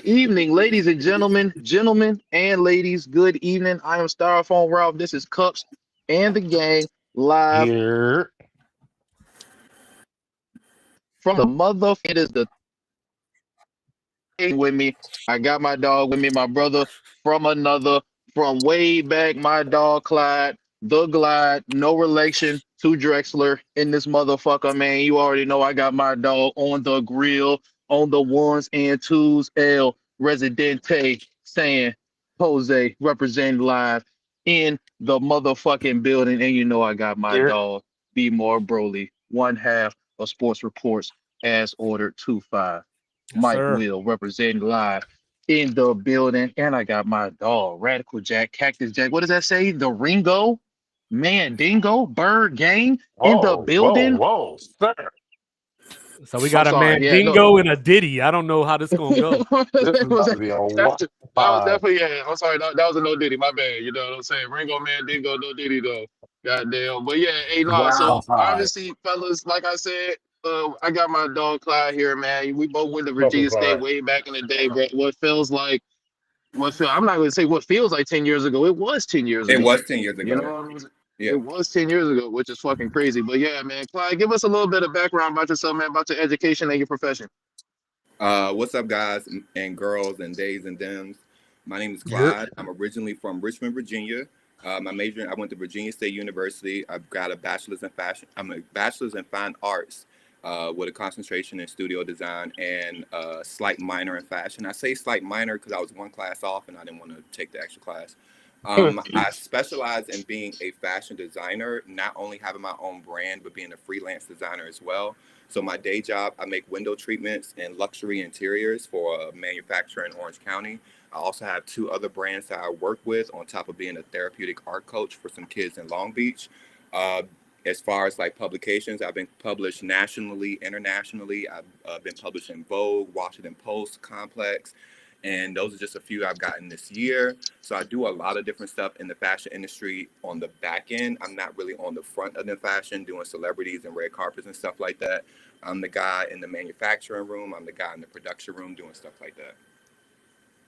evening, ladies and gentlemen and ladies. Good evening. I am Styrofoam Ralph. This is Cups and the gang live Here. from the mother. It is the with me. I got my dog with me, my brother from another, from way back. My dog Clyde, the Glide, no relation to Drexler in this motherfucker, man. You already know I got my dog on the grill, on the ones and twos. El Residente saying Jose representing live in the motherfucking building, and you know I got my Here. dog B More Broly, one half of Sports Reports as ordered 2-5. Yes, Mike sir. Will representing live in the building. And I got my dog, Radical Jack, Cactus Jack. What does that say? The Ringo, Man Dingo, Bird Gang in the building. Whoa, sir. So we I'm got a sorry. Yeah, no. Mandingo and a Diddy. I don't know how this gonna go. This is that was about to be a wild that was pod. definitely, yeah. I'm sorry. That was a no Diddy. My bad. You know what I'm saying? Ringo, Man Dingo, no Diddy though. Goddamn. But yeah, hey, no. So Wild pod. obviously, fellas, like I said, I got my dog Clyde here, man. We both went to Welcome, Virginia State Clyde. way back in the day, bro. I'm not going to say what feels like 10 years ago. It was 10 years It ago. was 10 years You know ago. what I'm saying? Yeah. It was 10 years ago, which is fucking crazy. But yeah, man, Clyde, give us a little bit of background about yourself, man, about your education and your profession. What's up, guys and girls and days and dems? My name is Here. Clyde. I'm originally from Richmond, Virginia. I went to Virginia State University. I've got a bachelor's in fashion. I'm a bachelor's in fine arts with a concentration in studio design and a slight minor in fashion. I say slight minor because I was one class off and I didn't want to take the extra class. I specialize in being a fashion designer, not only having my own brand, but being a freelance designer as well. So my day job, I make window treatments and luxury interiors for a manufacturer in Orange County. I also have two other brands that I work with on top of being a therapeutic art coach for some kids in Long Beach. Uh, as far as like publications, I've been published nationally, internationally. I've been published in Vogue, Washington Post, Complex, and those are just a few I've gotten this year. So I do a lot of different stuff in the fashion industry on the back end. I'm not really on the front of the fashion doing celebrities and red carpets and stuff like that. I'm the guy in the manufacturing room. I'm the guy in the production room doing stuff like that.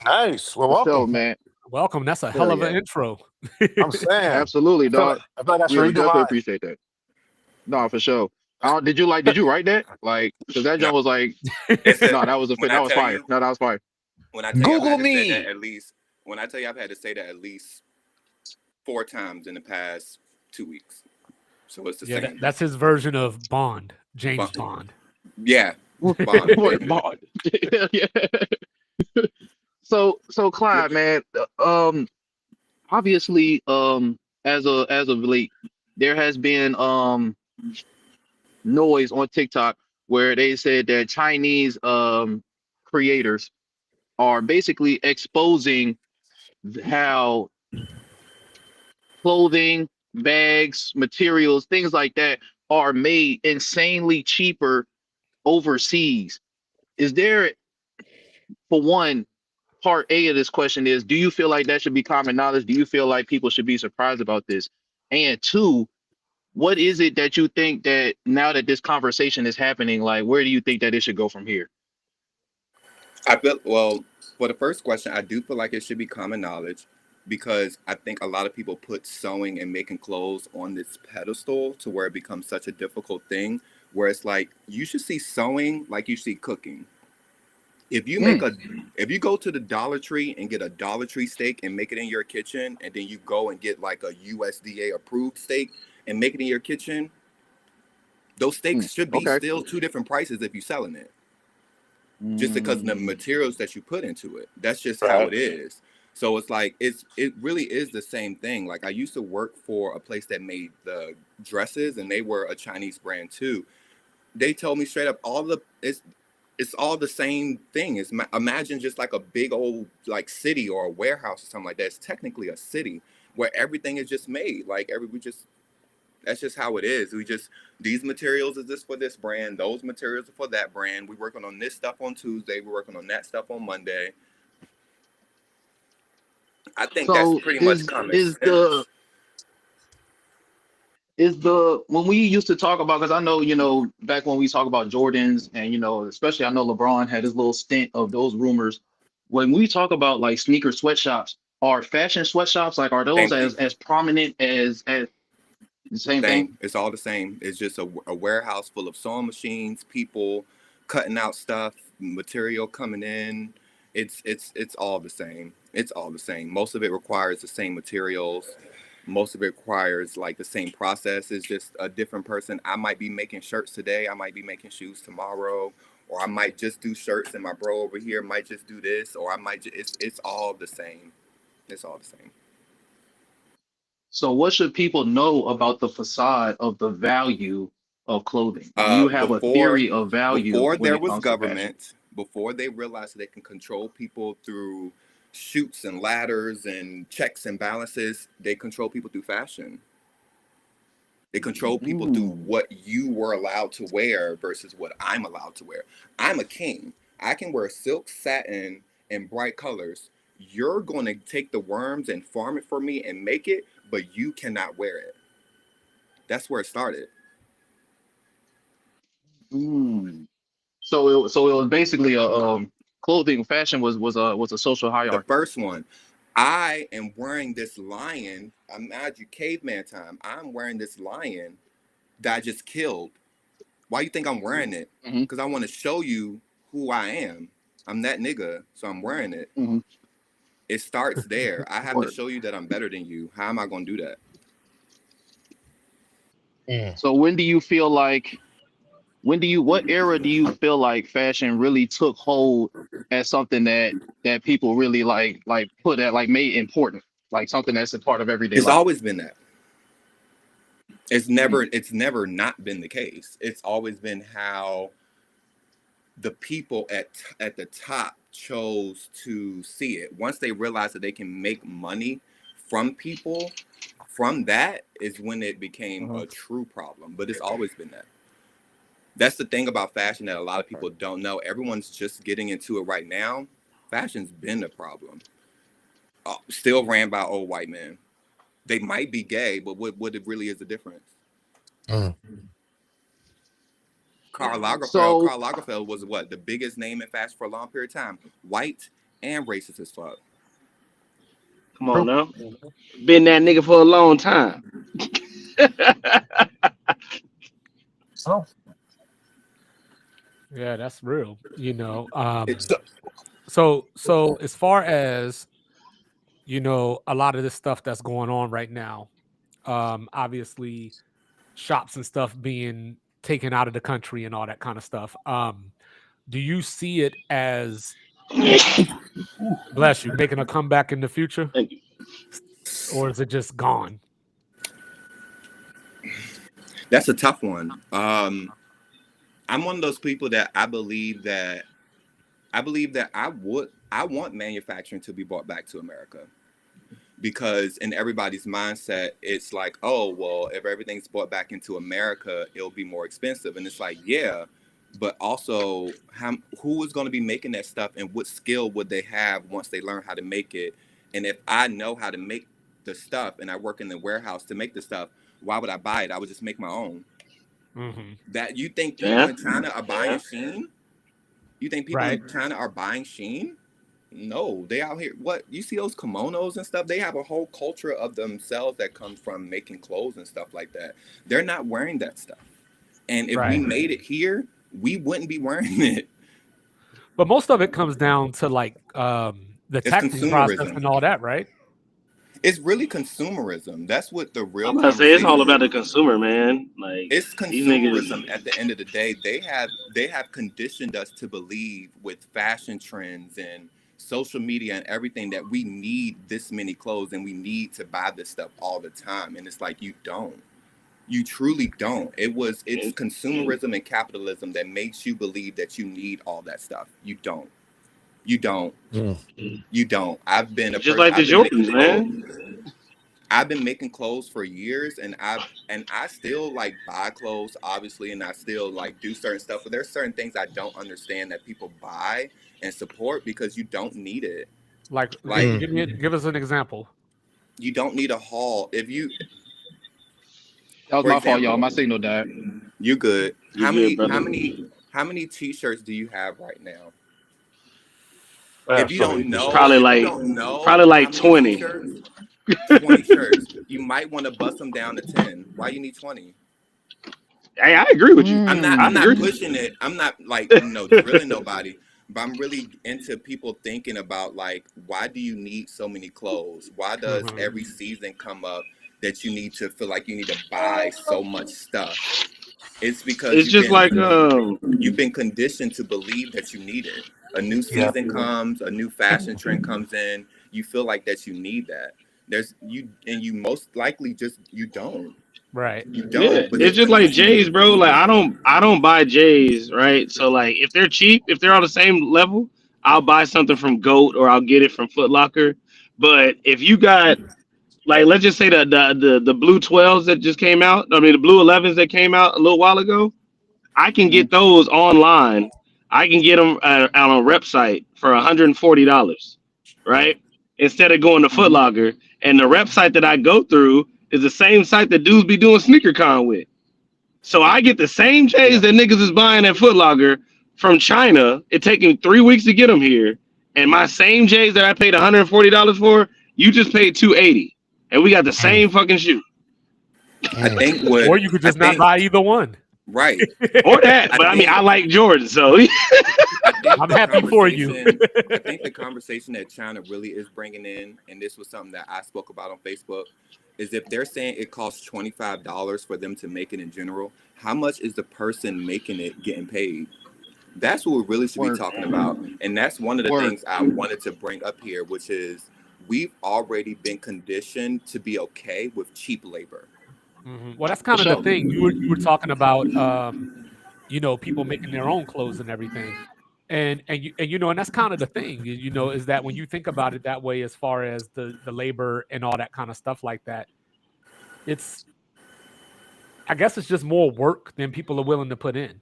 Nice. Well, For sure, welcome. man. Welcome. That's a Hell hell of an yeah. intro. I'm saying. Absolutely, I feel dog. like, I feel like I should We redo definitely mine. appreciate that. No, for sure. Did you write that? Like, because that No, John was like, it's a, no, that was when that I was tell fire. you, No, that was fire. when I tell you I've Google had to say that me. at least, when I tell you I've had to say that at least 4 times in the past 2 weeks. So it's the Yeah, same. that's his version of Bond, James Bond. Bond. Yeah. Bond, What basically. Bond? Yeah. So Clyde, man, obviously, as of late, there has been noise on TikTok where they said that Chinese creators are basically exposing how clothing, bags, materials, things like that are made insanely cheaper overseas. Is there, for one, part A of this question is, do you feel like that should be common knowledge? Do you feel like people should be surprised about this? And two, what is it that you think that now that this conversation is happening, like where do you think that it should go from here? I feel, well, for the first question, I do feel like it should be common knowledge because I think a lot of people put sewing and making clothes on this pedestal to where it becomes such a difficult thing. Where it's like you should see sewing like you see cooking. If you make Mm, a, if you go to the Dollar Tree and get a Dollar Tree steak and make it in your kitchen, and then you go and get like a USDA approved steak and make it in your kitchen, those steaks should be okay. still two different prices if you're selling it, just because of the Mm, materials that you put into it. That's just how it Facts. is. So it's like it really is the same thing. Like I used to work for a place that made the dresses, and they were a Chinese brand too. They told me straight up, it's all the same thing. Imagine just like a big old like city or a warehouse or something like that. It's technically a city where everything is just made. Like we just that's just how it is. We just these materials is this for this brand, those materials are for that brand. We're working on this stuff on Tuesday. We're working on that stuff on Monday. I think that's so pretty much is common is sense. the when we used to talk about, because I know, back when we talk about Jordans and, especially I know LeBron had his little stint of those rumors when we talk about like sneaker sweatshops, are fashion sweatshops like are those Same thing. as prominent as the same thing? Same. It's all the same. It's just a warehouse full of sewing machines, people cutting out stuff, material coming in. It's all the same. It's all the same. Most of it requires the same materials. Most of it requires like the same process. It's just a different person. I might be making shirts today. I might be making shoes tomorrow, or I might just do shirts, and my bro over here might just do this, or I might just. It's all the same. It's all the same. So what should people know about the facade of the value of clothing? Do you have a theory of value Before when there it was comes to fashion? government, before they realized that they can control people through chutes and ladders and checks and balances, they control people through fashion. They control people through what you were allowed to wear versus what I'm allowed to wear. I'm a king. I can wear silk, satin, and bright colors. You're going to take the worms and farm it for me and make it, but you cannot wear it. That's where it started. So it was basically a clothing fashion was a social The hierarchy. first one, I am wearing this lion. Imagine caveman time. I'm wearing this lion that I just killed. Why you think I'm wearing it? Mhm. Because I want to show you who I am. I'm that nigga, so I'm wearing it. Mhm. It starts there. I have to Word. show you that I'm better than you. How am I going to do that? So when do you feel like what era do you feel like fashion really took hold as something that people really like put at like made important, like something that's a part of everyday It's life? always been that. It's never not been the case. It's always been how the people at the top chose to see it. Once they realized that they can make money from people, from that is when it became a true problem. But it's always been that. That's the thing about fashion that a lot of people don't know. Everyone's just getting into it right now. Fashion's been a problem. Still ran by old white men. They might be gay, but what it really is the difference? Karl Lagerfeld was what? The biggest name in fashion for a long period of time. White and racist as fuck. Come on now. Been that nigga for a long time. Yeah, that's real. So as far as a lot of this stuff that's going on right now, obviously shops and stuff being taken out of the country and all that kind of stuff. Do you see it as, bless you, making a comeback in the future? Thank you. Or is it just gone? That's a tough one. I'm one of those people that I believe that I want manufacturing to be brought back to America, because in everybody's mindset, it's like, oh, well, if everything's brought back into America, it'll be more expensive. And it's like, yeah, but also who is going to be making that stuff, and what skill would they have once they learn how to make it? And if I know how to make the stuff and I work in the warehouse to make the stuff, why would I buy it? I would just make my own. Mm-hmm. That you think people in China are buying Shein? You think people in China are buying Shein? No, they out here. What you see those kimonos and stuff? They have a whole culture of themselves that comes from making clothes and stuff like that. They're not wearing that stuff. And if we made it here, we wouldn't be wearing it. But most of it comes down to like the taxing process and all that, right? It's really consumerism. That's what the real. I'm gonna say it's all about the consumer, man. Like, it's consumerism. At the end of the day, they have conditioned us to believe with fashion trends and social media and everything that we need this many clothes and we need to buy this stuff all the time. And it's like, you don't. You truly don't. It's consumerism and capitalism that makes you believe that you need all that stuff. You don't. You don't. You don't. I've been just like the Jordans, man. I've been making clothes for years, and I still like buy clothes, obviously, and I still like do certain stuff. But there's certain things I don't understand that people buy and support because you don't need it. Like give us an example. You don't need a haul. If you That was my fault, y'all. My signal died. You good. How many t-shirts do you have right now? If you don't Absolutely. know, Probably if like- you don't know probably like how many 20. t-shirts, 20 shirts, you might want to bust them down to 10. Why you need 20? Hey, I agree with you. I'm not. I I'm not agree. pushing it. I'm not like drilling nobody. But I'm really into people thinking about like, why do you need so many clothes? Why does Mhm. every season come up that you need to feel like you need to buy so much stuff? It's because It's just like you've been conditioned to believe that you need it. A new Yeah. season comes, a new fashion trend comes in. You feel like that you need that. You most likely just you don't. Right. You don't. yeah, But it's just like J's, bro. Like I don't buy J's, right? So like if they're cheap, if they're on the same level, I'll buy something from GOAT or I'll get it from Foot Locker. But if you got like let's just say the blue 12s that just came out, I mean the blue 11s that came out a little while ago, I can get those online. I can get them on a rep site for $140, right? Instead of going to Foot Locker. And the rep site that I go through is the same site that dudes be doing SneakerCon with. So I get the same J's that niggas is buying at Foot Locker from China. It taking 3 weeks to get them here. And my same J's that I paid $140 for, you just paid $280. And we got the same fucking shoe. I think what Or you could just not buy either one. right. Or that. But I mean, I like Jordan, so I think I'm the happy for you. I think the conversation that China really is bringing in, and this was something that I spoke about on Facebook, is if they're saying it costs $25 for them to make it in general, how much is the person making it getting paid? That's what we really should be talking about. And that's one of the things I wanted to bring up here, which is we've already been conditioned to be okay with cheap labor. Mhm. Well, that's kind of the thing. You were talking about, people making their own clothes and everything, and that's kind of the thing. Is that when you think about it that way, as far as the labor and all that kind of stuff like that, I guess it's just more work than people are willing to put in.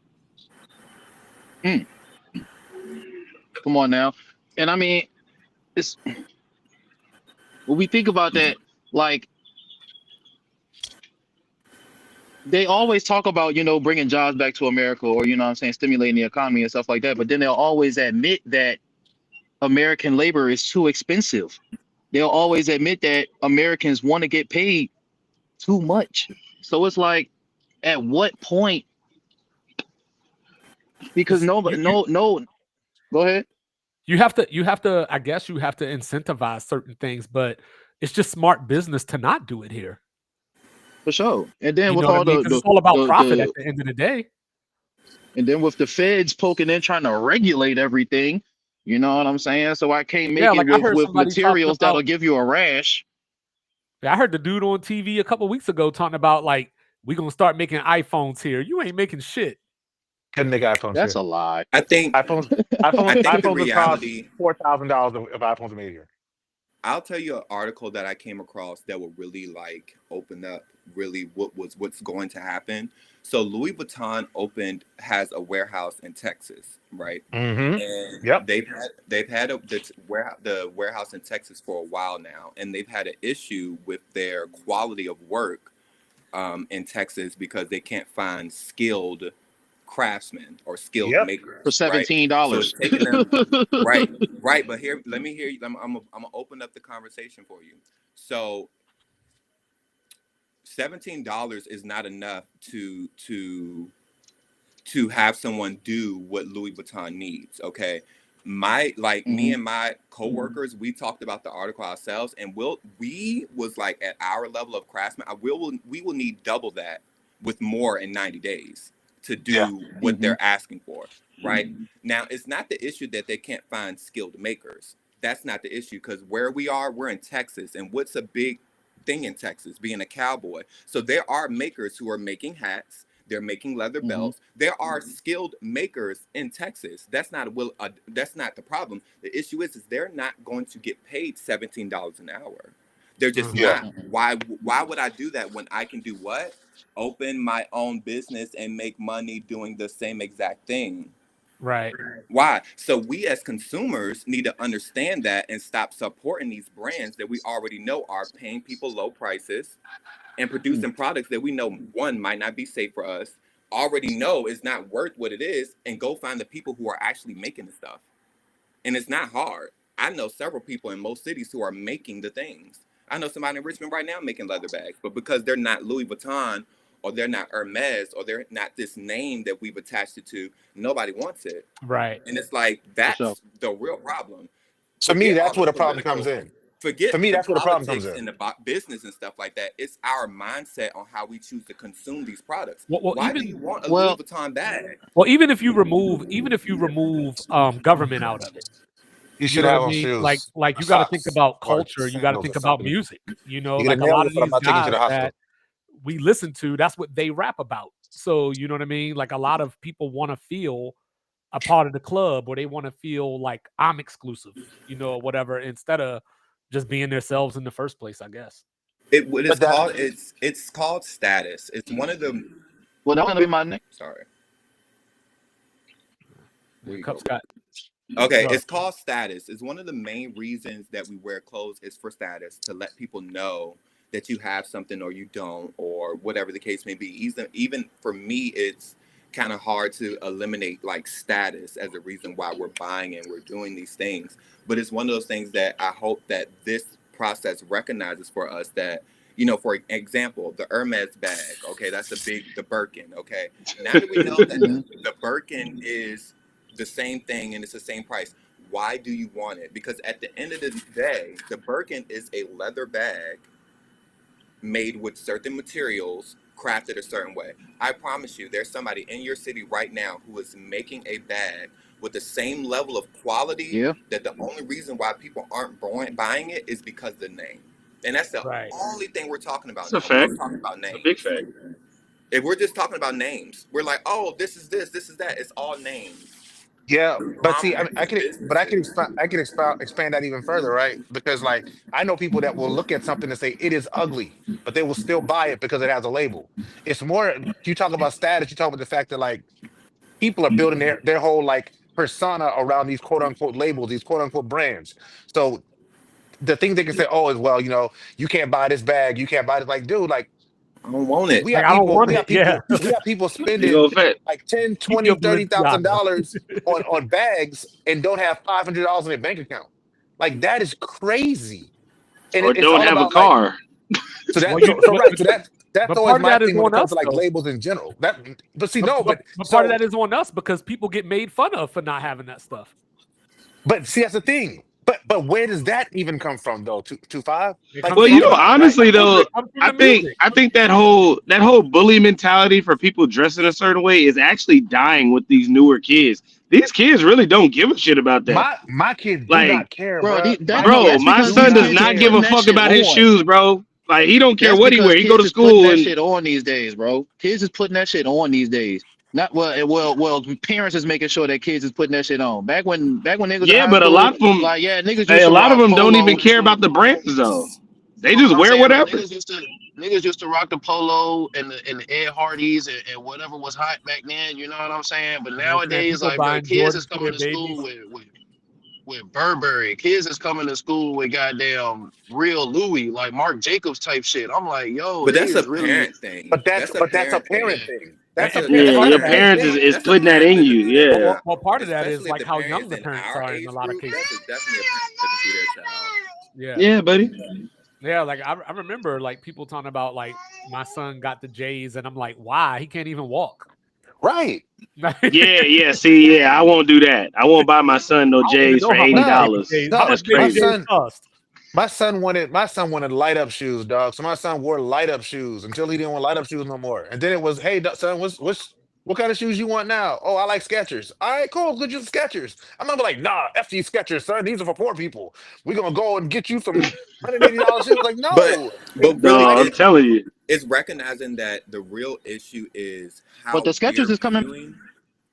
Come on now. And I mean, it's when we think about that, like they always talk about, bringing jobs back to America or, what I'm saying, stimulating the economy and stuff like that. But then they'll always admit that American labor is too expensive. They'll always admit that Americans want to get paid too much. So it's like, at what point? Because no, go ahead. You have to, I guess you have to incentivize certain things, but it's just smart business to not do it here. For sure. And then You with know what all I mean? 'Cause it's all about profit at the end of the day. And then with the feds poking in trying to regulate everything, you know what I'm saying? So I can't make it with materials that'll give you a rash. Yeah, I heard the dude on TV a couple weeks ago talking about like we're gonna start making iPhones here. You ain't making shit. Couldn't make iPhones. That's a lie. I think iPhones the would cost reality, $4,000 if iPhones were made here. I'll tell you an article that I came across that will really like open up really what's going to happen. So Louis Vuitton has a warehouse in Texas, right? Mm-hmm. And Yep. they've had the warehouse in Texas for a while now, and they've had an issue with their quality of work in Texas because they can't find skilled craftsmen or skilled makers for $17. So it's taking them, right. But here, let me hear you. I'm gonna open up the conversation for you. So $17 is not enough to have someone do what Louis Vuitton needs. Okay. Me and my coworkers, we talked about the article ourselves, and we was like at our level of craftsman, we will need double that with more in 90 days to do what they're asking for. Right. Now, it's not the issue that they can't find skilled makers. That's not the issue, because where we're in Texas, and what's a big thing in Texas, being a cowboy. So there are makers who are making hats. They're making leather belts. There are skilled makers in Texas. That's not the problem. The issue is they're not going to get paid $17 an hour. They're just not. Why would I do that when I can do what? Open my own business and make money doing the same exact thing. Right. Why? So we as consumers need to understand that and stop supporting these brands that we already know are paying people low prices and producing products that we know, one, might not be safe for us, already know is not worth what it is, and go find the people who are actually making the stuff. And it's not hard. I know several people in most cities who are making the things. I know somebody in Richmond right now making leather bags, but because they're not Louis Vuitton or they're not Hermes or they're not this name that we've attached it to, nobody wants it. Right. And it's like, that's sure. the real problem. To me, Forget all that's where the problem political- comes in. Forget To me, the that's where the problem comes politics in. and the business and stuff like that. It's our mindset on how we choose to consume these products. Well, Why even do you want a well- Louis Vuitton bag? well, even if you remove government out of it, You you should know have what I on mean? shoes. Like you got to Socks, think about or culture. You got to sandals think or about something. music. You know, You get like a a nail lot of lift, I'm these not taking you guys to the hospital. that we listen to, that's what they rap about. So you know what I mean? Like a lot of people want to feel a part of the club, or they want to feel like I'm exclusive, you know, or whatever, instead of just being themselves in the first place, I guess. What it's But that- called, it's called status. It's one of the, Well, that was gonna be my next. sorry. Where you Cups go? got Okay, Right. it's called status. It's one of the main reasons that we wear clothes is for status, to let people know that you have something or you don't, or whatever the case may be. Even for me, it's kind of hard to eliminate like status as a reason why we're buying and we're doing these things. But it's one of those things that I hope that this process recognizes for us that, you know, for example, the Hermes bag, okay, that's the Birkin, okay. Now that we know that the Birkin is the same thing and it's the same price, why do you want it? Because at the end of the day, the Birkin is a leather bag made with certain materials, crafted a certain way. I promise you, there's somebody in your city right now who is making a bag with the same level of quality, Yeah. that the only reason why people aren't buying it is because of the name. And that's the Right. only thing we're talking about That's a now. We're fact. talking about It's names. a big fact. If we're just talking about names, we're like, oh, this is this is that. It's all names. Yeah, but see, I can Businesses. expand that even further, right? Because like I know people that will look at something and say it is ugly, but they will still buy it because it has a label. It's more, you talk about status, you talk about the fact that like people are building their whole like persona around these quote unquote labels, these quote unquote brands. So the thing they can say, oh, is well, you know, you can't buy this bag, you can't buy this. Like, dude, like I don't want it. we Like, have I don't people, want we it, have people, yeah. we have people You spending go fat. like 10, your 20, $30,000 Balenciaga. on bags and don't have $500 in their bank account. Like that is crazy. And Or it's don't all have a about like, car. so that Well, you- so right, so that's but always part of my that is thing when it on comes to us, like though. labels in general. But see, no, but part of that is on us because people get made fun of for not having that stuff. but see, that's the thing. But where does that even come from though? 2-5? It Like, comes Well, from you know, the- honestly though, it comes from I the think music. that whole bully mentality for people dressing a certain way is actually dying with these newer kids. These kids really don't give a shit about that. my kids do Like, not care, Bro, bro. Bro, my because son these does kids not is give a putting that fuck shit about his on. shoes, bro. Like he don't care That's what he because wear. He go kids to is putting school that and shit on these days, bro. Kids is putting that shit on these days. Not well. Parents is making sure that kids is putting that shit on. Back when niggas in yeah, high but a school, lot of them, like niggas used hey, a to lot of rock them don't even polos. care about the brands though. They You know just what I'm wear saying? But whatever. niggas used to rock the polo and the Ed Hardys and whatever was hot back then. You know what I'm saying? But nowadays, people like bro, buying kids Jordans is for coming their to school babies. with Burberry. Kids is coming to school with goddamn real Louis, like Marc Jacobs type shit. I'm like, yo, But they that's a is really. parent thing. But that's a parent thing. thing. That's And- a and Yeah, part your of that- parents is That's a putting that parent in that you. do that. Yeah. Well, part of that is Especially like if how the young the in parents our are in age a lot of group, cases. That's definitely a parent that do their child. Yeah. Yeah, buddy. Yeah, like I remember like people talking about like my son got the J's and I'm like, why? He can't even walk. right. Yeah. See, yeah, I won't do that. I won't buy my son no I don't even J's know for how much $80. J's- No, how That's much big my crazy. J's son- cost. My son wanted light up shoes, dog. So my son wore light up shoes until he didn't want light up shoes no more. And then it was, hey, son, what kind of shoes you want now? Oh, I like Skechers. All right, cool. Good, you Skechers. I'm not like, nah, F these Skechers, son. These are for poor people. We're gonna go and get you some $180 shoes. Like, no. But No, really, I'm telling you. it's recognizing that the real issue is how. But the Skechers we're is coming- viewing-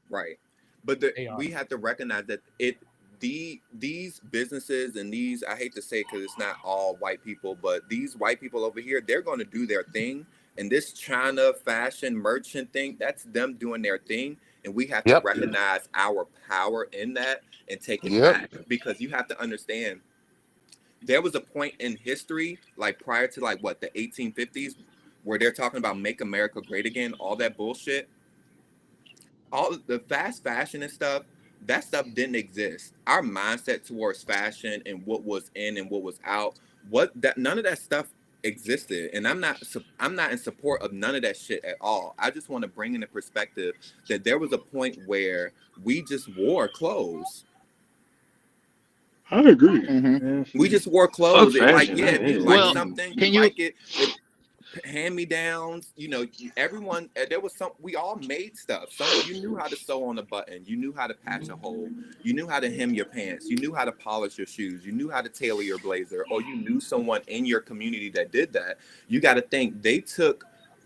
right? But They are. we have to recognize that these businesses and these, I hate to say because it's not all white people, but these white people over here, they're going to do their thing. And this China fashion merchant thing, that's them doing their thing. And we have Yep. to recognize our power in that and take it Yep. back. Because you have to understand, there was a point in history, like prior to like what, the 1850s, where they're talking about make America great again, all that bullshit. All the fast fashion and stuff that stuff didn't exist. Our mindset towards fashion and what was in and what was out, none of that stuff existed. And I'm not in support of none of that shit at all. I just want to bring in the perspective that there was a point where we just wore clothes. I agree. Mm-hmm. We just wore clothes. Fuck And like, fashion. yeah, if you Well, like something, can you you- like it. Hand-me-downs, everyone, there was we all made stuff. So you knew how to sew on a button, you knew how to patch a hole, you knew how to hem your pants, you knew how to polish your shoes, you knew how to tailor your blazer, or you knew someone in your community that did that. You got to think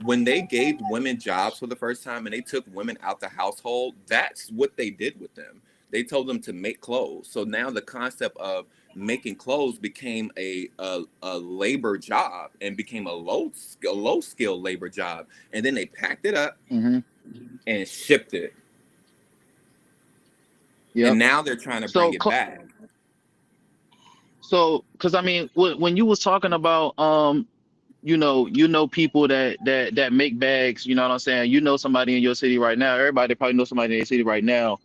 when they gave women jobs for the first time and they took women out the household, that's what they did with them. They told them to make clothes. So now the concept of making clothes became a labor job and became a low skill labor job. And then they packed it up Mm-hmm. and shipped it. Yep. And now they're trying to So, bring it back. So, because I mean, when you was talking about people that make bags, you know what I'm saying? You know somebody in your city right now. Everybody probably knows somebody in their city right now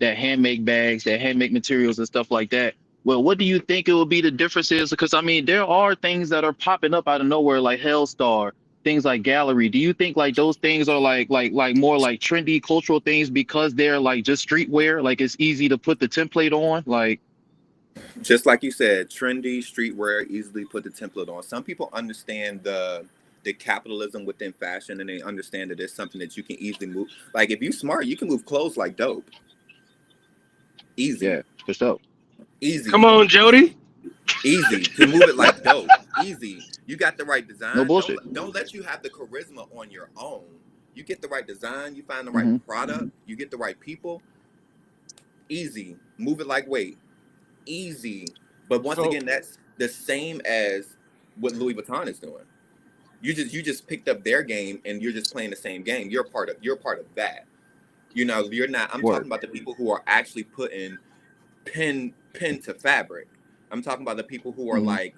that hand make bags, that hand make materials and stuff like that. Well, what do you think it will be the differences? Because I mean, there are things that are popping up out of nowhere, like Hellstar, things like Gallery. Do you think like those things are like more like trendy cultural things because they're like just streetwear? Like it's easy to put the template on, like. Just like you said, trendy streetwear, easily put the template on. Some people understand the capitalism within fashion, and they understand that it's something that you can easily move. Like if you're smart, you can move clothes like dope. Easy. Yeah, for sure. Easy. Come on, Jody. Easy to move it like dope. Easy. You got the right design. No bullshit. Don't let you have the charisma on your own. You get the right design. You find the right product. You get the right people. Easy. Move it like weight. Easy. But once again, that's the same as what Louis Vuitton is doing. You just picked up their game and you're just playing the same game. You're part of that. You're not. I'm talking about the people who are actually putting pen to fabric. I'm talking about the people who are like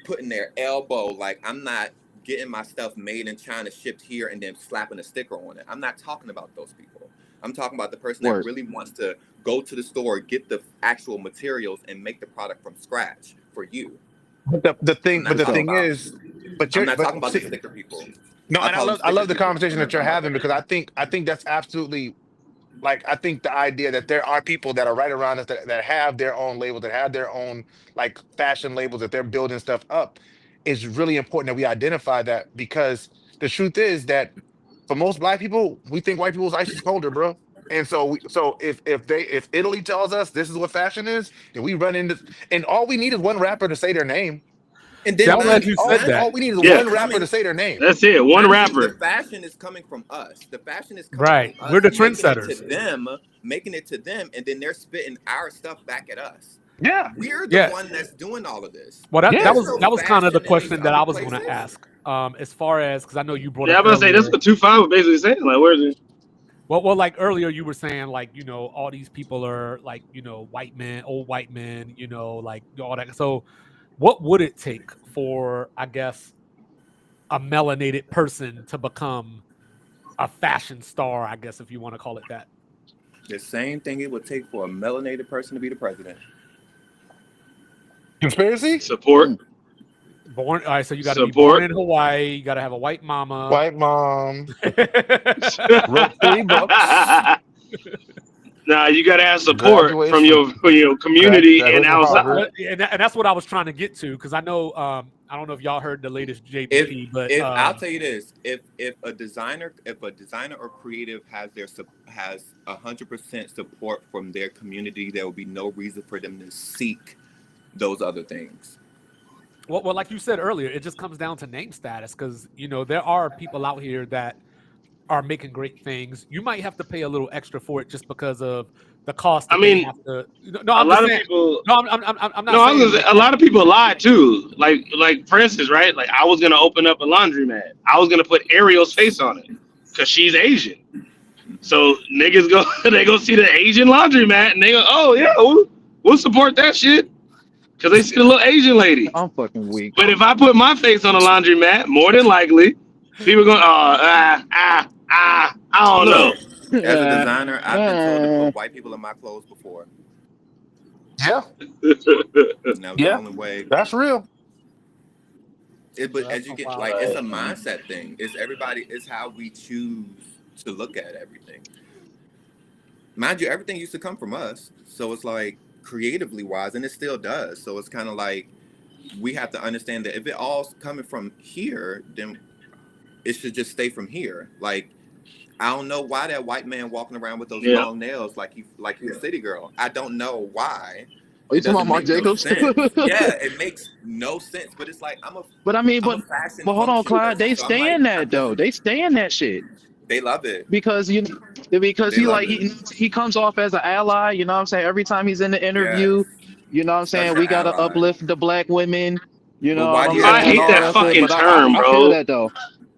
putting their elbow, like I'm not getting my stuff made in China, shipped here, and then slapping a sticker on it. I'm not talking about those people. I'm talking about the person that really wants to go to the store, get the actual materials, and make the product from scratch for you. The thing is, I'm not talking about the sticker people. No, and I love the conversation that you're having, because I think that's absolutely. Like, I think the idea that there are people that are right around us that have their own labels, that have their own like fashion labels, that they're building stuff up, is really important that we identify that, because the truth is that for most Black people, we think white people's ice is colder, bro. And so if Italy tells us this is what fashion is, then we run into, and all we need is one rapper to say their name. And then I'm glad you said that. All we need is one rapper to say their name. That's it. One rapper. The fashion is coming from us. The fashion is coming Right. from us. We're the trendsetters. Making it to them, and then they're spitting our stuff back at us. Yeah. We're the one that's doing all of this. Well, that There's was kind of the fashion in question these that I other was going to places. ask. As far as, because I know you brought Yeah, up I'm gonna say that's earlier- what 2-5 was basically saying. Like, where's it? Well, like earlier you were saying, like, all these people are like, white men, old white men, like all that. So what would it take for, I guess, a melanated person to become a fashion star, I guess, if you want to call it that? The same thing it would take for a melanated person to be the president. Conspiracy? Support. All right, so you got to be Support. born in Hawaii. You got to have a white mama. White mom. Wrote 3 books. Nah, you gotta have support Graduated from your community Graduated and from outside. Harvard. and that's what I was trying to get to, because I know I don't know if y'all heard the latest JP, but I'll tell you this: if a designer or creative has 100% support from their community, there will be no reason for them to seek those other things. well, like you said earlier, it just comes down to name status, because there are people out here that are making great things. You might have to pay a little extra for it just because of the cost. I mean, have to, a lot of people. No, I'm not. No, I was gonna say, a lot of people lie too. Like for instance, right? Like I was gonna open up a laundromat. I was gonna put Ariel's face on it because she's Asian. So niggas they go see the Asian laundromat and they go, oh yeah, we'll support that shit because they see the little Asian lady. I'm fucking weak. But if I put my face on a laundromat, more than likely, people going, I don't know. As a designer, I've been told to Uh, put white people in my clothes before, Yeah, and that was the yeah, only way. that's real. But That's as you a get wild. like, it's a mindset thing. It's everybody. It's how we choose to look at everything. Mind you, everything used to come from us, so it's like creatively wise, and it still does. So it's kind of like we have to understand that if it all's coming from here, then it should just stay from here. Like, I don't know why that white man walking around with those Yeah. long nails like he's a city girl. I don't know why. are you It talking about doesn't Marc make no Jacobs? sense. Yeah, it makes no sense. But it's like But I mean, I'm a fashion but hold on, Clyde. They functionalist, so I'm stay like, in that though. They stay in that shit they love it. because They he love like it. he comes off as an ally. You know what I'm saying? Every time he's in the interview, Yes, you know what I'm such saying? an We gotta ally. uplift the black women. You But know why what do I'm you Bro, have I to saying? be And hate all an that that shit. ally? fucking But term, I feel bro. that though,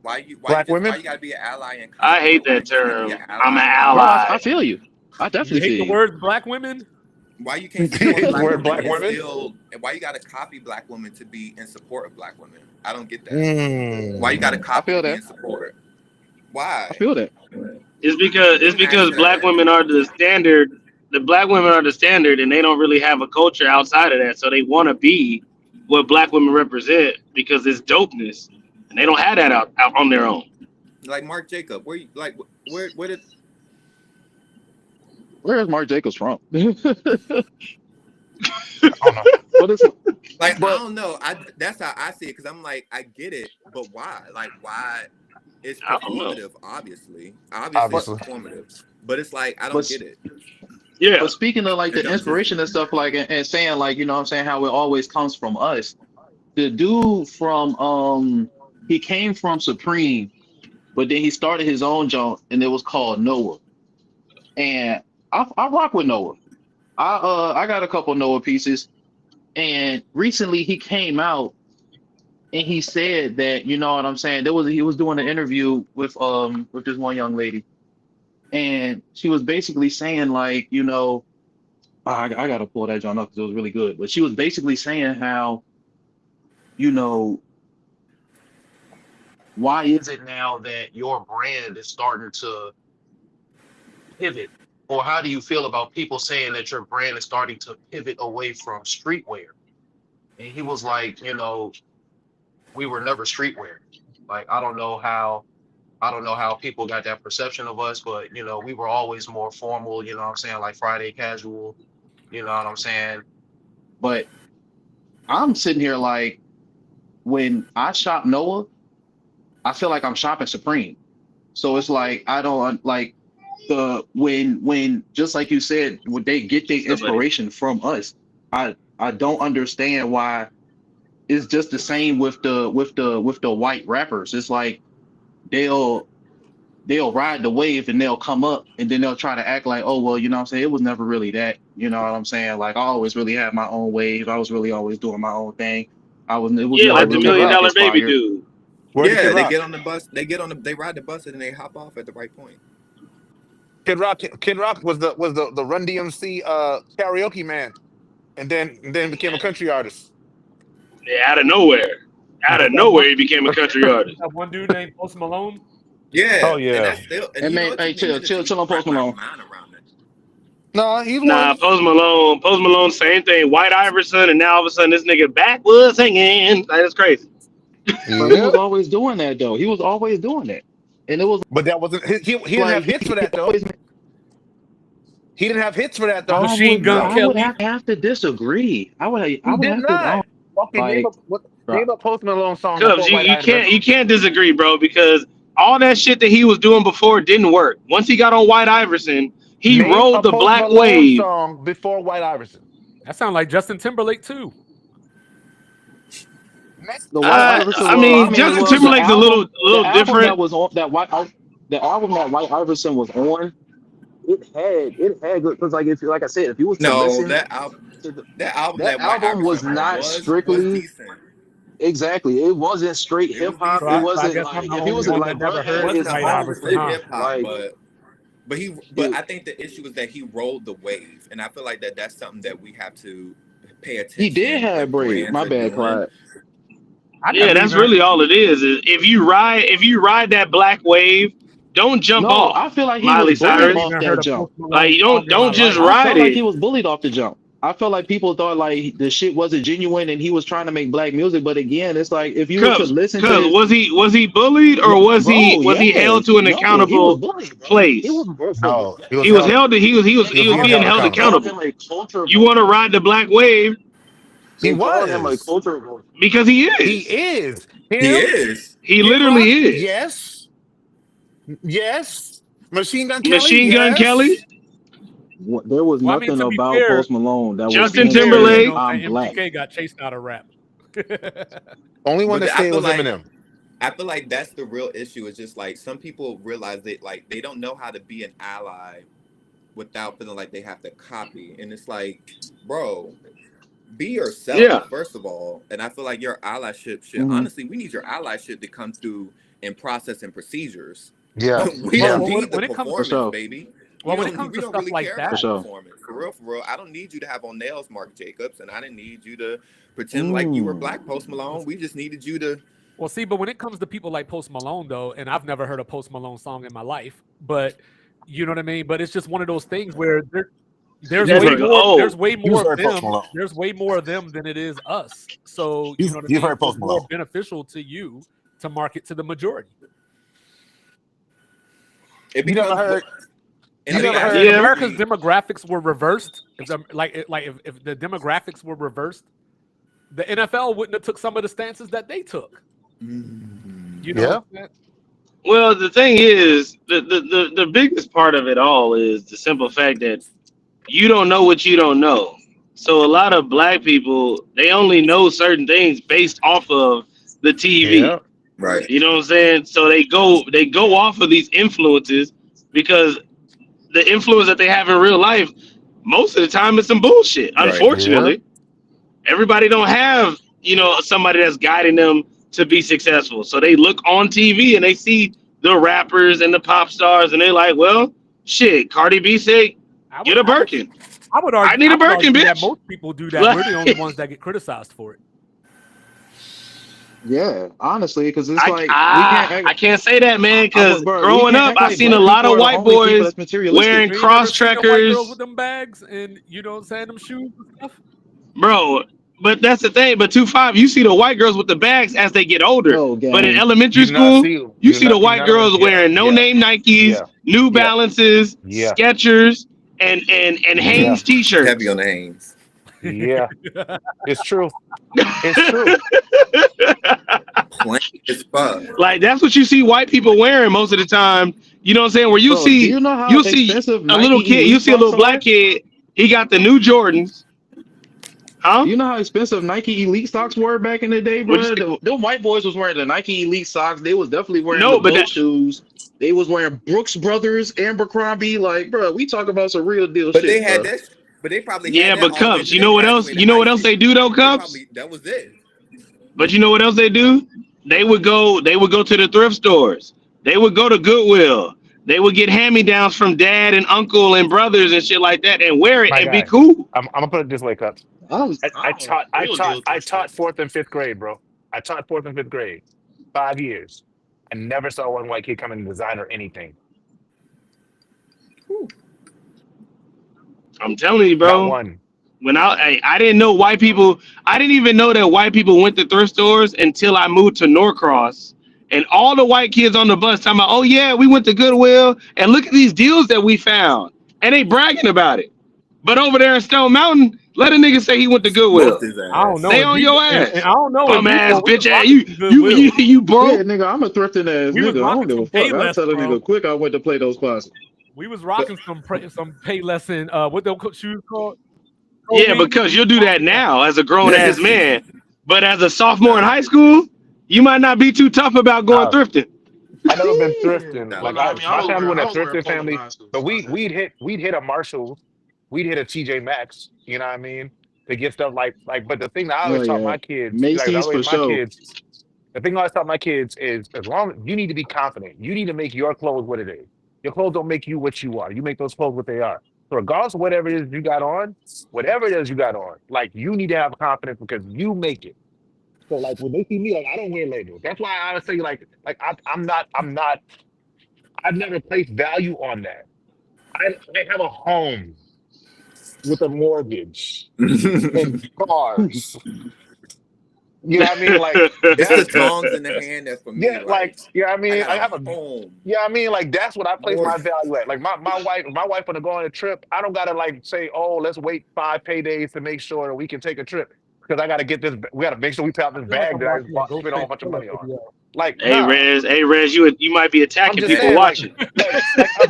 Black women. Why you gotta be an ally in I copy, hate but why you that just can't be term. an I'm an ally in bro. art? ally. I feel you. I You definitely hate feel the you. word black women? Why you can't You support hate the black word women black and women? still? And why you gotta copy black women to be in support of black women? I don't get that. Why you gotta Mm. I copy feel to be that. in support? I Why? feel that. It's Don't ask because black that. women are the standard. The black women are the standard, and they don't really have a culture outside of that. So they want to be what black women represent because it's dopeness, and they don't have that out on their own. Like Marc Jacob, where did Where is Marc Jacobs from? Oh no. What is? like I But don't know. That's how I see it because I'm like I get it, but why? Like why? It's I don't know. performative, obviously. Obviously, it's Obviously. performative, but it's like I don't but get it. Yeah, But speaking of like It the don't just inspiration and stuff, like and saying like, you know what I'm saying, how it always comes from us. The dude from he came from Supreme, but then he started his own joint and it was called Noah. And I rock with Noah. I got a couple Noah pieces. And recently he came out and he said that, you know what I'm saying, he was doing an interview with this one young lady. And she was basically saying like, you know, I gotta pull that joint up because it was really good. But she was basically saying how, you know, why is it now that your brand is starting to pivot? Or how do you feel about people saying that your brand is starting to pivot away from streetwear? And he was like, you know, we were never streetwear. Like I don't know how people got that perception of us, but you know, we were always more formal, you know what I'm saying, like Friday casual, you know what I'm saying? But I'm sitting here like when I shop Noah, I feel like I'm shopping Supreme. So it's like I don't like the when just like you said, when they get their stuff like that. inspiration from us, I don't understand why it's just the same with the white rappers. It's like they'll ride the wave and they'll come up and then they'll try to act like, oh well, you know what I'm saying, it was never really that, you know what I'm saying? Like I always really had my own wave. I was really always doing my own thing. It was Yeah, never Word like to the really Kid Million Rock. like Dollar Baby inspired. dude. Word to Kid yeah, they Rock. get on the bus, they ride the bus and they hop off at the right point. Kid Rock was the Run DMC karaoke man, and then became a country artist. Yeah, out of nowhere. Out of That one, nowhere, he became a country artist. that one dude named Post Malone. Yeah, Oh and yeah. that's still, and And you know, man, it hey, took me a minute to chill on wrap Post my Malone. mind around it. No, he's Nah, one. Post Malone, same thing. White Iverson, and now all of a sudden this nigga backwoods singing. Like, that's crazy. But he Yeah. was always doing that though. He was always doing that. And it was But that wasn't he didn't like have hits for he that though. always He didn't have hits for that though. Machine Gun No, I would Kelly. have to disagree. I He would did have to I not. don't, Okay, like bro, name a Post Malone song Cubs, before White you Iverson. can't disagree, bro, because all that shit that he was doing before didn't work. Once he got on White Iverson, he Name a rode the Post black Malone wave. song before White Iverson. That sounds like Justin Timberlake too. the White I Iverson I was I mean, mean Justin well Timberlake's a little the album that different. was on the album that White Iverson was on, it had good because like if like I said, if you was to no, listen to that album that that White album was Iverson on not was strictly decent. exactly. It wasn't straight It hip was hop. So It I, decent. so I wasn't guess I'm like the if he only was one like that bro never had It heard his wasn't White own Iverson strictly album. hip hop, like but I think the issue is that he rode the wave, and I feel like that's something that we have to pay he did attention have when braids. brands My are bad, doing. Clyde. I Yeah, never that's even really all it is if you ride that black wave, don't jump No, off, I feel like he Miley was bullied Cyrus. Never off even that heard a jump. Post Malone Like song in my don't just life. I ride felt like he it. was bullied off the jump. I felt like people thought like the shit wasn't genuine and he was trying to make black music. But again, it's like if you was to listen to Cuz his, was he bullied or bro, was he held yes, to an no, he was accountable bullied, bro. He place? was bro, No, he was He was held. held to, He was he was being being held held accountable. called him accountable. a culture You want to vulture. ride the black wave He They called him a was. culture vulture. because he He is. is. He Him. is. He Kid literally Rock. is. Yes. Yes. Machine Gun Kelly. Machine Gun Kelly, Yes. There was Well, I mean, nothing to be about fair, Post Malone that was Justin you him saying Timberlake. know, I'm saying black. MGK got chased out of rap. Only one But that I stayed feel was like Eminem. that's the real issue. Is just like some people realize that like they don't know how to be an ally without feeling like they have to copy. And it's like, bro, be yourself Yeah. first of all. And I feel like your allyship should Mhm. honestly, we need your allyship to come through in process and procedures. Yeah. We Yeah. don't Well, need the when it comes to- performance, For sure. baby. Well, We when it don't- comes we to don't stuff really like care that- about sure. performance. For real, I don't need you to have on nails Mark Jacobs, and I didn't need you to pretend like you were black Post Malone. We just needed you to. Well, see, but when it comes to people like Post Malone, though, and I've never heard a Post Malone song in my life, but you know what I mean. But it's just one of those things where there's That's way like, more. oh, There's way more of heard Post them. Malone. There's way more of them than it is us. So you know what I You've mean. heard Post It's more Malone. beneficial to you to market to the majority. It You never becomes heard. and You I mean, never I heard- If Yeah. America's demographics were reversed, if the demographics were reversed, the NFL wouldn't have took some of the stances that they took. You know, Yeah. what I'm saying? Well, the thing is, the biggest part of it all is the simple fact that you don't know what you don't know. So a lot of black people, they only know certain things based off of the TV. Yeah. right. You know what I'm saying? So they go off of these influences because the influence that they have in real life, most of the time, is some bullshit. Right. Unfortunately, everybody don't have somebody that's guiding them to be successful. So they look on TV and they see the rappers and the pop stars, and they're like, well, shit. Cardi B said, I would- get a Birkin. I would argue. I need a would argue Birkin, that bitch. most people do that. We're the only ones that get criticized for it. Yeah, honestly, because it's I, like I, I can't say that, man, because bro, we growing can't up, act I like seen a black lot people of are the white only people boys that's materialistic. wearing You ain't never seen the white girls cross-trackers. with them bags and you know what I'm saying, them shoes and stuff. Bro, but that's the thing. But 2-5, you see the white girls with the bags as they get older. No, gang. But in elementary You do not school, see- you do see not the see white none of girls them. wearing Yeah, no-name Nikes, yeah, New Balances, Yeah. Skechers, and Hanes t-shirts. Heavy on the Hanes. Yeah. It's true. It's true. Plain as fuck. Like, that's what you see white people wearing most of the time. You know what I'm saying? Where you Bro, see do you know how you'll see expensive a little Nike kid, you Elite see a little socks black are? kid, he got the new Jordans. Huh? You know how expensive Nike Elite socks were back in the day, bro? What'd you Them white boys was wearing the Nike Elite socks. They was definitely wearing No, the but boat that- shoes. They was wearing Brooks Brothers, Abercrombie. Like, bro, we talk about some real deal But shit. they had bro. that. But they probably Yeah, had that but all the way Cubs, to you they know what else? graduated You know high what else school. they do though, They Cubs? probably- that was it. But you know what else they do? They would go to the thrift stores. They would go to Goodwill. They would get hand-me-downs from dad and uncle and brothers and shit like that and wear it My and be guy. cool. I'm gonna put it this way, Cups. I taught I 4th and 5th grade, bro. I taught 4th and 5th grade, 5 years, and never saw one white kid come in design or anything. I'm telling you, Not bro. one. When I didn't know white people, I didn't even know that white people went to thrift stores until I moved to Norcross. And all the white kids on the bus talking about, oh yeah, we went to Goodwill and look at these deals that we found. And they bragging about it. But over there in Stone Mountain, let a nigga say he went to Goodwill. Most his ass. I don't know. Stay if on you- your and- ass. and I don't know. if Bum you ass know, we was bitch ass. rocking some Goodwill. You Yeah, broke. nigga, I'm a thrifting ass We was nigga. I rocking don't give a some fuck. I'll Payless, tell a bro. nigga quick I went to play those classes. We was rocking some Payless and what those shoes called? Yeah, because you'll do that now as a grown ass man. But as a sophomore in high school, you might not be too tough about going thrifting. I never been thrifting. Nah, Like I mean, my family was a I was wearing thrifting Polo family, in high school, but so I we'd hit a Marshalls, we'd hit a TJ Maxx. You know what I mean? To get stuff like. But the thing that I always Oh, taught yeah. my kids, Macy's for sure. the thing I always taught my kids is as long as you need to be confident, you need to make your clothes what it is. Your clothes don't make you what you are. You make those clothes what they are. So regardless of whatever it is you got on, like you need to have confidence because you make it. So like when they see me, like I don't wear labels. That's why I always say like I'm not I've never placed value on that. I have a home with a mortgage and cars. You know what I mean? Like It's the that's tongs in the hand that's for me. yeah, Like like yeah, I I mean, got I a have a home. yeah, I mean, like that's what I place More. my value at. Like my wife wanna go on a trip. I don't gotta like say, oh, let's wait 5 paydays to make sure that we can take a trip because I gotta get this. We gotta make sure we pay out I this feel like bag I'm that I watching a spent a whole Ghostface bunch of Killer money on. video. Like, Hey nah, Rez, you might be I'm attacking just people saying, watching.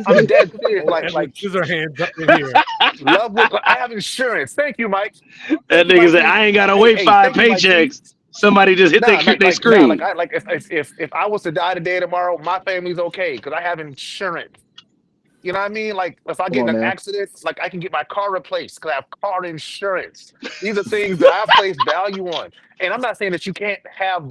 I'm dead serious. Edward Scissorhands up in here. Love with I have insurance. Thank you, Mike. That Thank you, nigga said, Mikey. I ain't gotta Hey, wait hey, five thank you, Mikey. paychecks. Somebody just hit Nah, they like screen. I like if I was to die today tomorrow, my family's okay because I have insurance. You know what I mean? Like if I Come get in on an now. accident, like I can get my car replaced because I have car insurance. These are things that I place value on. And I'm not saying that you can't have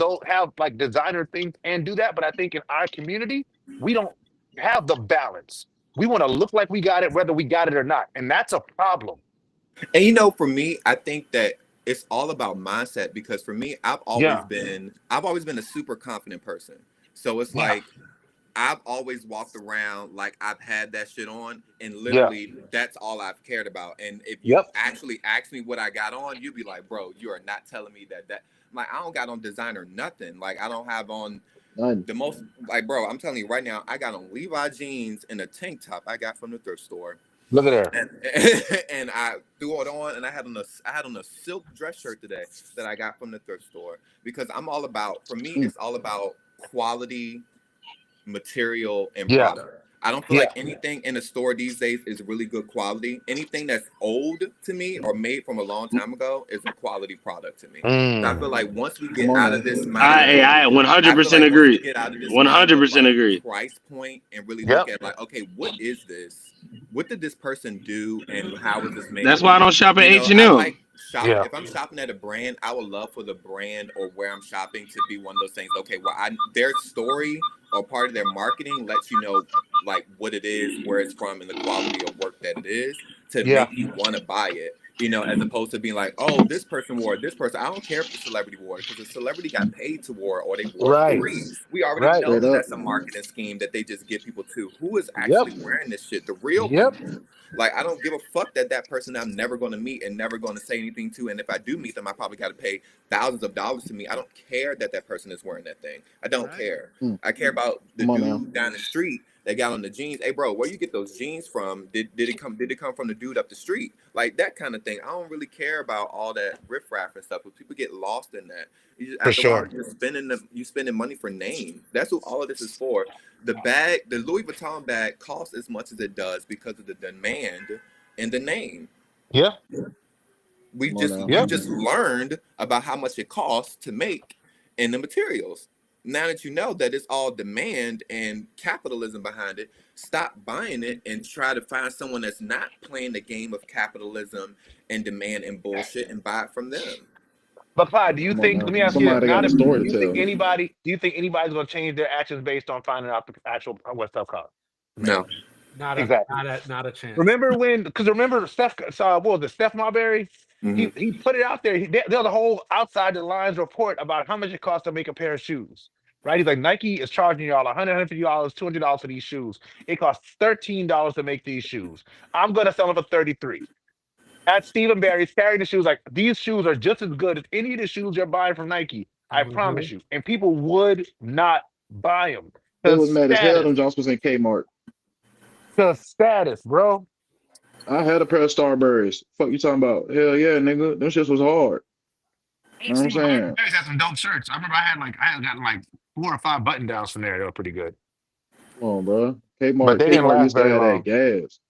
like designer things and do that, but I think in our community, we don't have the balance. We want to look like we got it, whether we got it or not. And that's a problem. And you know, for me, I think that it's all about mindset because for me, Yeah. I've always been a super confident person. So it's Yeah. like I've always walked around like I've had that shit on, and Yeah. literally that's all I've cared about. And if you Yep. actually ask me what I got on, you'd be like, bro, you are not telling me that. Like, I don't got on designer nothing. Like, I don't have on None. the most, like, bro, I'm telling you right now, I got on Levi jeans and a tank top I got from the thrift store. Look at there. And, and I threw it on, and I had on a silk dress shirt today that I got from the thrift store because I'm all about. For me, it's all about quality, material, and Yeah. product. I don't feel Yeah. like anything in a store these days is really good quality. Anything that's old to me or made from a long time ago is a quality product to me. So I feel like once we get Come on out now. of this I mindset, 100% once we agree. get out of this mind of 100% like agree. price point and really Yep. look at like, okay, what is this? What did this person do and how is this made That's for why I me? don't shop at You know, I H&M. like shop Yeah. if I'm shopping at a brand, I would love for the brand or where I'm shopping to be one of those things. Okay, well, their story or part of their marketing lets you know like what it is, where it's from, and the quality of work that it is to Yeah. make you want to buy it. You know, as opposed to being like, oh, this person wore it, this person. I don't care if the celebrity wore it because the celebrity got paid to wear it or they wore it for Right. free. We already Right. know Straight that up. that's a marketing scheme that they just get people to. Who is Yep. actually wearing this shit? The real Yep. people. Like, I don't give a fuck that person I'm never going to meet and never going to say anything to. And if I do meet them, I probably got to pay thousands of dollars to me. I don't care that person is wearing that thing. I don't care. I care about the Come on now. dude down the street that got on the jeans. Hey, bro, where you get those jeans from? Did it come from the dude up the street? Like that kind of thing. I don't really care about all that riffraff and stuff, but people get lost in that. You just, For after a while, sure. you spending money for name. That's what all of this is for. The Louis Vuitton bag costs as much as it does because of the demand and the name. Yeah. We Come on just now. we Yep. just learned about how much it costs to make and the materials. Now that you know that it's all demand and capitalism behind it, stop buying it and try to find someone that's not playing the game of capitalism and demand and bullshit and buy it from them. But Clyde, do you Come on think? Let now. me ask you this: Somebody now got a that story do to you think tell. anybody's going to change their actions based on finding out the actual what stuff costs? No. Exactly. Not a chance. Remember Steph? What was it? Steph Marbury. Mhm. He put it out there. There was a whole outside the lines report about how much it costs to make a pair of shoes. Right? He's like, Nike is charging y'all $100, $150, $200 for these shoes. It costs $13 to make these shoes. I'm gonna sell them for $33. At Stephen Barry's carrying the shoes, like these shoes are just as good as any of the shoes you're buying from Nike. I promise you. And people would not buy them. They was mad as hell. Them Jones was in Kmart. The status, bro. I had a pair of Starburys. Fuck you talking about? Hell yeah, nigga. Them shits was hard. You know what I'm saying? Barry's had some dope shirts. I remember I had gotten like 4 or 5 button downs from there. They were pretty good. Come on, bro. But Kmart they didn't last used to very have long. that gas.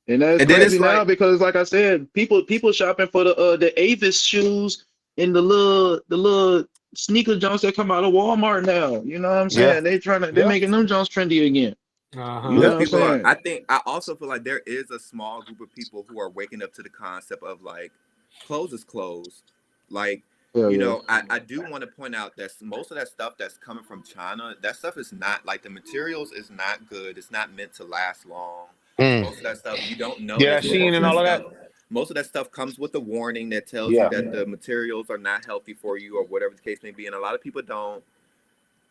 And that's And then crazy it's now like, because like I said, people shopping for the Avis shoes and the little sneaker Jones that come out of Walmart now. You know what I'm Yeah. saying? They're Yeah. making them Jones trendy again. Uh-huh. You know what I'm people are, saying? I also feel like there is a small group of people who are waking up to the concept of like clothes is clothes. Like, Hell you yeah. know, I do want to point out that most of that stuff that's coming from China, that stuff is not like the materials is not good. It's not meant to last long. Most of that stuff you don't know. Yeah, That Shein and all of that. most of that stuff comes with a warning that tells Yeah. you that the materials are not healthy for you or whatever the case may be. And a lot of people don't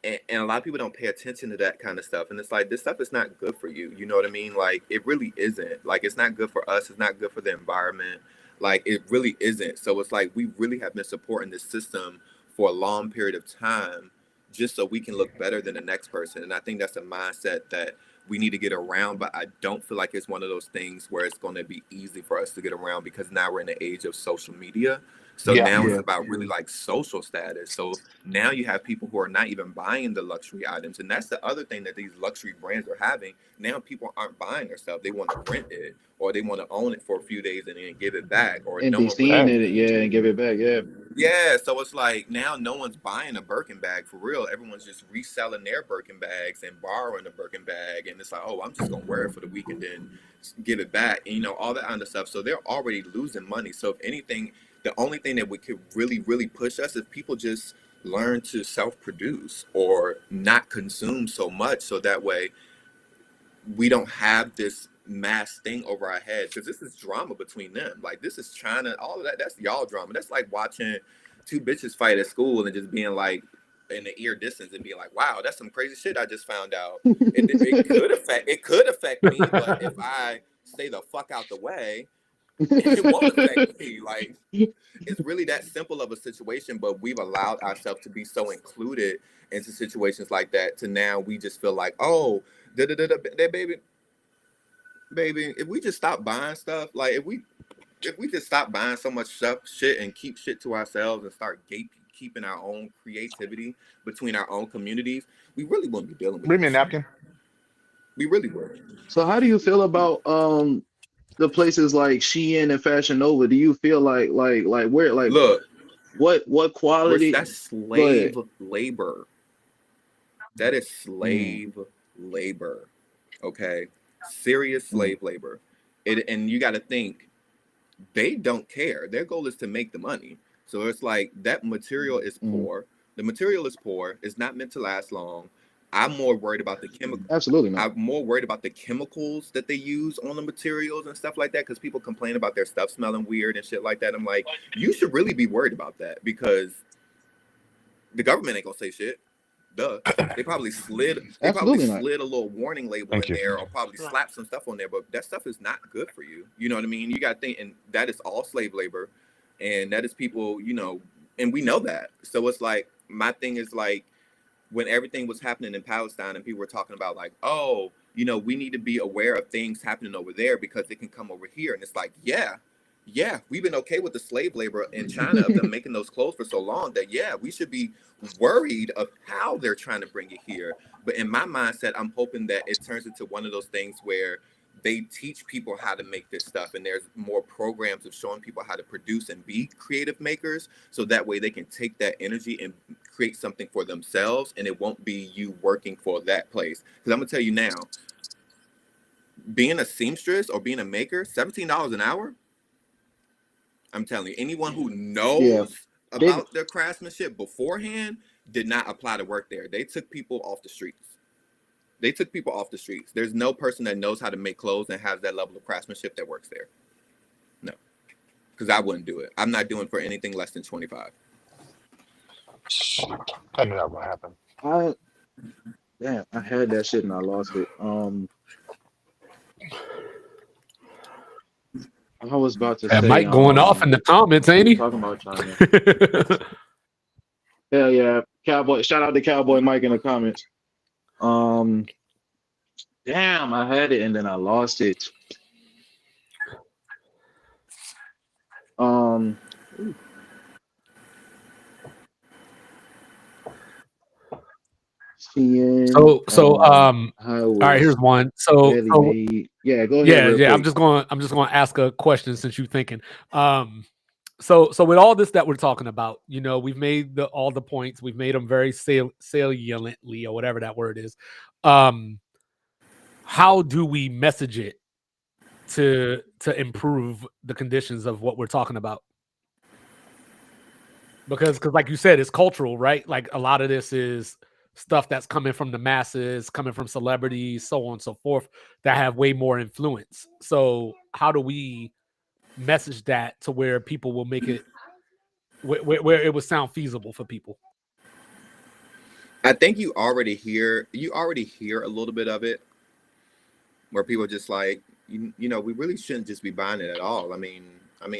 and a lot of people don't pay attention to that kind of stuff, and it's like, this stuff is not good for you, you know what I mean? Like, it really isn't. Like, it's not good for us, it's not good for the environment, like, it really isn't. So it's like, we really have been supporting this system for a long period of time just so we can look better than the next person. And I think that's a mindset that we need to get around, but I don't feel like it's one of those things where it's going to be easy for us to get around, because now we're in the age of social media. So Yeah. now Yeah. it's about really like social status. So now you have people who are not even buying the luxury items. And that's the other thing that these luxury brands are having. Now people aren't buying their stuff. They want to rent it, or they want to own it for a few days and then give it back, or And no be one seeing really. it, yeah, and give it back, yeah. Yeah, so it's like now no one's buying a Birkin bag for real. Everyone's just reselling their Birkin bags and borrowing a Birkin bag, and it's like, oh, I'm just gonna wear it for the week and then give it back, and all that kind of stuff. So they're already losing money. So if anything, the only thing that would could really push us is people just learn to self-produce or not consume so much, so that way we don't have this mass thing over our heads, because this is drama between them. Like, this is China, all of that. That's y'all drama. That's like watching two bitches fight at school and just being like in the ear distance and being like, wow, that's some crazy shit I just found out. It could affect me, but if I stay the fuck out the way, it won't affect me. Like, it's really that simple of a situation, but we've allowed ourselves to be so included into situations like that, to now we just feel like, oh, baby, if we just stop buying stuff, like if we just stop buying so much shit and keep shit to ourselves and start keeping our own creativity between our own communities, we really wouldn't be dealing with Bring me a this shit. napkin. We really would. So how do you feel about the places like Shein and Fashion Nova? Do you feel like where, like, Look, what quality? that's slave labor. That is slave labor. Okay, serious slave labor. And you got to think, they don't care. Their goal is to make the money. So it's like, that material is poor. The material is poor. It's not meant to last long. I'm more worried about the chemical. Absolutely not. I'm more worried about the chemicals that they use on the materials and stuff like that, because people complain about their stuff smelling weird and shit like that. I'm like, you should really be worried about that, because the government ain't gonna say shit. Duh. They probably slid a little warning label in there, or probably slapped some stuff on there, but that stuff is not good for you. You know what I mean? You got to think, and that is all slave labor, and that is people, and we know that. So it's like, my thing is like, when everything was happening in Palestine and people were talking about like, oh, we need to be aware of things happening over there because they can come over here. And it's like, yeah, we've been okay with the slave labor in China of them making those clothes for so long that, yeah, we should be worried of how they're trying to bring it here. But in my mindset, I'm hoping that it turns into one of those things where they teach people how to make this stuff, and there's more programs of showing people how to produce and be creative makers, so that way they can take that energy and create something for themselves, and it won't be you working for that place. Because I'm gonna tell you now, being a seamstress or being a maker, $17 an hour, I'm telling you, anyone who knows about their craftsmanship beforehand did not apply to work there. They took people off the streets. There's no person that knows how to make clothes and has that level of craftsmanship that works there. No, because I wouldn't do it. I'm not doing for anything less than 25. I knew that would happen. I had that shit and I lost it. I was about to say, Mike going off in the comments, ain't he? Talking about China. Hell yeah, Cowboy! Shout out to Cowboy Mike in the comments. Damn, I had it and then I lost it. All right, here's one. So yeah, go ahead. Yeah. I'm just going to ask a question since you're thinking. So with all this that we're talking about, we've made all the points. We've made them very saliently, or whatever that word is. How do we message it to improve the conditions of what we're talking about? Because like you said, it's cultural, right? Like, a lot of this is stuff that's coming from the masses, coming from celebrities, so on and so forth, that have way more influence. So how do we message that to where people will make it, where it would sound feasible for people? I think you already hear a little bit of it where people are just like, you know, we really shouldn't just be buying it at all. I mean,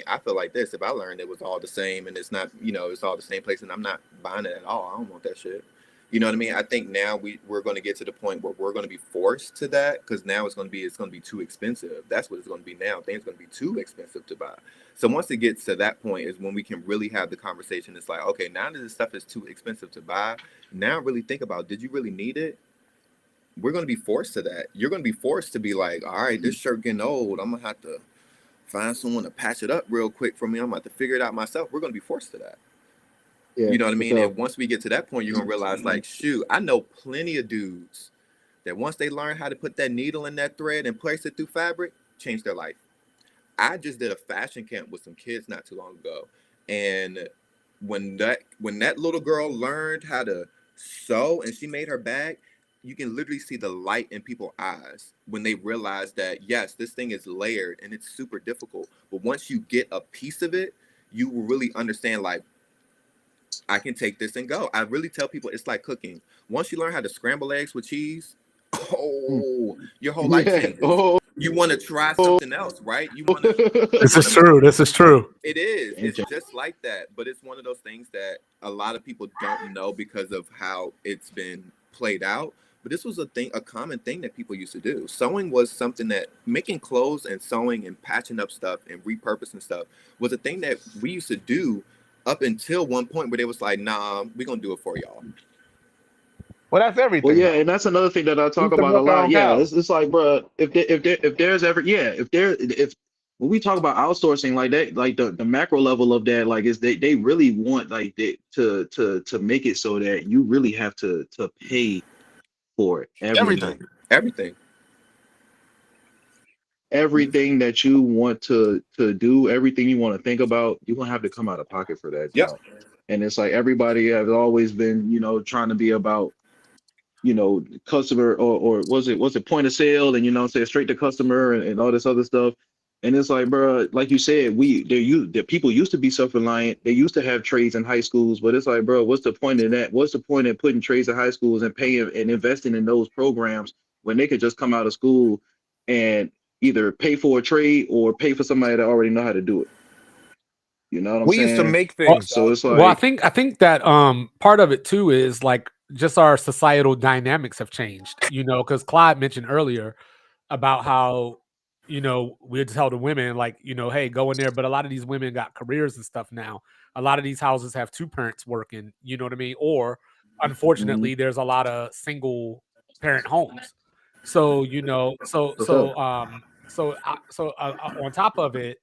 I feel like this. If I learned it was all the same and it's not, you know, it's all the same place, and I'm not buying it at all. I don't want that shit. You know what I mean? I think now we're going to get to the point where we're going to be forced to that, because now it's going to be too expensive. That's what it's going to be now. Things are going to be too expensive to buy. So once it gets to that point is when we can really have the conversation. It's like, okay, now that this stuff is too expensive to buy, now really think about, did you really need it? We're going to be forced to that. You're going to be forced to be like, all right, this shirt getting old. I'm going to have to find someone to patch it up real quick for me. I'm going to have to figure it out myself. We're going to be forced to that. Yeah, You know what I for mean? sure. And once we get to that point, you're going to realize, like, shoot, I know plenty of dudes that once they learn how to put that needle in that thread and place it through fabric, change their life. I just did a fashion camp with some kids not too long ago. And when that little girl learned how to sew and she made her bag, you can literally see the light in people's eyes when they realize that, yes, this thing is layered and it's super difficult. But once you get a piece of it, you will really understand, like, I can take this and go. I really tell people it's like cooking. Once you learn how to scramble eggs with cheese, oh, your whole life Yeah. changes. Oh. You want to try something else, right? You want to. This is true. This is true. It is. Game It's changer. just like that. But it's one of those things that a lot of people don't know because of how it's been played out. But this was a common thing that people used to do. Sewing was something that, making clothes and sewing and patching up stuff and repurposing stuff was a thing that we used to do up until one point where they was like, nah, we're gonna do it for y'all. Well, that's Well, everything yeah, though. and that's another thing that I We talk used to about a milk our lot. own Yeah, cows. it's like, bro, if there's ever, yeah, if when we talk about outsourcing like that, like the macro level of that, like, is they really want, like, to make it so that you really have to pay for it, Everything. Everything. everything that you want to do, everything you want to think about, you're gonna have to come out of pocket for that Yep. job. And it's like everybody has always been, trying to be about, customer, or was it point of sale, and say straight to customer, and all this other stuff. And it's like, bro, like you said, the people used to be self-reliant. They used to have trades in high schools, but it's like, bro, what's the point in that? What's the point in putting trades in high schools and paying and investing in those programs when they could just come out of school and either pay for a trade or pay for somebody that already know how to do it? You know what I'm We used to saying? make Well, things, So dog. it's well, I like, think that part of it too is like just our societal dynamics have changed, because Clyde mentioned earlier about how, we'd tell the women, like, hey, go in there. But a lot of these women got careers and stuff now. A lot of these houses have two parents working, you know what I mean? Or unfortunately, there's a lot of single parent homes. So, what's up? on top of it,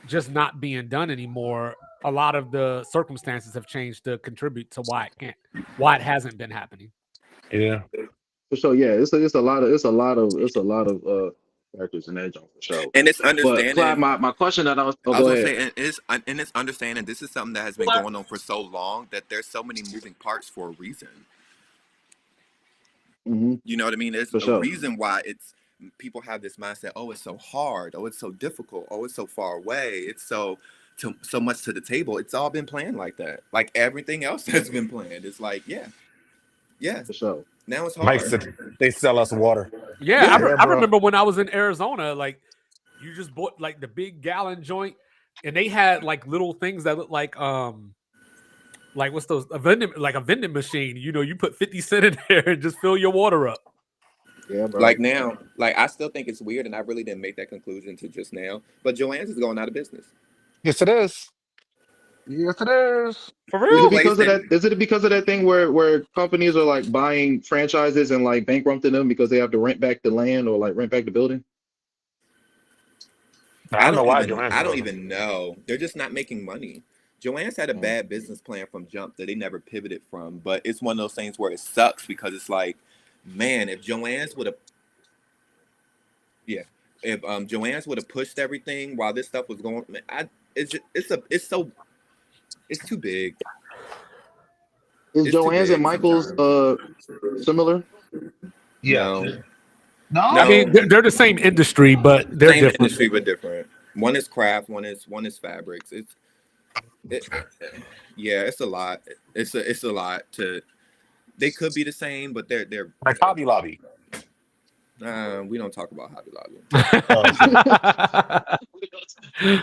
just not being done anymore, a lot of the circumstances have changed to contribute to why it hasn't been happening. Yeah. For sure, yeah, it's a lot of factors in that jump, for sure. And it's But Clyde, understanding. my question that I was, oh, I was go gonna ahead. say, and it's understanding. This is something that has been going on for so long that there's so many moving parts for a reason. You know what I mean? There's For a sure. reason why people have this mindset. Oh, it's so hard. Oh, it's so difficult. Oh, it's so far away. It's so much to the table. It's all been planned like that. Like everything else has been planned. It's like, yeah. For sure. Now it's Mike hard. said they sell us water. Yeah, Yeah. I remember when I was in Arizona, like you just bought like the big gallon joint, and they had like little things that look like what's those, a vending machine. You put 50 cents in there and just fill your water up. Yeah, bro. Like now, like I still think it's weird, and I really didn't make that conclusion to just now. But Joann's is going out of business. Yes, it is. Yes, it is. For Is real? it because of that? Is it because of that thing where companies are like buying franchises and like bankrupting them because they have to rent back the land or like rent back the building? I don't know why I Joanne's don't doing it. even know. They're just not making money. Joann's had a bad business plan from jump that they never pivoted from. But it's one of those things where it sucks because it's like, man, if Joann's would have, if Joann's would have pushed everything while this stuff was going, man, it's too big. Is It's too Joann's and big Michael's sometimes. similar? No. No. I mean, they're the same industry, but they're Same different. industry but different. One is craft, one is fabrics. Yeah, it's a lot. It's a lot to They could be the same, but they're Like Hobby Lobby. we don't talk about Hobby Lobby.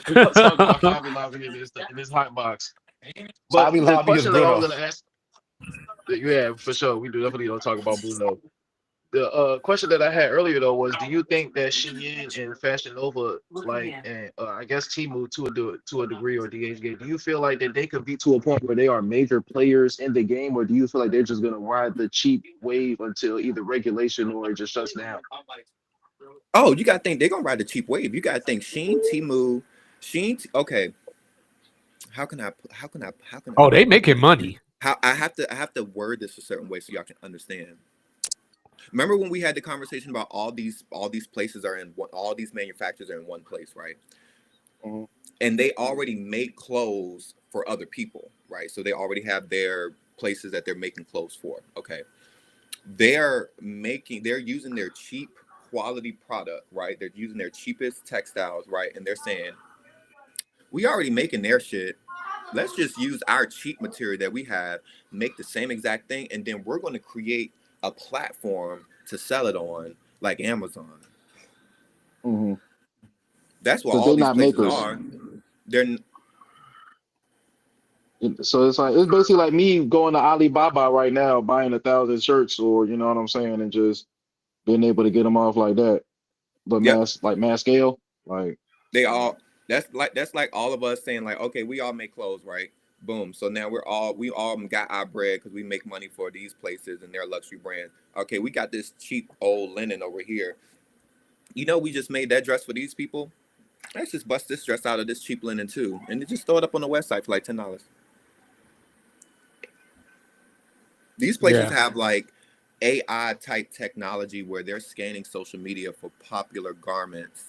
We don't talk about Hobby Lobby in this hot box. But Hobby the Lobby is question that I was Bruno. gonna ask, yeah, for sure, we definitely don't talk about Bruno. The question that I had earlier though was, do you think that Shein and Fashion Nova, like, and I guess Temu to a degree, or DHgate, do you feel like that they could be to a point where they are major players in the game, or do you feel like they're just gonna ride the cheap wave until either regulation or it just shuts down? Oh, you gotta think they're gonna ride the cheap wave. You gotta think Shein, Temu, okay. How can I Oh, they making money. how I have to word this a certain way so y'all can understand. Remember when we had the conversation about all these places are in one, all these manufacturers are in one place, right? Mhm. And they already make clothes for other people, right? So they already have their places that they're making clothes for. Okay. They're using their cheap quality product, right? They're using their cheapest textiles, right? And they're saying, we already making their shit. Let's just use our cheap material that we have, make the same exact thing, and then we're going to create a platform to sell it on, like Amazon. Mhm. That's what So all they're these not places makers. are. They're So it's basically like me going to Alibaba right now, buying 1,000 shirts, or you know what I'm saying, and just being able to get them off like that, but Yep. mass scale, like. They all. That's like all of us saying like, okay, we all make clothes, right? Boom. So now we all got our bread because we make money for these places and their luxury brands. Okay, we got this cheap old linen over here. You know, we just made that dress for these people. Let's just bust this dress out of this cheap linen too, and then just throw it up on the website for like $10. These places Yeah. have like AI type technology where they're scanning social media for popular garments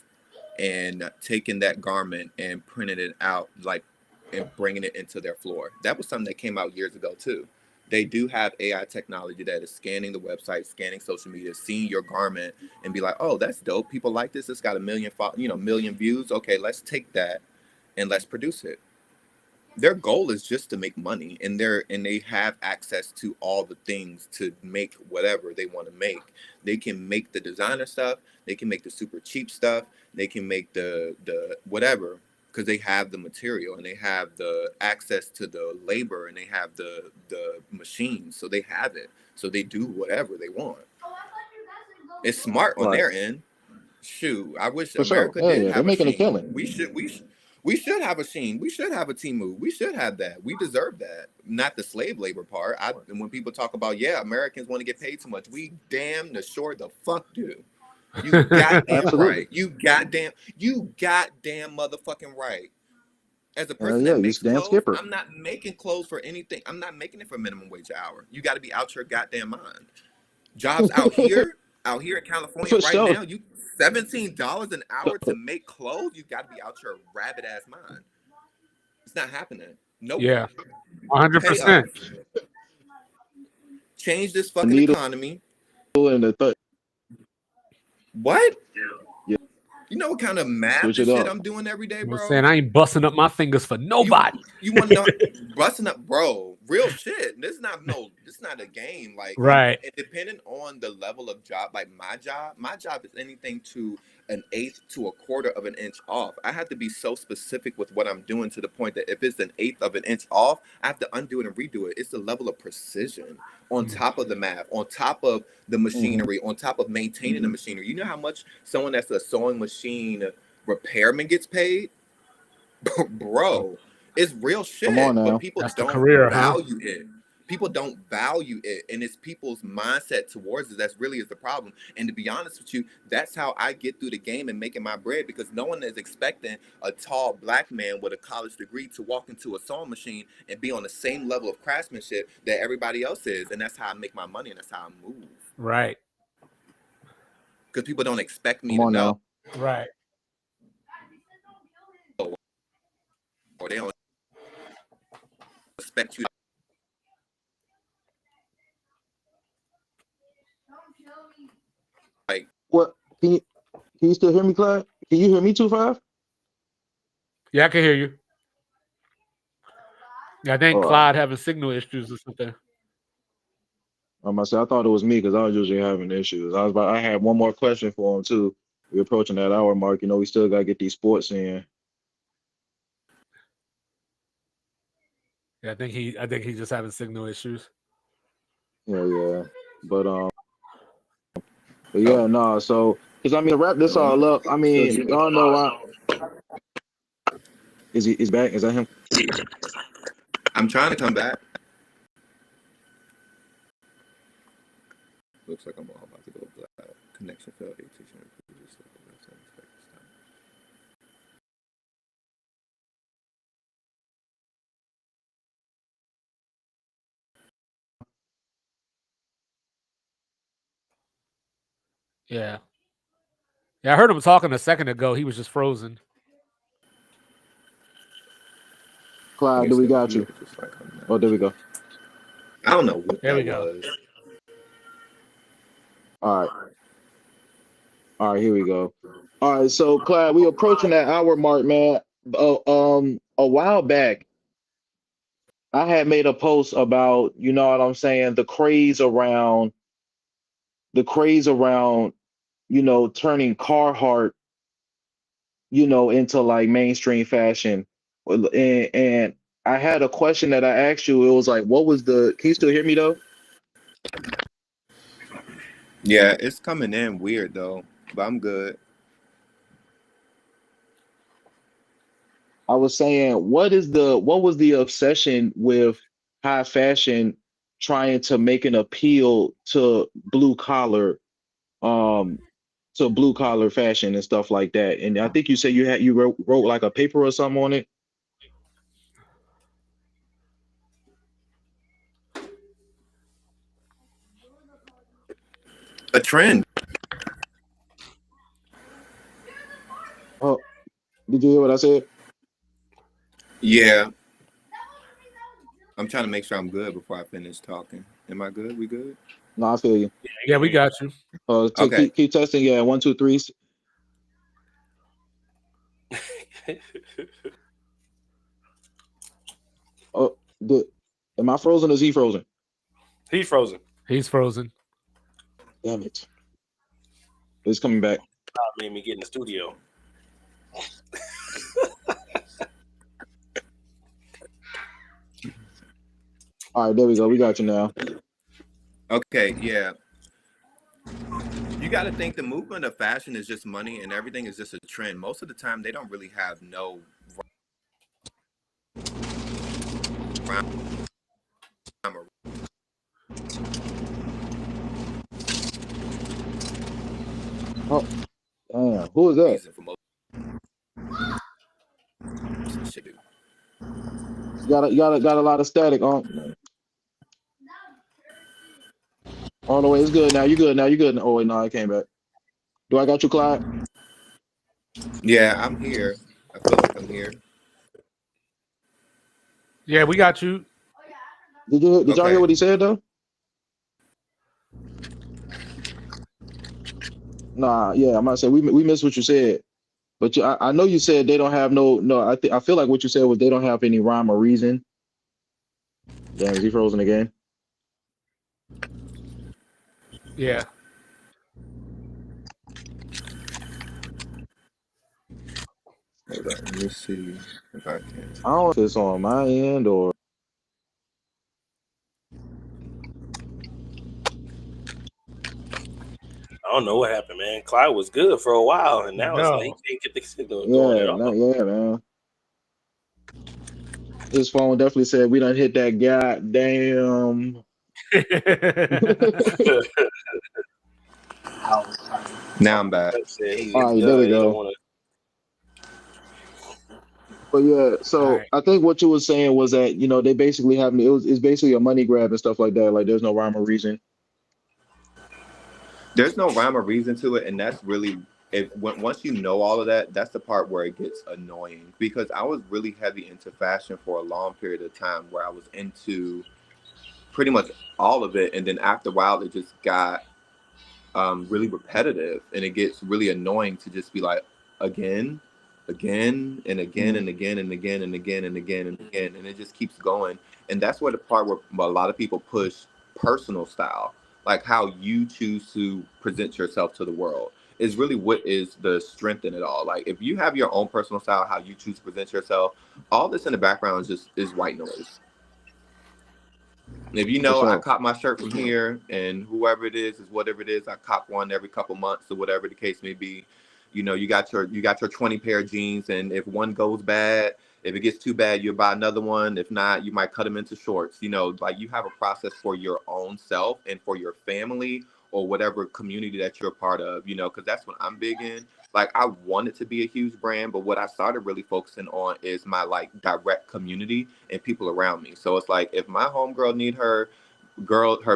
and taking that garment and printing it out, like, and bringing it into their floor. That was something that came out years ago too. They do have AI technology that is scanning the website, scanning social media, seeing your garment and be like, oh, that's dope. People like this. It's got a million views. Okay, let's take that and let's produce it. Their goal is just to make money, and they have access to all the things to make whatever they want to make. They can make the designer stuff, they can make the super cheap stuff, they can make the whatever, because they have the material and they have the access to the labor and they have the machines, so they have it, so they do whatever they want. It's smart on Right. their end. Shoot, I wish For sure. America Hell did yeah, they're have a making a Shein. killing. We should have a Shein. We should have a Temu. We should have that. We deserve that. Not the slave labor part. And when people talk about, yeah, Americans want to get paid too much, we damn the short the fuck do. You goddamn Absolutely. right. You goddamn motherfucking right. As a person Yeah, that you makes damn clothes, skipper. I'm not making clothes for anything. I'm not making it for minimum wage an hour. You got to be out your goddamn mind. Jobs out here in California For right sure. now, you $17 an hour to make clothes. You got to be out your rabbit ass mind. It's not happening. Nope. Yeah. Pay up. 100%. Change this fucking Needle economy. and the What? Yeah. You know what kind of math Switch and it shit up. I'm doing every day, You know what bro? I'm saying? I ain't busting up my fingers for nobody. You want to know busting up, bro? Real shit. This is not a game. Like, Right. and depending on the level of job, like my job is anything to an eighth to a quarter of an inch off. I have to be so specific with what I'm doing to the point that if it's an eighth of an inch off, I have to undo it and redo it. It's the level of precision on top of the math, on top of the machinery, on top of maintaining the machinery. You know how much someone that's a sewing machine repairman gets paid? Bro, it's real shit. Come on now. But people That's the don't career, huh? value it. People don't value it, and it's people's mindset towards it that's really is the problem. And to be honest with you, that's how I get through the game and making my bread, because no one is expecting a tall black man with a college degree to walk into a sewing machine and be on the same level of craftsmanship that everybody else is. And that's how I make my money, and that's how I move. Right. Because people don't expect me Come to on know, now. Right. or they don't expect you. Like, What? Can you still hear me, Clyde? Can you hear me, 2-5? Yeah, I can hear you. Yeah, I think Oh. Clyde having signal issues or something. I thought it was me because I was usually having issues. I had one more question for him too. We're approaching that hour mark. You know, we still gotta get these sports in. Yeah, I think he's just having signal issues. Yeah. But yeah, no. So, because I mean, to wrap this all up, I mean, y'all know is back? Is that him? I'm trying to come back. Looks like I'm all about to go black. Connection failed. Yeah. Yeah, I heard him talking a second ago. He was just frozen. Clyde, do we got you? Oh, there we go. I don't know what There we that go. was. All right, here we go. All right, so Clyde, we approaching that hour mark, man. A while back, I had made a post about, you know what I'm saying, the craze around, you know, turning Carhartt, you know, into like mainstream fashion. And I had a question that I asked you. It was like, can you still hear me though? Yeah, it's coming in weird though, but I'm good. I was saying, what was the obsession with high fashion trying to make an appeal um, to blue collar fashion and stuff like that? And I think you said you wrote like a paper or something on it. A trend. Oh, did you hear what I said? Yeah. I'm trying to make sure I'm good before I finish talking. Am I good? We good? No, I feel you. Yeah, we got you. Okay. Keep testing. Yeah, 1, 2, 3. Oh, am I frozen or is he frozen? He's frozen. He's frozen. Damn it. It's coming back. Made me get in the studio. All right, there we go. We got you now. Okay, yeah. You got to think the movement of fashion is just money and everything is just a trend. Most of the time, they don't really have no Oh, damn. Who is that? reason for most shit. Got a lot of static on. Oh no, wait, it's good now. You good now? You good? Oh wait, no, I came back. Do I got you, Clyde? Yeah, I'm here. I feel like I'm here. Yeah, we got you. Did y'all hear what he said though? Nah, yeah, I'm gonna say we missed what you said, but I know you said they don't have no. I feel like what you said was they don't have any rhyme or reason. Damn, is he frozen again? Yeah. Hold on, let me see if I can. I don't know if it's on my end or. I don't know what happened, man. Clyde was good for a while, and now it's like he can't get the signal going at all. Yeah, man. His phone definitely said we done hit that goddamn. Now I'm back. All right, there we go. But yeah, so Right. I think what you were saying was that, you know, they basically have it's basically a money grab and stuff like that. Like there's no rhyme or reason. There's no rhyme or reason to it, and that's really once you know all of that, that's the part where it gets annoying. Because I was really heavy into fashion for a long period of time, where I was into pretty much all of it, and then after a while, it just got really repetitive, and it gets really annoying to just be like again and again and again and again and again and again and again, and it just keeps going. And that's where the part where a lot of people push personal style, like how you choose to present yourself to the world, is really what is the strength in it all. Like if you have your own personal style, how you choose to present yourself, all this in the background is white noise. If you For know, I sure. cop my shirt from here, and whoever it is whatever it is. I cop one every couple months or whatever the case may be. You know, you got your 20 pair of jeans, and if one goes bad, if it gets too bad, you buy another one. If not, you might cut them into shorts. You know, like you have a process for your own self and for your family or whatever community that you're a part of. You know, because that's what I'm big in. Like I want it to be a huge brand, but what I started really focusing on is my like direct community and people around me. So it's like if my homegirl need her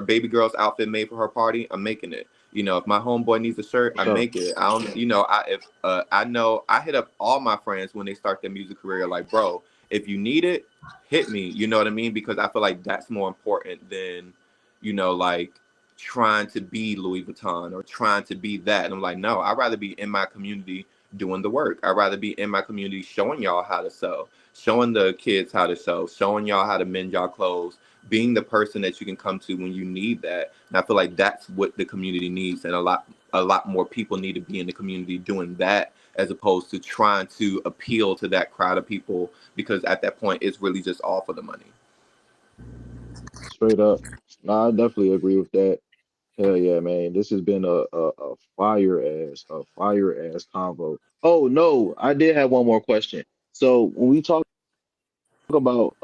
baby girl's outfit made for her party, I'm making it. You know, if my homeboy needs a shirt, For I sure. make it. I don't, you know, I know I hit up all my friends when they start their music career, like, bro, if you need it, hit me. You know what I mean? Because I feel like that's more important than, you know, like trying to be Louis Vuitton or trying to be that. And I'm like, no, I'd rather be in my community doing the work. I'd rather be in my community showing y'all how to sew, showing the kids how to sew, showing y'all how to mend y'all clothes, being the person that you can come to when you need that. And I feel like that's what the community needs. And a lot more people need to be in the community doing that as opposed to trying to appeal to that crowd of people, because at that point it's really just all for the money. Straight up. Nah, I definitely agree with that. Hell yeah, man. This has been a fire ass convo. Oh no, I did have one more question. So when we talk about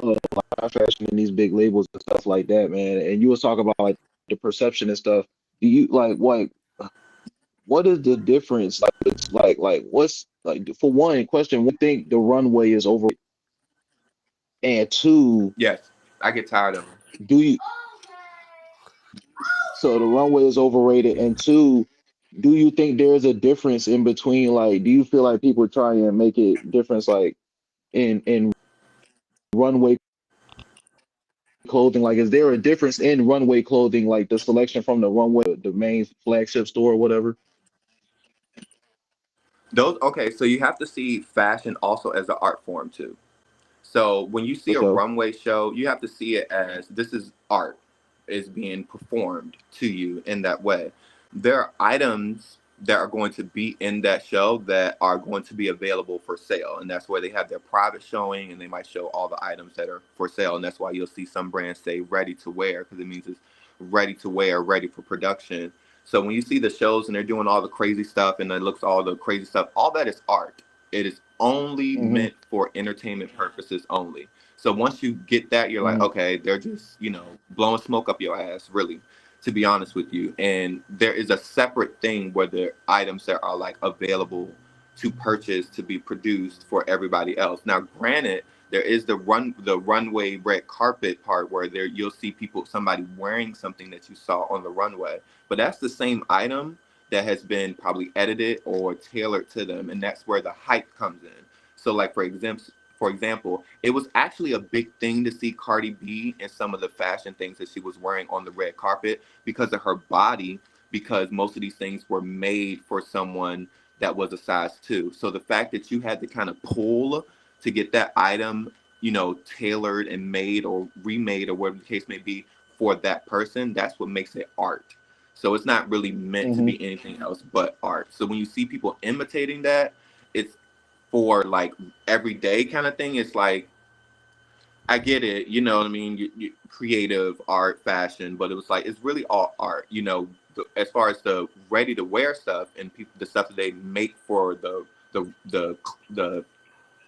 fast fashion and these big labels and stuff like that, man, and you was talking about like the perception and stuff, do you what is the difference? Like it's like what's like for one question, we think the runway is over, and two, Yes, I get tired of them. do you so the runway is overrated, and two, do you think there's a difference in between, like do you feel like people try and make it difference like in runway clothing? Like is there a difference in runway clothing, like the selection from the runway, the main flagship store or whatever? Those okay, so you have to see fashion also as an art form too. So when you see a So runway show, you have to see it as this is art is being performed to you in that way. There are items that are going to be in that show that are going to be available for sale. And that's where they have their private showing and they might show all the items that are for sale. And that's why you'll see some brands say ready to wear, because it means it's ready to wear, ready for production. So when you see the shows and they're doing all the crazy stuff and it looks all the crazy stuff, all that is art. It is only hmm meant for entertainment purposes only. So once you get that, you're like, hmm okay, they're just, you know, blowing smoke up your ass, really, to be honest with you. And there is a separate thing where the items that are like available to purchase to be produced for everybody else. Now, granted, there is the runway red carpet part where there you'll see somebody wearing something that you saw on the runway, but that's the same item that has been probably edited or tailored to them, and that's where the hype comes in. So, like for example, it was actually a big thing to see Cardi B and some of the fashion things that she was wearing on the red carpet because of her body, because most of these things were made for someone that was a size 2. So the fact that you had to kind of pull to get that item, you know, tailored and made or remade or whatever the case may be for that person, that's what makes it art. So it's not really meant to hmm be anything else but art. So when you see people imitating that, it's for like everyday kind of thing. It's like, I get it, you know what I mean? Creative art, fashion, but it was like, it's really all art, you know, as far as the ready to wear stuff and people, the stuff that they make for the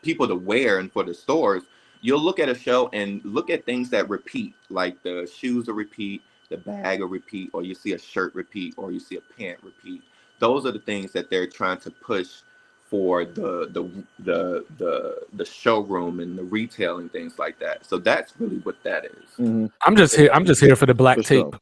people to wear and for the stores, you'll look at a show and look at things that repeat, like the shoes will repeat, the bag will repeat, or you see a shirt repeat, or you see a pant repeat. Those are the things that they're trying to push for the showroom and the retail and things like that. So that's really what that is. hmm I'm just here. I'm just here for the black For tape. sure.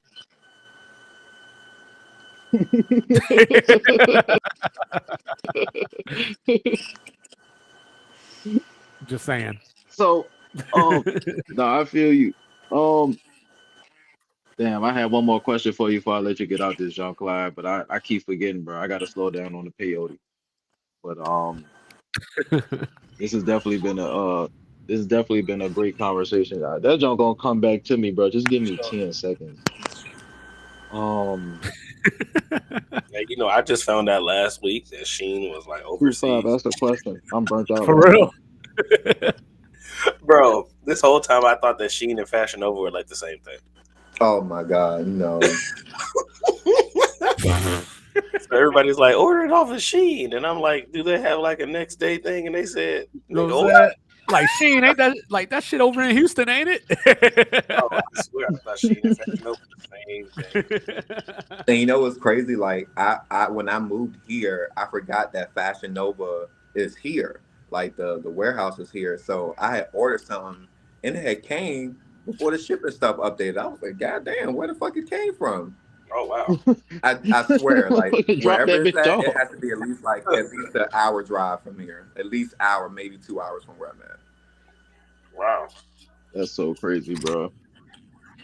Just saying. So, no, I feel you. Um, damn, I had one more question for you before I let you get out this, Jean Claude, but I keep forgetting, bro. I gotta slow down on the peyote. But this has definitely been a great conversation. That John gonna come back to me, bro. Just give me 10 seconds. Like, you know, I just found out last week that Sheen was like 2-5. overseas. That's the question. I'm burnt out. For right real. Bro, this whole time I thought that Sheen and Fashion Nova were like the same thing. Oh my God, no. So everybody's like, order it off of Sheen. And I'm like, do they have like a next day thing? And they said, You know nigga, what I'm what? saying? Like Sheen, ain't that like that shit over in Houston, ain't it? Oh, I swear I thought Sheen and Fashion Nova were the same thing. And you know what's crazy? Like I when I moved here, I forgot that Fashion Nova is here. Like the warehouse is here. So I had ordered something and it had came before the shipping stuff updated. I was like, God damn, where the fuck it came from? Oh, wow. I swear, like Drop wherever that it's bitch at, off. it has to be at least an hour drive from here. At least hour, maybe 2 hours from where I'm at. Wow. That's so crazy, bro.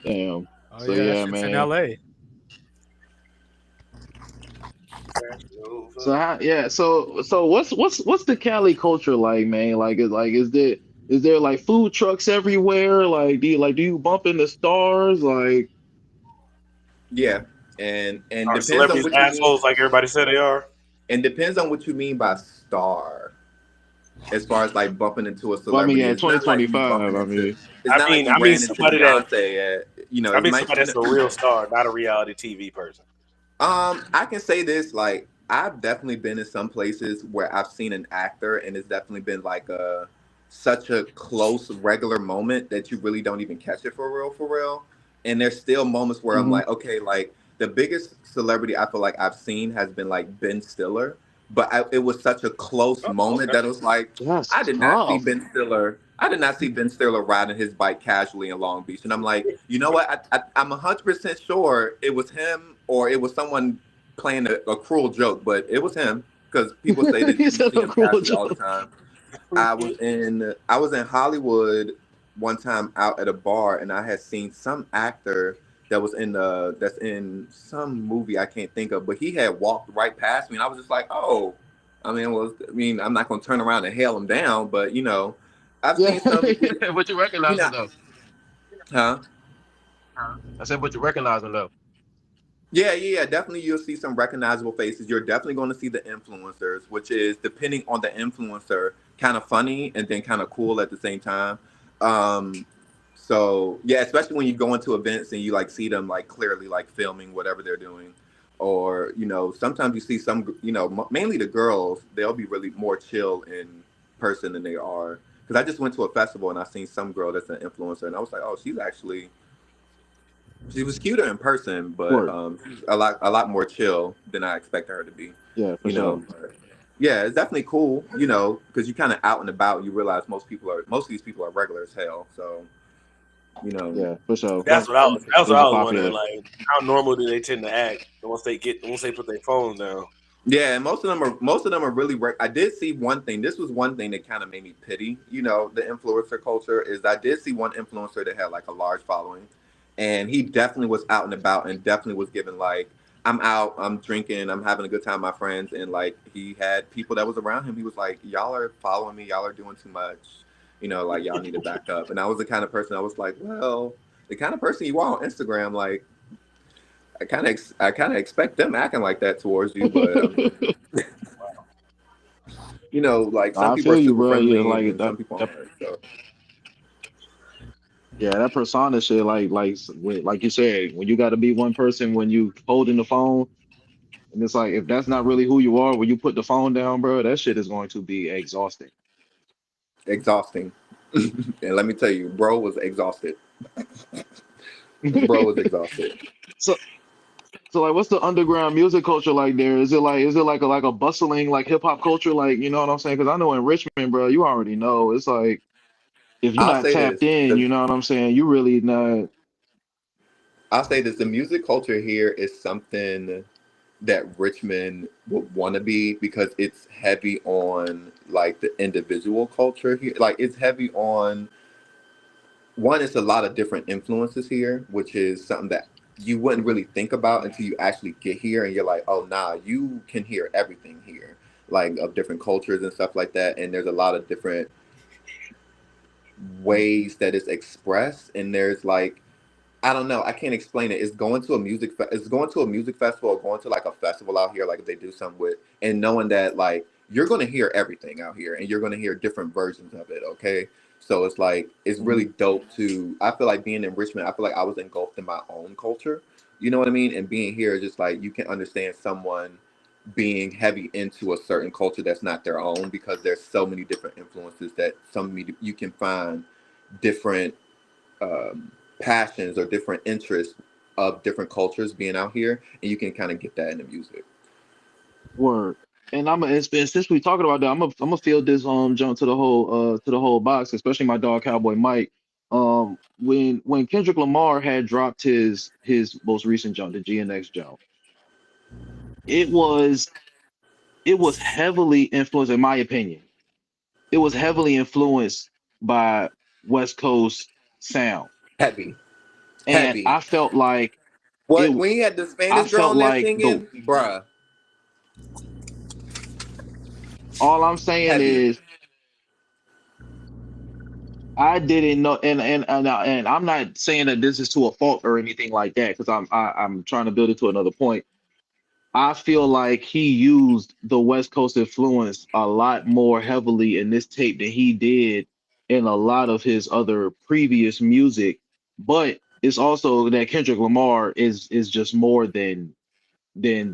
Damn. Oh So, yeah, yeah, that shit's man. in L.A. Fashion Nova. So what's the Cali culture like, man? Is there like food trucks everywhere? Like do you bump into stars? Like Yeah, and Are depends on celebrities what you mean. assholes like everybody said they are? And depends on what you mean by star. As far as like bumping into a well, I mean, celebrity, yeah, it's not like you 2025. bumping I into. mean, It's not like you I mean ran into somebody that Beyonce at. I It mean might. somebody that's a real star, not a reality TV person. I can say this, like I've definitely been in some places where I've seen an actor and it's definitely been like such a close regular moment that you really don't even catch it for real. And there's still moments where I'm mhm. like, okay, like the biggest celebrity I feel like I've seen has been like Ben Stiller, but it was such a close Oh, moment okay. that it was like That's I did not see tough. Ben Stiller. I did not see Ben Stiller riding his bike casually in Long Beach, and I'm like, you know what? I'm 100% sure it was him or it was someone playing a cruel joke, but it was him because people say that He you said see a him cruel casually all the joke. time. I was in Hollywood one time out at a bar, and I had seen some actor that's in some movie I can't think of, but he had walked right past me, and I was just like, oh, I'm not gonna turn around and hail him down, but I've Yeah, seen some, But you you recognize know, him though. huh? I said, but you recognize him though. Yeah, definitely you'll see some recognizable faces. You're definitely going to see the influencers, which is depending on the influencer, kind of funny and then kind of cool at the same time. Um, so yeah, especially when you go into events and you like see them like clearly like filming whatever they're doing, or sometimes you see some mainly the girls, they'll be really more chill in person than they are. Because I just went to a festival and I seen some girl that's an influencer and I was like, oh, she was cuter in person, but word. she's a lot more chill than I expected her to be. Yeah, for You sure. know, but yeah, it's definitely cool. Because you kind of out and about, you realize most of these people are regular as hell. So you know, Yeah, for sure. That's what I was. That's what Those are I was wondering. popular. Like, how normal do they tend to act once they put their phones down? yeah, and most of them are really. I did see one thing. This was one thing that kind of made me pity. The influencer culture is. I did see one influencer that had like a large following, and he definitely was out and about and definitely was giving like, I'm out, I'm drinking, I'm having a good time with my friends, and like he had people that was around him. He was like, y'all are following me, y'all are doing too much, like y'all need to back up. And I was the kind of person I was like, well, the kind of person you are on Instagram, like I kind of expect them acting like that towards you, but like some I people are feel you, super bro. Yeah, friendly like and some people aren't. So yeah, that persona shit, like you said, when you got to be one person when you holding the phone, and it's like if that's not really who you are when you put the phone down, bro, that shit is going to be exhausting. exhausting. And let me tell you, bro was exhausted. Bro was exhausted. So, so like, what's the underground music culture like there? Is it like a bustling like hip hop culture? Like, you know what I'm saying? Because I know in Richmond, bro, you already know it's like if you're I'll not say tapped this. in, you know what I'm saying? You really not. I'll say this. The music culture here is something that Richmond would want to be because it's heavy on like the individual culture here. Like it's heavy on one, it's a lot of different influences here, which is something that you wouldn't really think about until you actually get here and you're like, oh nah, you can hear everything here, like of different cultures and stuff like that. And there's a lot of different ways that it's expressed. And there's like I don't know. I can't explain it. It's going to a music festival or going to like a festival out here, like they do something with, and knowing that like you're going to hear everything out here, and you're going to hear different versions of it. Okay, so it's like it's really dope to. I feel like being in Richmond, I feel like I was engulfed in my own culture. You know what I mean? And being here, just like you can understand someone being heavy into a certain culture that's not their own, because there's so many different influences that you can find different. Passions or different interests of different cultures being out here, and you can kind of get that in the music. Word. And since we talking about that, I'm gonna feel this jump to the whole box, especially my dog Cowboy Mike. When Kendrick Lamar had dropped his most recent jump, the GNX jump, it was heavily influenced, in my opinion. It was heavily influenced by West Coast sound. Heavy. And I felt like when he had the Spanish girl there singing, bruh. All I'm saying is I didn't know, and I'm not saying that this is to a fault or anything like that, because I'm trying to build it to another point. I feel like he used the West Coast influence a lot more heavily in this tape than he did in a lot of his other previous music. But it's also that Kendrick Lamar is just more than West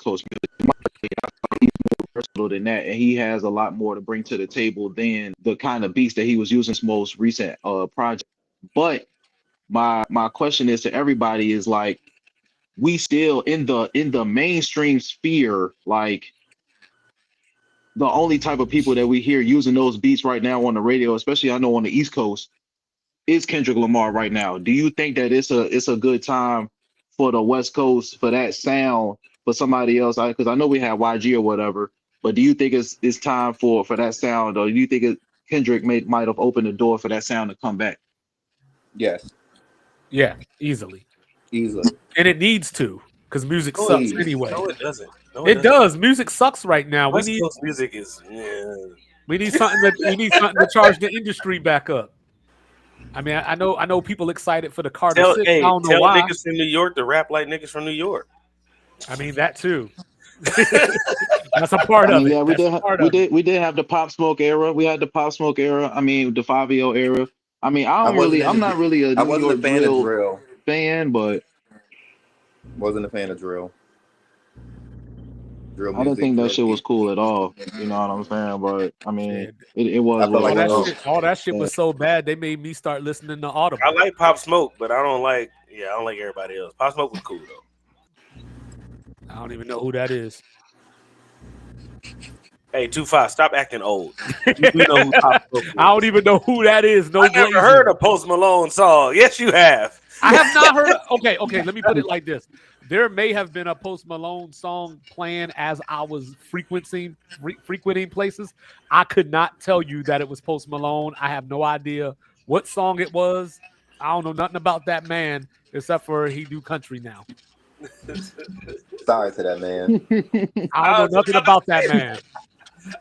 Coast music. He's more versatile than that, and he has a lot more to bring to the table than the kind of beats that he was using in his most recent project. But my question is to everybody is like, we still in the mainstream sphere, like the only type of people that we hear using those beats right now on the radio, especially I know on the East Coast, is Kendrick Lamar right now. Do you think that it's a good time for the West Coast for that sound for somebody else? Because I know we have YG or whatever, but do you think it's time for that sound, or do you think Kendrick might have opened the door for that sound to come back? Yes. Yeah, easily. And it needs to, because music sucks anyway. No, it doesn't. It does. Music sucks right now. West Coast music is. Yeah. We need something to charge the industry back up. I mean, I know people excited for the Carter 6. I don't know why. Niggas from New York to rap like niggas from New York. I mean, that too. That's a part of it. Yeah, we did have the Pop Smoke era. We had the Pop Smoke era. I mean, the Fabio era. I mean, I'm not really a New York drill fan, but wasn't a fan of drill. I didn't think that shit was cool at all. You know what I'm saying? But I mean, it was. All that shit was so bad they made me start listening to Audible. I like Pop Smoke, but I don't like everybody else. Pop Smoke was cool though. I don't even know who that is. Hey, 25, stop acting old. You know who Pop Smoke is. I don't even know who that is. No, I never heard a Post Malone song. Yes, you have. I have not heard. Okay. Let me put it like this: there may have been a Post Malone song playing as I was frequenting places. I could not tell you that it was Post Malone. I have no idea what song it was. I don't know nothing about that man except for he do country now. Sorry to that man. I don't know nothing about that man.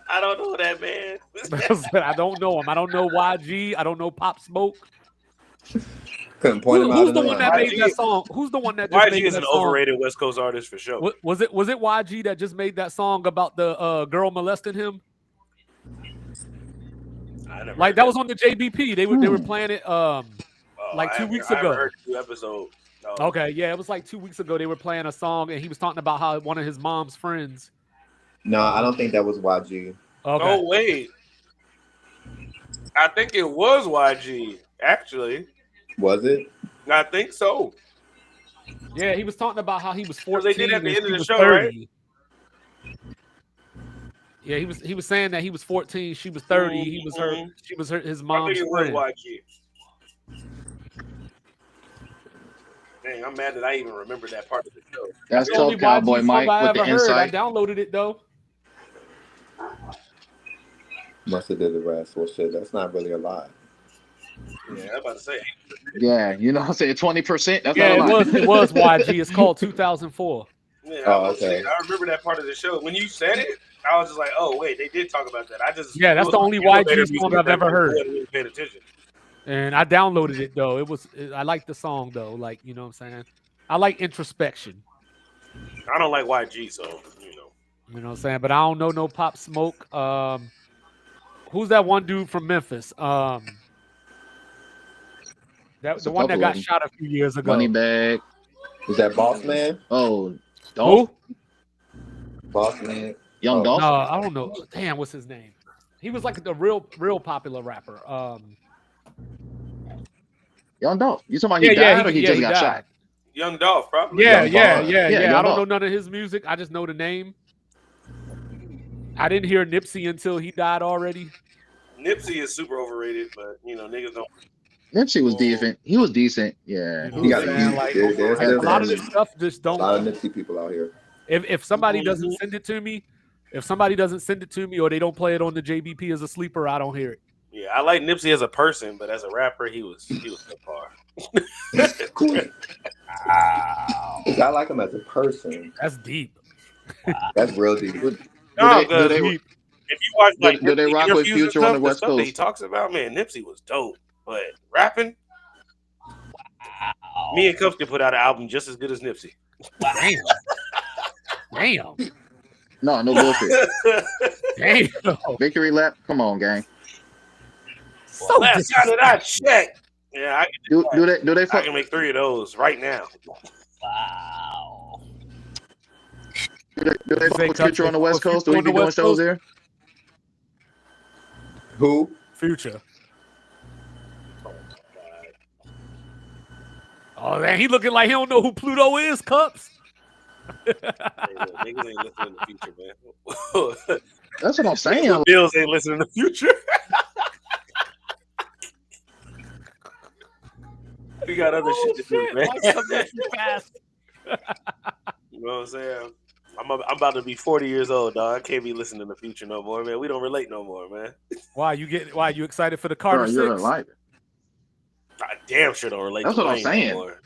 I don't know that man. I don't know him. I don't know YG. I don't know Pop Smoke. Couldn't point him out. Who's the one that made that song? Who's the one that just made YG is that an song? overrated West Coast artist for sure. Was it YG that just made that song about the girl molesting him? Like that was on the JBP. They were playing it like 2 weeks ago. I heard 2 episodes. No. Okay, yeah, it was like 2 weeks ago. They were playing a song and he was talking about how one of his mom's friends. No, I don't think that was YG. Okay. Oh wait, I think it was YG actually. Was it? I think so. Yeah, he was talking about how he was 14. They did at the end of the show, 30. Right? Yeah, he was saying that he was 14, she was 30. Mm-hmm. She was his mom's I think it friend. was YG. Dang, I'm mad that I even remember that part of the show. That's tough, Cowboy Mike, with the insight. I downloaded it though. Must have did the rest. Well, shit, that's not really a lot. Yeah, I'm about to say. Yeah, you know what I'm saying? 20%. That's yeah, not a lot. it was YG. It's called 2004. Yeah, okay. I remember that part of the show. When you said it, I was just like, oh, wait, they did talk about that. That's the only YG song I've ever heard. Paid attention. And I downloaded it though. I like the song though. Like, you know what I'm saying? I like Introspection. I don't like YG, so You know what I'm saying? But I don't know no Pop Smoke. Who's that one dude from Memphis? There's The a one that couple got of them. shot a few years ago. Moneybag. Was that Boss Man? Oh, Who? Dolph. Boss Man. Young Oh, Dolph. No, I don't know. Damn, what's his name? He was like the real popular rapper. Young Dolph. You talking about he died or he just got died. shot? Young Dolph, probably. Yeah. Young I don't Dolph. know none of his music. I just know the name. I didn't hear Nipsey until he died already. Nipsey is super overrated, but niggas don't. Nipsey was decent. He was decent. Yeah. You know He what got I'm saying? Like, there's a lot of this stuff just a lot of don't. Nipsey people out here. If somebody doesn't send it to me, or they don't play it on the JBP as a sleeper, I don't hear it. Yeah, I like Nipsey as a person, but as a rapper, he was subpar. I like him as a person. That's deep. That's real deep. No, they- 'cause do they- if you watch like do they Nipsey rock with interviews and Future on the stuff, West stuff that he Coast? talks about, man, Nipsey was dope. But rapping, me and Cuffs can put out an album just as good as Nipsey. Damn. No bullshit. Damn. Victory lap. Come on, gang. So Last time that I checked, yeah, Do they I fuck? can make 3 of those right now. Do they fuck with Future on the West Coast? Do Future we on be the doing West shows Coast? there? Who? Future. Oh man, he looking like he don't know who Pluto is, Cups. Hey, look, niggas ain't listening to Future, man. That's what I'm saying. Bills ain't listening to Future. We got other shit to do, man. You know what I'm saying? I'm about to be 40 years old, dog. I can't be listening to Future no more, man. We don't relate no more, man. Why you excited for the Carter Bro, you're a 6? liar. I damn sure don't relate That's to what I'm Wayne saying. no more.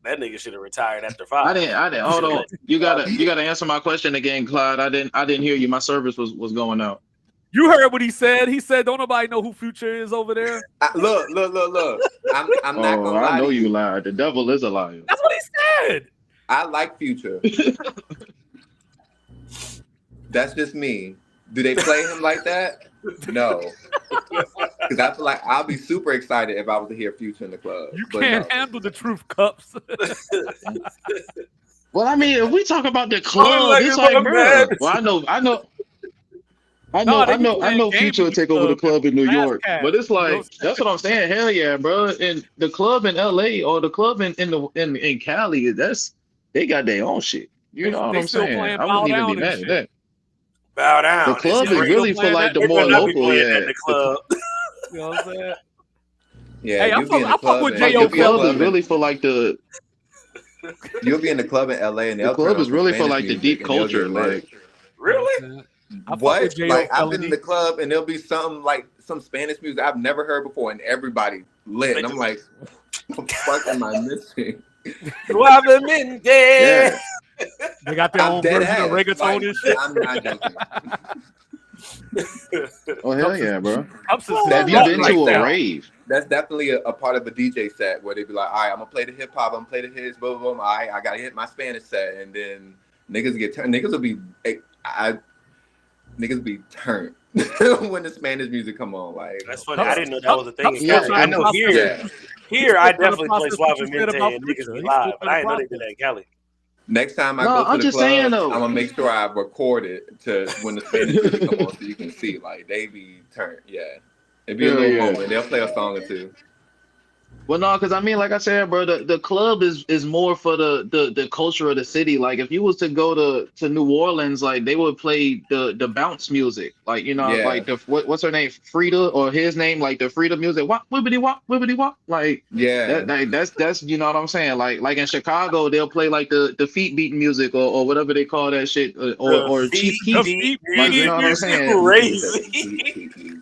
That nigga should have retired after 5. I didn't. Hold on. You gotta answer my question again, Clyde. I didn't hear you. My service was going out. You heard what he said. He said, "Don't nobody know who Future is over there." Look. I'm not gonna lie. I know to you lied. The devil is a liar. That's what he said. I like Future. That's just me. Do they play him like that? No. Because I feel like I'll be super excited if I was to hear Future in the club. You But can't no. handle the truth, Cups. Well, I mean, if we talk about the club, like it's it, like, my bro. man. Well, I know. they be I know playing Future will games take over the club in New Fast York, Cat. but it's You know like what I'm that's what I'm saying. Hell yeah, bro! And the club in LA or the club in Cali, they got their own shit. You know what They I'm still saying? playing I Bow wouldn't even Down be and mad at shit. that. Bow down. The club It's is great. really for like the They more better not be local, playing yeah. at the club. You know what I'm saying? Yeah, Hey, I you'll be in fuck the club. with and- J.O. The you'll be in the club is club and- really for like the You'll be in the club in LA and the they'll club turn is on really some for Spanish like the music deep and they'll culture, get lit. like Really? I fuck What? with J.O. Like I've been Felony. in the club and there'll be something like some Spanish music I've never heard before and everybody lit. And I'm like, what the fuck am I missing? Suavemente. yeah. They got their I'm own dead version of ass. reggaeton Like, and shit. I'm not joking. Oh hell yeah, bro! Cups is Have you That's been like to a that. rave? That's definitely a part of a DJ set where they be like, all right, I'm gonna play the hip hop, I'm gonna play the hits, boom, boom. All right, I gotta hit my Spanish set, and then niggas get turned. Niggas will be, niggas be turned when the Spanish music come on. Like That's funny. I didn't know that was a thing. Cups Yeah, still I trying to know process- yeah. Here, I He's still definitely trying play to process what you said Suavemente about and niggas Future. be He's live, still but I didn't know trying they to did that in Cali. Next time I No, go to I'm the just club, saying, though. I'm gonna make sure I record it to when the Spanish music come on, so you can see like they be turned. Yeah, it be a Yeah, little yeah. moment. They'll play a song or two. Well, no, because I mean, like I said, bro, the club is more for the culture of the city. Like, if you was to go to New Orleans, like they would play the bounce music, like Yeah. like what's her name, Frida, or his name, like the Frida music, wop wibbity wop, like Yeah, that's you know what I'm saying. Like in Chicago, they'll play like the feet beat music or whatever they call that shit, or cheap The heat. feet Like, you know what I'm music saying? crazy.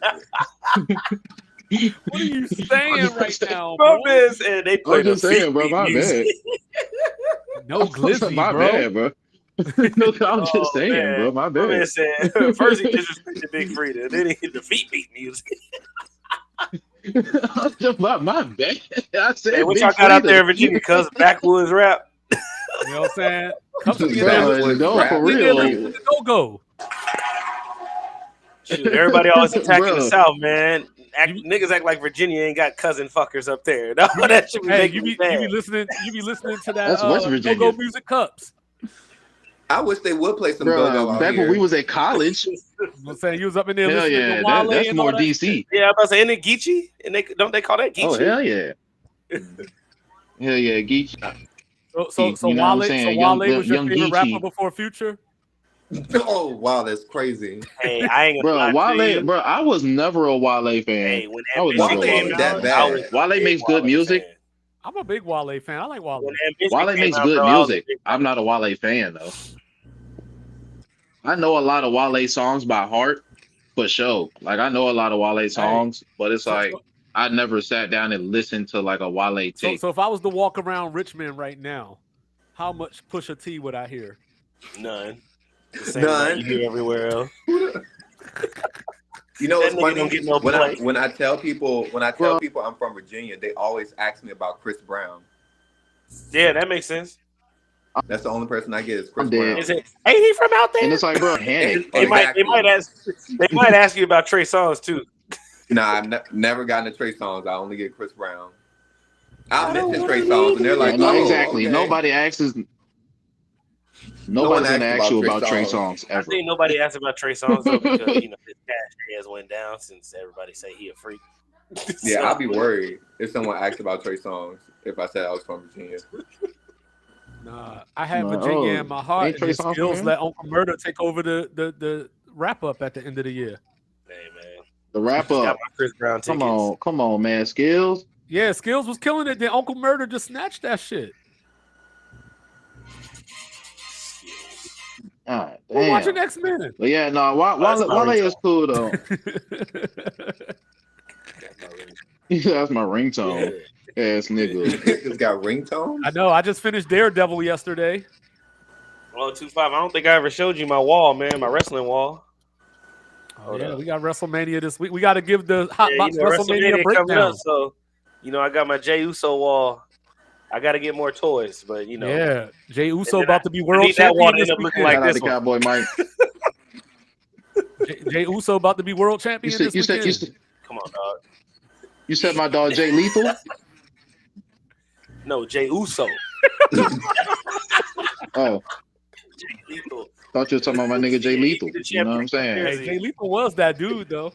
What are you saying right now, Bro, bro? man, and they play I'm just the saying, bro. feet My music. bad. No glizzy, My bro. bad, bro. No, I'm just Oh, saying, man. bro. My My man bad. said first he disrespected Big Frida, then he hit the feet beat music. my bad. I said Hey, what Big y'all got out Freedia. there in Virginia? Cuz backwoods rap. You know what I'm saying? Cups be in Bro, there Backwoods listening. no, rap. for Be in there real. listening to go-go. Shoot, everybody always attacking the Bro. South, man. Niggas act like Virginia ain't got cousin fuckers up there. No, that should be Hey, making you me be mad. listening to that That's West Virginia. go-go music Cups. I wish they would play some Bro, go-go out back when we here. was at college, You know what I'm saying? You was up in there hell listening yeah, to Wale that's and more all that shit. DC. Yeah, I'm about to say, isn't it Geechee? And don't they call that Geechee? Oh hell yeah, hell yeah, Geechee. So You know what I'm Wale, saying? Wale Young- was your young favorite rapper Geechee. before Future? Oh wow, that's crazy. Hey, I ain't gonna Bro, lie to Wale, you. bro, I was never a Wale fan. Hey, when I was Ambition never a Wale came Wale ain't that out, fan. I bad. was a Wale big makes good Wale music. fan. I'm a big Wale fan. I like Wale. When Ambition Wale came makes out, good bro, I was a music. big I'm not a Wale fan though. I know a lot of Wale songs by heart, for sure. Like I know a lot of Wale songs, but it's So, like I never sat down and listened to like a Wale so, tape. so if I was to walk around Richmond right now, how much Pusha T would I hear? None. The same amount you hear everywhere else. You know That what's nigga funny? don't get no when play. I tell people Bro. I'm from Virginia, they always ask me about Chris Brown. Yeah, that makes sense. That's the only person I get is Chris I'm dead. Brown. Is it? Ain't he from out there? And it's like, bro, panic. They Exactly. might ask you about Trey Songz too. Nah, I've never gotten to Trey Songz. I only get Chris Brown. I I'll don't mention wanna Trey Songz, and they're leave like, no, "Oh, exactly. okay." Nobody asks. one Nobody's gonna asked ask you about about Trey Trey Songz I ever. think nobody asked about Trey Songz though because his cash has went down since everybody say he a freak. Yeah, So- I'd be worried if someone asked about Trey Songz if I said I was from Virginia. Nah, I had Nah, Virginia oh, in my heart. ain't And Trey the Songz from Skills here? let Uncle Murder take over the wrap up at the end of the year. Hey man, The wrap got up. my Chris Brown tickets. Come on, man. Skills. Yeah, Skills was killing it. Then Uncle Murder just snatched that shit. God We're watching damn. X-Men. But yeah, no, that's my Wale is ringtone. cool though. That's That's my ringtone. Ass nigga. Niggas got ringtones. I know. I just finished Daredevil yesterday. Oh, 25. I don't think I ever showed you my wall, man. My wrestling wall. Oh, yeah, we got WrestleMania this week. We got to give the Hot Yeah, Box you know, WrestleMania WrestleMania coming breakdown. up, so I got my Jey Uso wall. I got to get more toys, but Yeah, Jey Uso then about I- to be I world need that wall champion to this end up looking weekend. like Shout out this to one. Cowboy Mike. Jey Uso about to be world champion You this said weekend. Come on, dog. you said my dog Jay Lethal. No, Jey Uso. Oh, Lethal. thought you were talking about my nigga Jay Yeah, Lethal. he the You know what I'm saying? Hey, Jay Lethal was that dude though.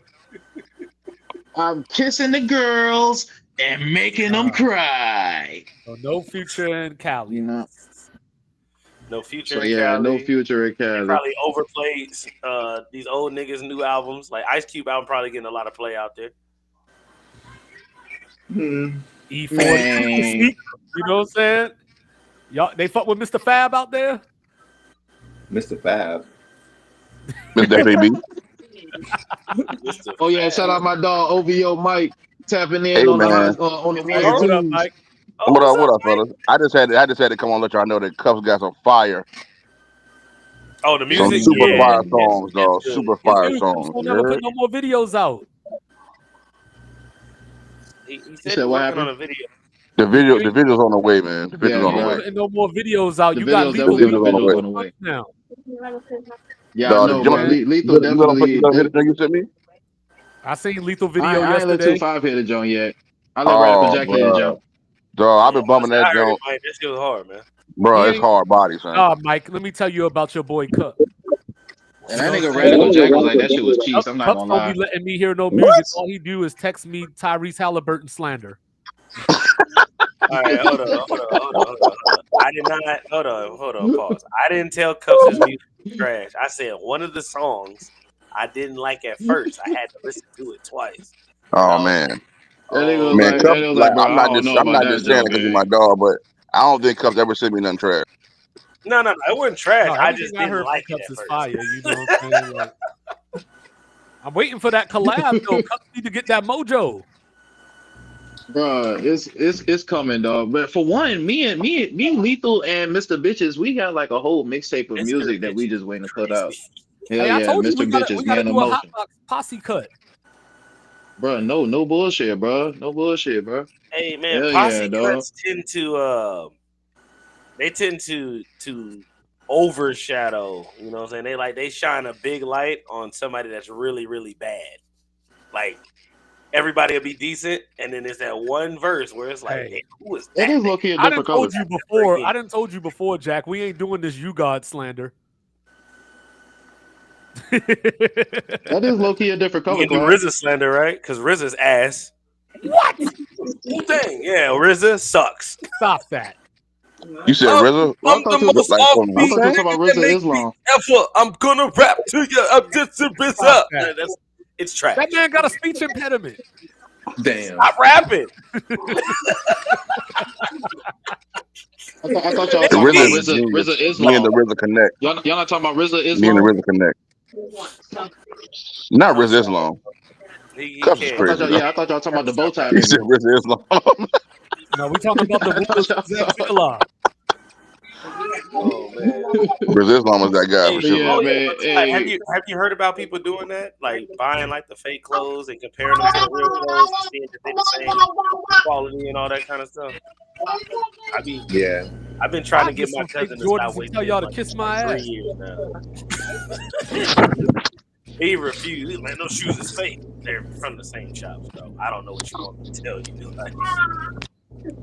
I'm kissing the girls and making them cry. So no Future in Cali. You know. No Future So in yeah, Cali. no Future in They Cali. probably overplayed these old niggas' new albums. Like Ice Cube album probably getting a lot of play out there. E40, Man. you know what I'm saying? Y'all, they fuck with Mr. Fab out there. Mr. Fab. Mr. FAB. Mr. Oh yeah, Fab. shout out my dog OVO Mike tapping in Hey, on man. the Hey, one What up, twos. Mike? Oh, What what's up, Mike? fellas? I just had to come on and let y'all know that Cuffs got some fire. Oh, the Some music. super Yeah. fire It's- songs, it's dog. good. Super It's fire good. songs. We'll You never heard? put no more videos out. He said said he's what working happened? on a video. The video's on the way, man. The video's Yeah, on the bro. way. Putting no more videos out. The You got videos Lethal definitely videos on the way. now. Yeah, I Dog, know, the bro. joint- Lethal You gonna put definitely. the video you sent me? I seen Lethal video I ain't let yesterday. 2-5 hit the joint yet. I let Radical Oh, Jack hit the bro. joint. Dog, I've been bumping that I heard it, joint. Mike. That shit was hard, man. Bro, He it's ain't- hard body, son. Oh, Mike, let me tell you about your boy Cup. And that nigga Radical Jack was like, that shit was cheese. I'm not Cup gonna don't lie. be letting me hear no music. All he do is text me Tyrese Halliburton slander. All right, hold on. I did not. Hold on. Pause. I didn't tell Cups his music was trash. I said one of the songs I didn't like at first. I had to listen to it twice. Oh, No. man. That nigga was Man, like, Cuffs, that nigga was like, bro, I'm I not don't just know about that saying it joint, because he's man. my dog, but I don't think Cuffs ever sent me nothing trash. No, it wasn't trash. No, I just everything I didn't heard like from it Cups at is first. fire. You know what I'm saying? Like, I'm waiting for that collab though. Cups need to get that mojo. Bro, it's coming, dog. But for one, me, Lethal, and Mr. Bitches, we got like a whole mixtape of Mr. music that we just waiting to put out. Hell Hey, I yeah, told you Mr. we gotta Bitches, do man a of Hot motion. Box posse cut. bro. No bullshit, bro. No bullshit, bro. Hey man, Hell yeah, posse dog. cuts tend to they tend to overshadow, you know what I'm saying? They shine a big light on somebody that's really, really bad. Like everybody will be decent, and then there's that one verse where it's like, Hey. hey, who is It that? is low-key a I different done told color. you before. I done told you before, Jack. We ain't doing this you God slander. That is low-key a different You color, can do Clyde. RZA slander, right? Because RZA's ass. What? Dang, yeah, RZA sucks. Stop that. You said I'm, RZA? Well, I I'm thought the you, most Like I from offbeat thought you were Wu-Tang? talking about nigga that RZA make Islam. ever. I'm gonna rap to you. I'm just a RZA. Stop that. It's trash. That man got a speech impediment. Damn. Stop rapping. I thought y'all was The talking about RZA is RZA genius. RZA Me and Islam. the RZA connect. Y'all not talking about RZA Me and the Islam? RZA connect. Not RZA Islam. He Cuffs is can't. crazy though. I thought y'all talking about the bow tie He said nigga. RZA Islam. No, we talking about the I thought y'all Zilla. Oh man. RZA Islam is that guy for Hey, sure. Yeah, oh yeah, man. but Clyde, Hey, have you heard about people doing that? Like buying like the fake clothes and comparing them to the real clothes and seeing that they're the same quality and all that kind of stuff. Yeah. I've been trying I to get get my some fake cousin to stop Jordans and tell wasting his y'all to money kiss for my like 3 ass. years now. He refused. He's like, those shoes is fake. They're from the same shops, bro. I don't know what you want me to tell you. Like,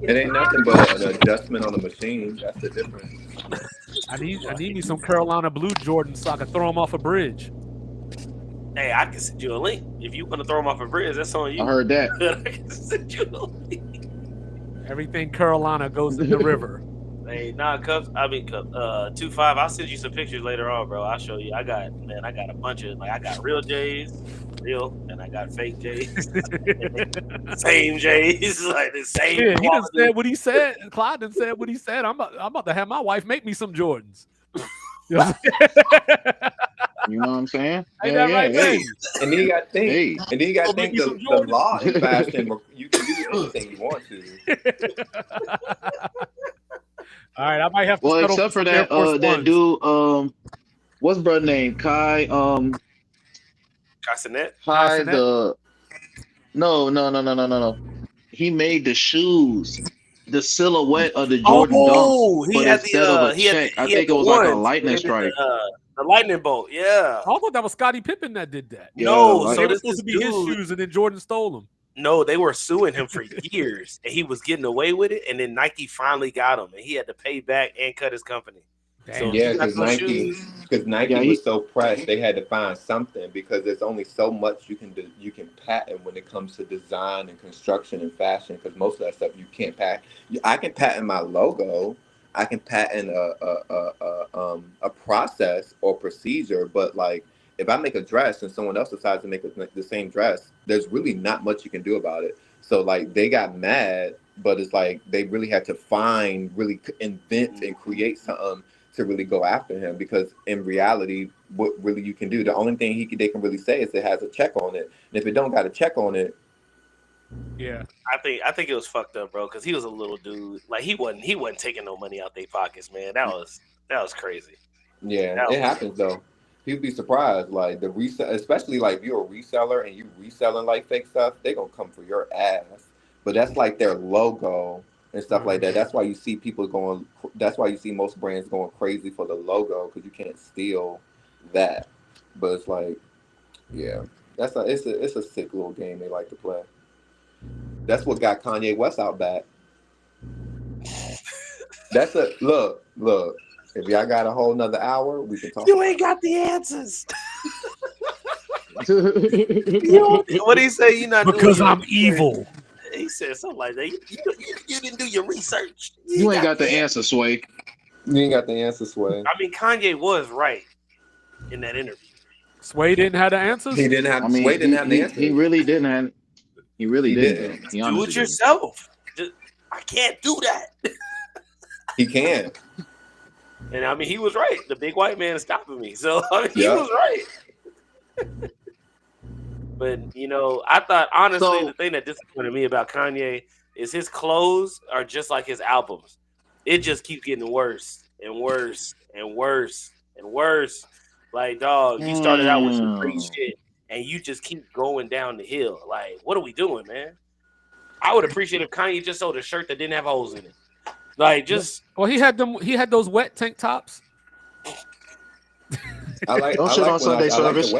It ain't nothing but an adjustment on the machine. That's the difference. I need me some Carolina Blue Jordans so I can throw them off a bridge. hey, I can send you a link. If you want to throw them off a bridge, that's on you. I heard that. I can send you a link. Everything Carolina goes in the river. Hey, Cups. 2-5. I'll send you some pictures later on, bro. I'll show you. I got a bunch of I got real J's, and I got fake J's. Same J's, like the same. Yeah, he done quality. said what he said. Clyde done said what he said. I'm about to have my wife make me some Jordans. You know what You know what I'm saying? Ain't Yeah, that right, yeah. Hey, baby? And then you got to think. hey. And then you got to Go make think me some the Jordans. law in fashion. You can do anything you want to. All right, I might have to Well, settle except for some Air that, Force that Ones. dude, what's brother name? Kai, Castanet. Kai Castanet? the. No. He made the shoes, the silhouette of the Jordan Oh, Dunks, he but had instead of a he had check, I he had think it the was like a ones. lightning He did strike. the lightning bolt. Yeah. I thought that was Scottie Pippen that did that. Yeah, No, like- They so were this supposed to be his dude. shoes, and then Jordan stole them. No, they were suing him for years, and he was getting away with it. And then Nike finally got him, and he had to pay back and cut his company. Damn. Yeah, you got because those Nike, shoes? Yeah, was so pressed, they had to find something because there's only so much you can do, you can patent when it comes to design and construction and fashion. Because most of that stuff you can't patent. I can patent my logo, I can patent a process or procedure, but like if I make a dress and someone else decides to make the same dress, there's really not much you can do about it. So like they got mad, but it's like they really had to really invent and create something to really go after him, because in reality, what really you can do, the only thing they can really say is it has a check on it, and if it don't got a check on it, Yeah. I think it was fucked up, bro, because he was a little dude. Like he wasn't taking no money out their pockets, man. That was crazy. yeah, That it was- happens though. People be surprised, like the resell, especially like if you're a reseller and you reselling like fake stuff, they gonna come for your ass. But that's like their logo and stuff like that. That's why you see people going. That's why you see most brands going crazy for the logo, because you can't steal that. But it's like, yeah, it's a sick little game they like to play. That's what got Kanye West out back. That's a look. If y'all got a whole nother hour, we can talk. You ain't got the answers. What did he say? You not Because doing I'm evil. He said something like that. You didn't do your research. You ain't got the answer, Sway. You ain't got the answer, Sway. I mean, Kanye was right in that interview. Sway didn't have the answers. He didn't have. I mean, Sway didn't have the answer. he really didn't have. He really He didn't. didn't. He Do honestly it didn't. yourself. I can't do that. He can. And I mean, he was right. The big white man is stopping me. So I mean, he Yeah. was right. But I thought honestly, So- the thing that disappointed me about Kanye is his clothes are just like his albums. It just keeps getting worse and worse and worse and worse. Like, dog, he started out with some great shit, and you just keep going down the hill. Like, what are we doing, man? I would appreciate if Kanye just sold a shirt that didn't have holes in it. Like, just Well, he had those wet tank tops. Don't shit on Sunday service.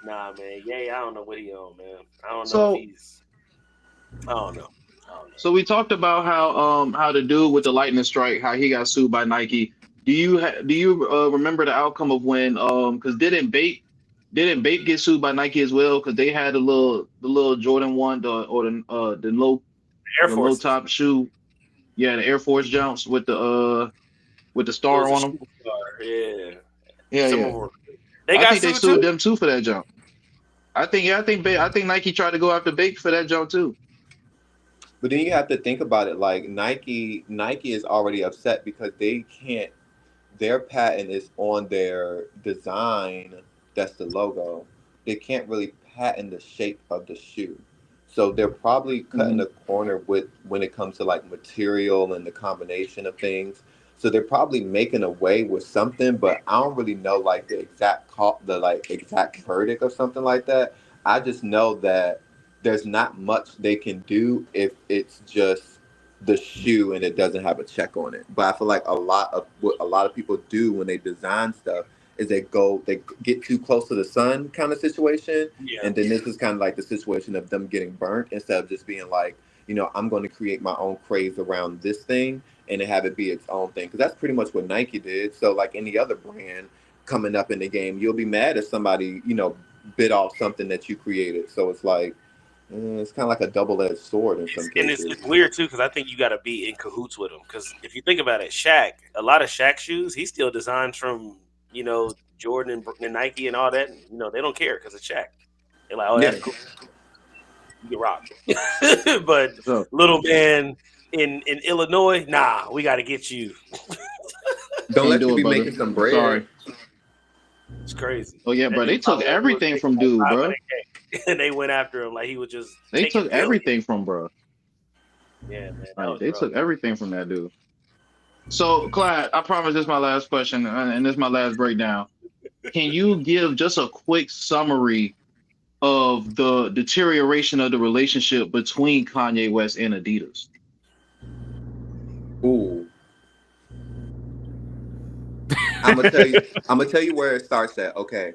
nah, man. Yeah, I don't know what he on, man. I don't know So- if he's. I don't know. So we talked about how the dude with the lightning strike, how he got sued by Nike. Do you remember the outcome of when because didn't Bait get sued by Nike as well because they had the little Jordan 1 the low Air the low Force. top shoe, yeah, the Air Force jumps with the star on them. Yeah. Yeah, Some yeah. of them- They I got think they sued sued too? them too for that jump. I think Nike tried to go after Bait for that jump too. But then you have to think about it. Like Nike is already upset because they can't. Their patent is on their design. That's the logo. They can't really patent the shape of the shoe. So they're probably cutting a corner with when it comes to like material and the combination of things. So they're probably making away with something, but I don't really know like the exact verdict of something like that. I just know that there's not much they can do if it's just the shoe and it doesn't have a check on it. But I feel like what a lot of people do when they design stuff is they get too close to the sun kind of situation. Yeah. And then this is kind of like the situation of them getting burnt instead of just being like, I'm going to create my own craze around this thing and have it be its own thing. Because that's pretty much what Nike did. So like any other brand coming up in the game, you'll be mad if somebody, bit off something that you created. So it's like, it's kind of like a double-edged sword in some And cases. it's weird too because I think you got to be in cahoots with him. Because if you think about it, Shaq, a lot of Shaq shoes, he still designs from Jordan and Nike and all that. They don't care because it's Shaq. They're like, oh, that's cool. You can rock. But So, little man in Illinois, nah, we got to get you. Don't let do you it, be brother. making some bread. Sorry. It's crazy. Oh yeah, bro. They took everything from dude, bro. And they went after him like he was just. They taking took billions. everything from bro. Yeah, man. that Like, was they rough. took everything from that dude. So, Clyde, I promise this is my last question, and this is my last breakdown. Can you give just a quick summary of the deterioration of the relationship between Kanye West and Adidas? Ooh. I'm gonna tell you where it starts at. Okay.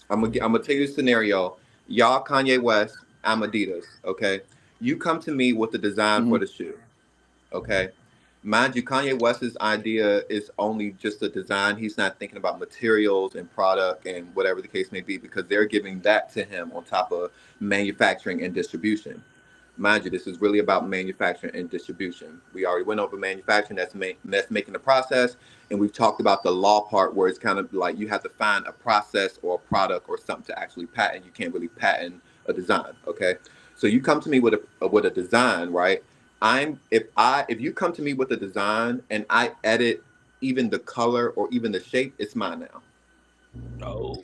I'm gonna tell you the scenario. Y'all Kanye West, I'm Adidas. Okay. You come to me with the design for the shoe. Okay. Mind you, Kanye West's idea is only just a design. He's not thinking about materials and product and whatever the case may be, because they're giving that to him on top of manufacturing and distribution. Mind you, this is really about manufacturing and distribution. We already went over manufacturing, that's making the process. And we've talked about the law part where it's kind of like you have to find a process or a product or something to actually patent. You can't really patent a design, okay? So you come to me with a design, right? If you come to me with a design and I edit even the color or even the shape, it's mine now. Oh.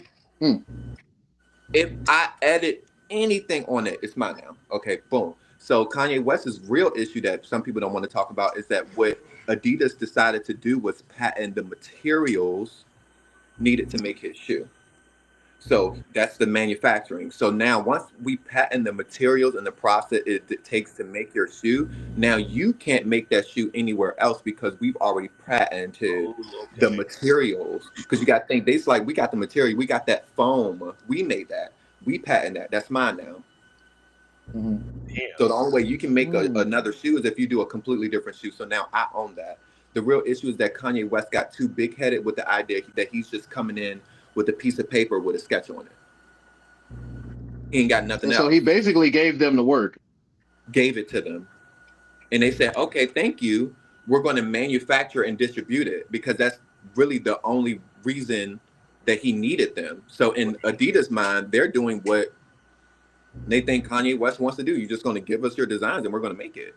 If I edit anything on it, it's mine now. Okay, boom. So Kanye West's real issue that some people don't want to talk about is that what Adidas decided to do was patent the materials needed to make his shoe. So that's the manufacturing. So now once we patent the materials and the process it takes to make your shoe, now you can't make that shoe anywhere else because we've already patented the materials. Because you got to think, they's like, we got the material, we got that foam, we made that, we patent that, that's mine now. Damn. So the only way you can make another shoe is if you do a completely different shoe. So now I own that. The real issue is that Kanye West got too big-headed with the idea that he's just coming in with a piece of paper with a sketch on it. He ain't got nothing And else. so he basically gave them the work. Gave it to them. And they said, okay, thank you. We're going to manufacture and distribute it because that's really the only reason that he needed them. So in Adidas' mind, they're doing what they think Kanye West wants to do. You're just going to give us your designs and we're going to make it.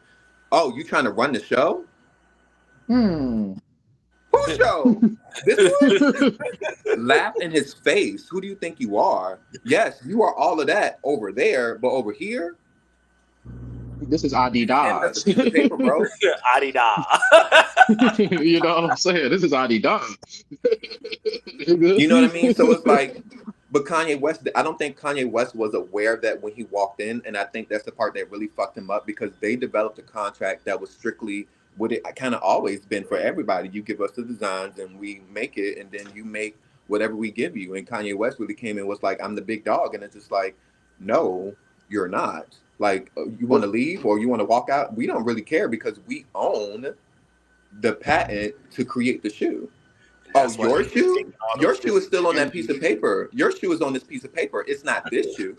Oh, you trying to run the show? Whose show? This one? Laugh in his face. Who do you think you are? Yes, you are all of that over there, but over here, This is and that's a piece of Adidas. paper, bro. Adidas. You know what I'm saying? This is Adidas. You know what I mean? So it's like, but Kanye West, I don't think Kanye West was aware of that when he walked in. And I think that's the part that really fucked him up, because they developed a contract that was strictly what it kind of always been for everybody. You give us the designs and we make it, and then you make whatever we give you. And Kanye West really came in and was like, I'm the big dog. And it's just like, no, you're not. Like, you want to leave or you want to walk out? We don't really care, because we own the patent to create the shoe. That's Oh, why your they shoe? take all Your those shoe is still on that piece of paper. Your shoe is on this piece of paper. It's not this shoe.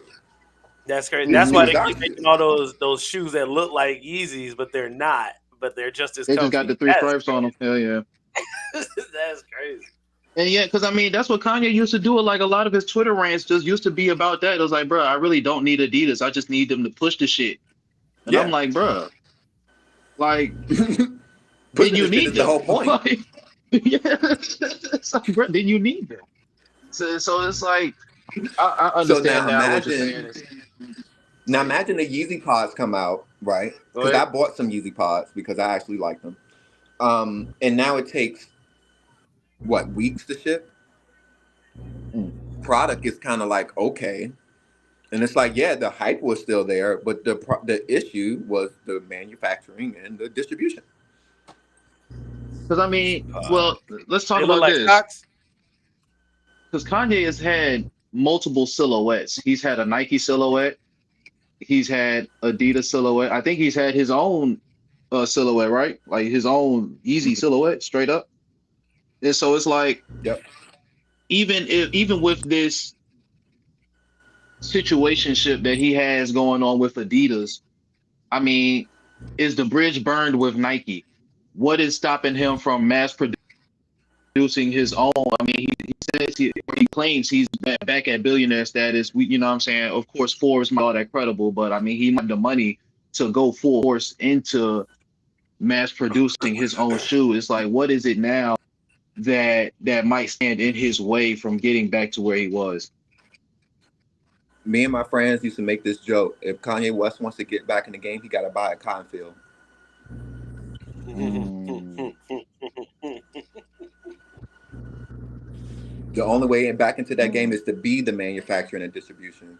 That's crazy. This That's shoe why is they our keep shoe. making all those shoes that look like Yeezys, but they're not. But they're just as They comfy. just got the 3 That's stripes on them. Hell yeah. That's crazy. And yeah, because I mean, that's what Kanye used to do. Like a lot of his Twitter rants just used to be about that. It was like, bro, I really don't need Adidas. I just need them to push the shit. And Yeah. I'm like, bro, like, Pushing then you the shit need is them. the whole point. Like, yeah, it's like, bro, then you need them. So it's like, I understand now what you're saying. Now imagine the Yeezy pods come out, right? Go Because I ahead. bought some Yeezy pods because I actually like them. And now it takes what, weeks to ship? Product is kind of like, okay. And it's like, yeah, the hype was still there, but the issue was the manufacturing and the distribution. Because I mean, well, let's talk They look about like this. socks. Because Kanye has had multiple silhouettes. He's had a Nike silhouette. He's had Adidas silhouette. I think he's had his own silhouette, right? Like his own Yeezy silhouette, straight up. And so it's like, Yep. even with this situationship that he has going on with Adidas, I mean, is the bridge burned with Nike? What is stopping him from mass producing his own? I mean, he says he claims he's back at billionaire status. You know what I'm saying? Of course, Forbes not all that credible, but I mean, he might have the money to go full force into mass producing his own shoe. It's like, what is it now that might stand in his way from getting back to where he was? Me and my friends used to make this joke. If Kanye West wants to get back in the game, he got to buy a cotton field. The only way back into that game is to be the manufacturing and distribution.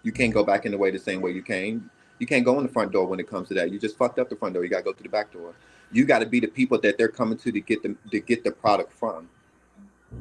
You can't go back in the way the same way you came. You can't go in the front door when it comes to that. You just fucked up the front door. You got to go through the back door. You got to be the people that they're coming to get the product from.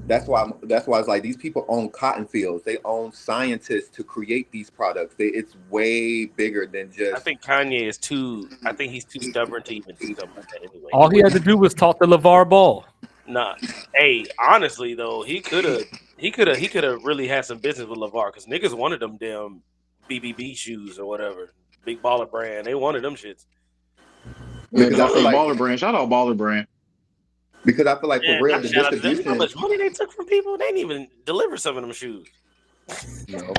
That's why it's like these people own cotton fields. They own scientists to create these products. It's way bigger than just. I think Kanye is too. I think he's too stubborn to even do something like that anyway. All he had to do was talk to LeVar Ball. Nah. Hey, honestly though, he could have really had some business with LeVar, because niggas wanted them damn BBB shoes or whatever, Big Baller Brand. They wanted them shits. Because I feel like, Baller Brand, shout out Baller Brand. because I feel like for real, the Shout out to them. How distribution. much money they took from people? They didn't even deliver some of them shoes. No.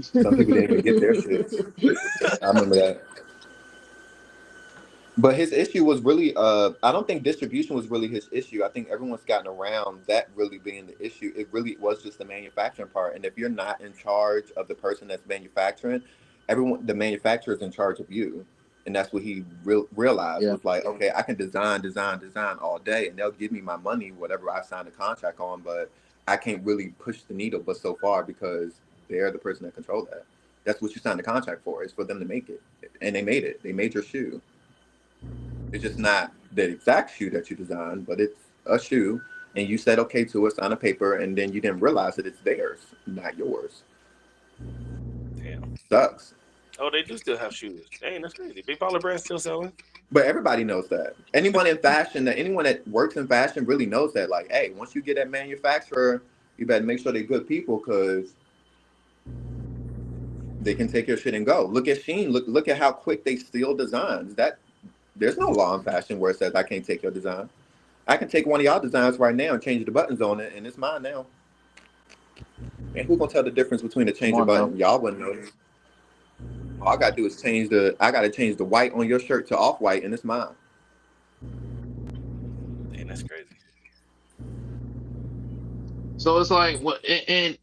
Some people didn't even get their shit. I remember that. But his issue was really, I don't think distribution was really his issue. I think everyone's gotten around that really being the issue. It really was just the manufacturing part. And if you're not in charge of the person that's manufacturing, the manufacturer is in charge of you. And that's what he realized. Yeah. Was like, okay, I can design all day, and they'll give me my money, whatever I signed a contract on, but I can't really push the needle but so far, because they're the person that control that. That's what you signed the contract for. It's for them to make it. And they made it. They made your shoe. It's just not the exact shoe that you designed, but it's a shoe, and you said okay to it on a paper, and then you didn't realize that it's theirs, not yours. Damn. Sucks. Oh, they do still have shoes. Dang, that's crazy. Big Baller Brand still selling. But everybody knows that. Anyone that works in fashion really knows that. Like, hey, once you get that manufacturer, you better make sure they're good people, because they can take your shit and go. Look at Shein. Look at how quick they steal designs. There's no law in fashion where it says I can't take your design. I can take one of y'all designs right now and change the buttons on it, and it's mine now. And who gonna tell the difference between the change of button? Y'all wouldn't know. All I gotta do is change the white on your shirt to off-white, and it's mine. Damn, that's crazy. So it's like, what? And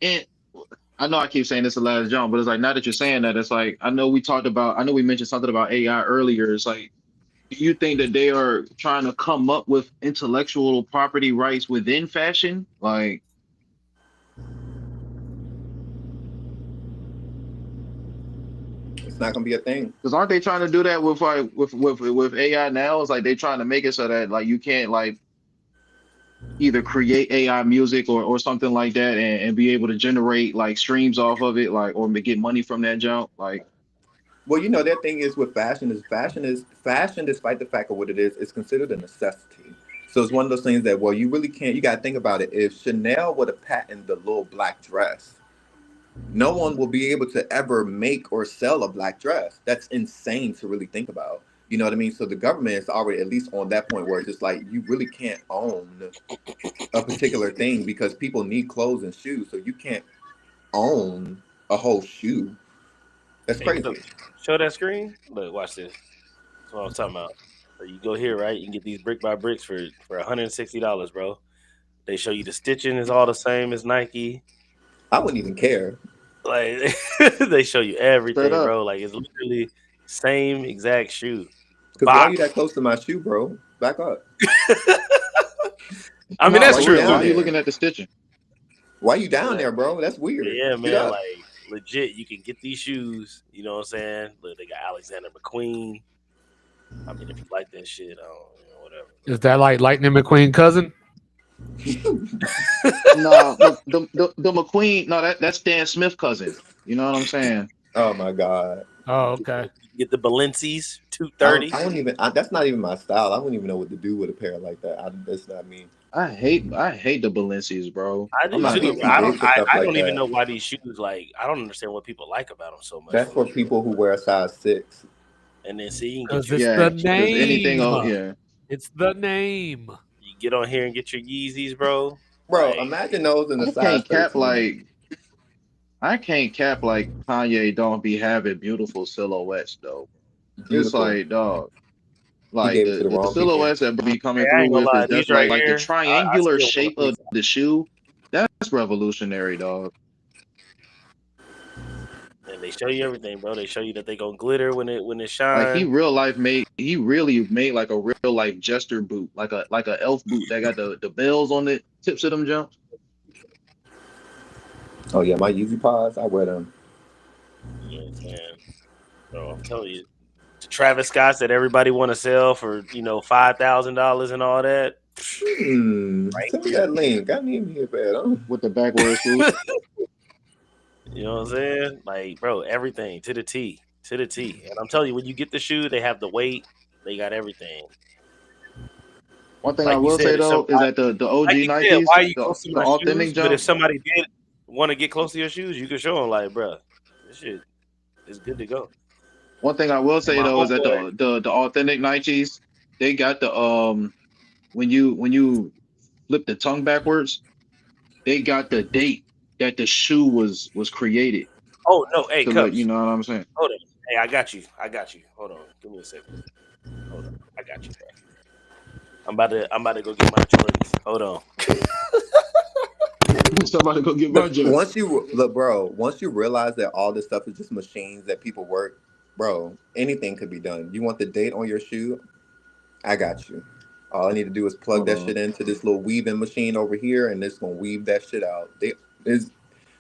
I know I keep saying this the last jump, but it's like, now that you're saying that, it's like, I know we mentioned something about AI earlier. It's like, Do you think that they are trying to come up with intellectual property rights within fashion? Like, It's not gonna be a thing. because aren't they trying to do that with like with AI now? It's like they trying to make it so that like you can't like either create AI music or something like that and be able to generate like streams off of it, like or get money from that jump. Like, Well, you know, their thing is with fashion, despite the fact of what it is, it's considered a necessity. So it's one of those things that, well, you really can't. You got to think about it. If Chanel would have patented the little black dress, no one will be able to ever make or sell a black dress. That's insane to really think about. You know what I mean? So the government is already at least on that point where it's just like you really can't own a particular thing because people need clothes and shoes. So you can't own a whole shoe. That's Hey, crazy. show that screen. Look, watch this. That's what I was talking about. So you go here, right? You can get these brick by bricks for $160, bro. They show you the stitching is all the same as Nike. I wouldn't even care. Like they show you everything, straight up. bro. Like it's literally same exact shoe. Because why are Box. you that close to my shoe, bro? Back up. I mean, No, that's why true. you, why are you there. looking at the stitching? Why you down there, bro? That's weird. Yeah, Get man. up. Like legit, you can get these shoes. You know what I'm saying? Look, they got Alexander McQueen. I mean, if you like that shit, whatever. Is that like Lightning McQueen cousin? No, the McQueen. No, that's Dan Smith cousin. You know what I'm saying? Oh my god. Oh, okay. Get the Balenci's I 230. don't even. That's not even my style. I wouldn't even know what to do with a pair like that. That's not me. I hate the Balenci's, bro. I do I'm not too. getting I it. don't. stuff I like don't even that. know why these shoes. Like, I don't understand what people like about them so much. That's for people who wear a size 6. And then see, you can Because get it's your, Yeah, the 'cause name. anything else, yeah. It's the name. you get on here and get your Yeezys, bro. Bro, Like, imagine those in the I size can't cap 13. like I can't cap like Kanye don't be having beautiful silhouettes though. It's Beautiful. like dog. Like gave it to the the wrong silhouettes that be coming Hey, I through ain't gonna with lie, is these definitely right like here, the triangular I still shape want of the shoe. That's revolutionary, dog. and they show you everything, bro. They show you that they gonna glitter when it Like shines. he really made like a real like jester boot, like a elf boot that got the bells on the tips of them jumps. Oh yeah, my Yeezy Pods, I wear them. You know what I'm saying? Bro, I'm telling you, the Travis Scotts that everybody want to sell for $5,000 and all that. Right Send me here. that link. I need me a pair. With the backward swoop. You know what I'm saying? Like, bro, everything to the T, to the T. And I'm telling you, when you get the shoe, they have the weight, they got everything. One thing Like I you will said, say if though is somebody- that the OG Like you said, Nikes, why are you close to the my authentic shoes? But if jumps. somebody did want to get close to your shoes, you can show them, like, bro, this shit is good to go. One thing I will say my though is that homeboy- the authentic Nikes, they got the when you flip the tongue backwards, they got the date that the shoe was created. Oh no, hey, To Cups. let you know what I'm saying. Hold on. Hey, I got you. Hold on. Give me a second. Hold on. I got you, bro. I'm about to go get my Jordans. Hold on. Somebody go get my joint. Once you realize that all this stuff is just machines that people work, bro, anything could be done. You want the date on your shoe? I got you. All I need to do is plug that shit into this little weaving machine over here, and it's gonna weave that shit out.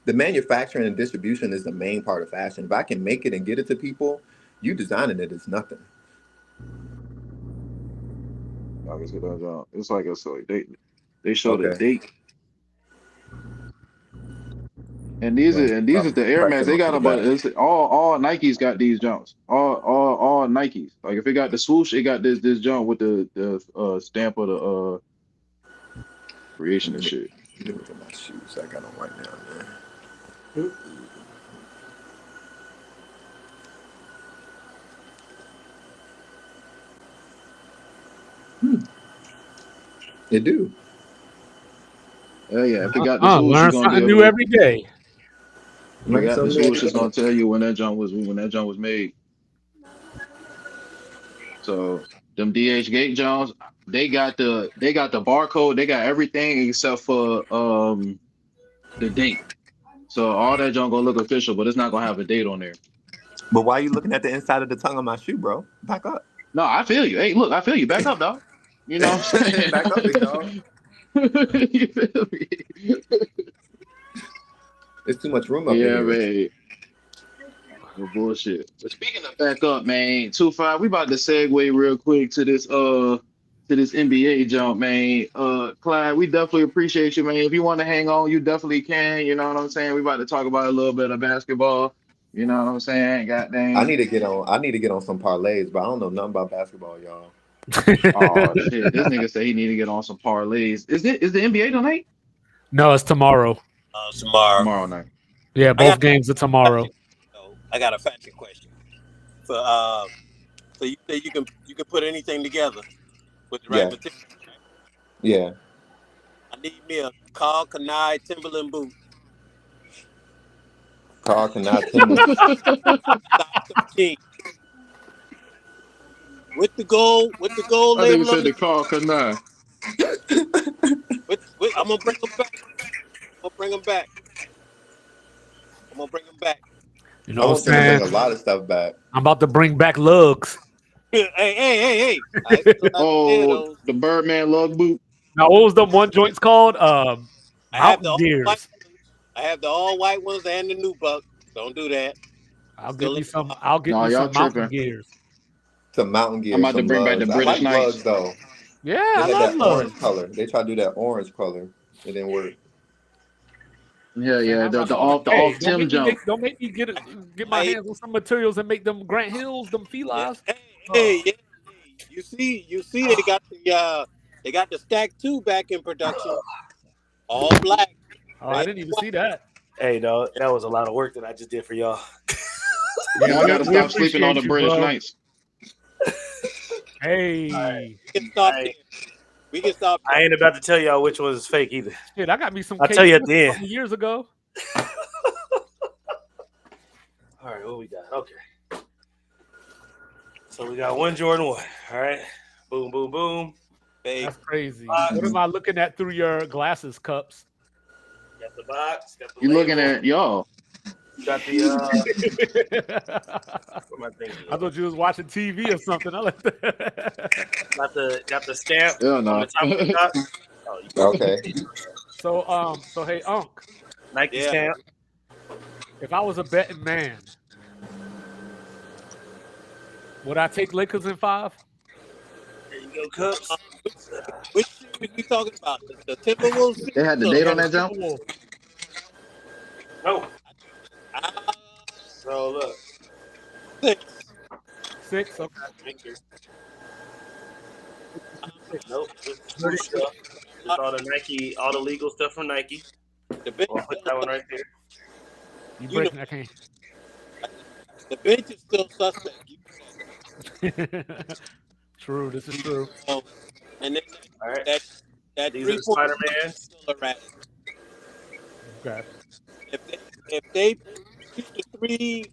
The manufacturing and distribution is the main part of fashion. If I can make it and get it to people, you designing it is nothing. It's like they show the Okay. date. And these are the Air Max. They got about all Nikes got these jumps. All Nikes. Like if it got the swoosh, it got this jump with the stamp of the creation and shit. Let me look at my shoes I got on right now, man. They do. Yeah, if it got the swoosh, Learn it's gonna something be new every day. If it got the swoosh, it's gonna tell you when that jump was made. So them DH Gate Jones, they got the barcode, they got everything except for the date. So all that junk gonna look official, but it's not gonna have a date on there. But why are you looking at the inside of the tongue of my shoe, bro? Back up. No, I feel you. Hey, look, I feel you. Back up, dog. You know what I'm saying? Back up, big dog. You feel me? There's too much room up Yeah, in here. man. No bullshit. But speaking of back up, man, 2-5, we about to segue real quick to this NBA jump, man. Clyde, we definitely appreciate you, man. If you want to hang on, you definitely can. You know what I'm saying? We about to talk about a little bit of basketball. You know what I'm saying? I Goddamn. need to get on some parlays, but I don't know nothing about basketball, y'all. Oh shit. This nigga say he need to get on some parlays. Is the NBA tonight? No, it's tomorrow. Tomorrow. Tomorrow night. Yeah, both got- games are tomorrow. I got a factual question. So you say you can put anything together with the right Yeah. material. Yeah. I need me a Carl Kanai Timberland boot. Carl cannot Timberland. Size 13. With the gold I think label. it said the Carl Kanai. I'm gonna bring them back. You I know what I'm want them to bring saying? a lot of stuff back. I'm about to bring back lugs. Hey. I still have to wear Oh, those. the Birdman lug boot. Now, what was the one joints called? I have Mountain Gears. I have the all white ones and the new buck. Don't do that. I'll Still get me look- some. I'll get No, me y'all some Mountain tripping. Gears. Some Mountain Gear. I'm about to some bring back lugs. the I British like Knights. lugs though. Yeah, They I had love that lugs. orange color. They tried to do that orange color. It didn't work. Yeah, yeah. Man, The I'm off hey, Tim jump. don't make me get my Hey. hands on some materials and make them Grant Hills, them felines. Hey. You see, they got the Stack 2 back in production. All black. Oh, I didn't even see that. Hey, dog, that was a lot of work that I just did for y'all. Y'all gotta we stop sleeping on the appreciate you, British bro. Knights. Hey, We can stop Hey. there. We can stop. I ain't about to tell y'all which one is fake either. shit, I got me some. I'll tell you at KD the end. a couple years ago. All right, what we got? Okay. So we got one Jordan 1. All right. Boom, boom, boom. Babe. That's crazy. What am I looking at through your glasses, cups? Got the box. Got the You looking label, at y'all? Got the what am I thinking? I thought you was watching TV or something. I like that. Got the stamp Hell on no. the top of the box. Oh, you Okay. So hey, Unc, Nike Yeah. stamp. if I was a betting man, would I take Lakers in 5? There you go, cups. Which series we talking about? The Timberwolves series? They had the date on that jump. No. Ah, So look. 6. 6. Okay. Thank you. Nope. Just dirty stuff. Just all the Nike, all the legal stuff from Nike. The bench, I'll put that one right there. You You breaking that cane. the bench is still suspect. True. This is true. And then All right. that These are the 3-point Spider-Man. is still around. Okay. If they shoot the 3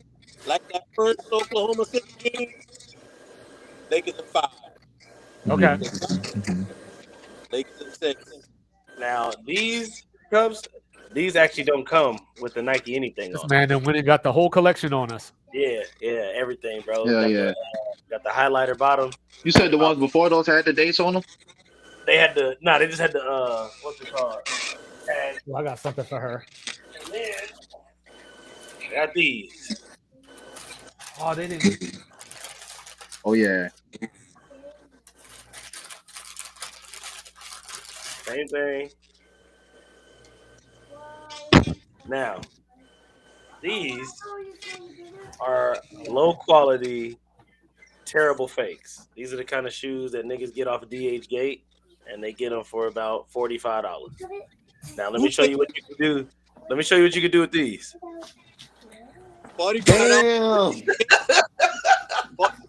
like that first Oklahoma City game, Lakers in 5. Okay. Lakers in 6. Now these cups, these actually don't come with the Nike anything This on. man then went and got the whole collection on us. Yeah, everything, bro. Yeah, got yeah. got the highlighter bottom. You said the ones before those had the dates on them? They had the they just had the what's it called? And Well, I got something for her. then they got these. Oh, they didn't. Oh yeah. Same thing. Now, these are low quality, terrible fakes. These are the kind of shoes that niggas get off of DH Gate, and they get them for about $45. Now, let me show you what you can do. Let me show you what you can do with these. $45. Damn.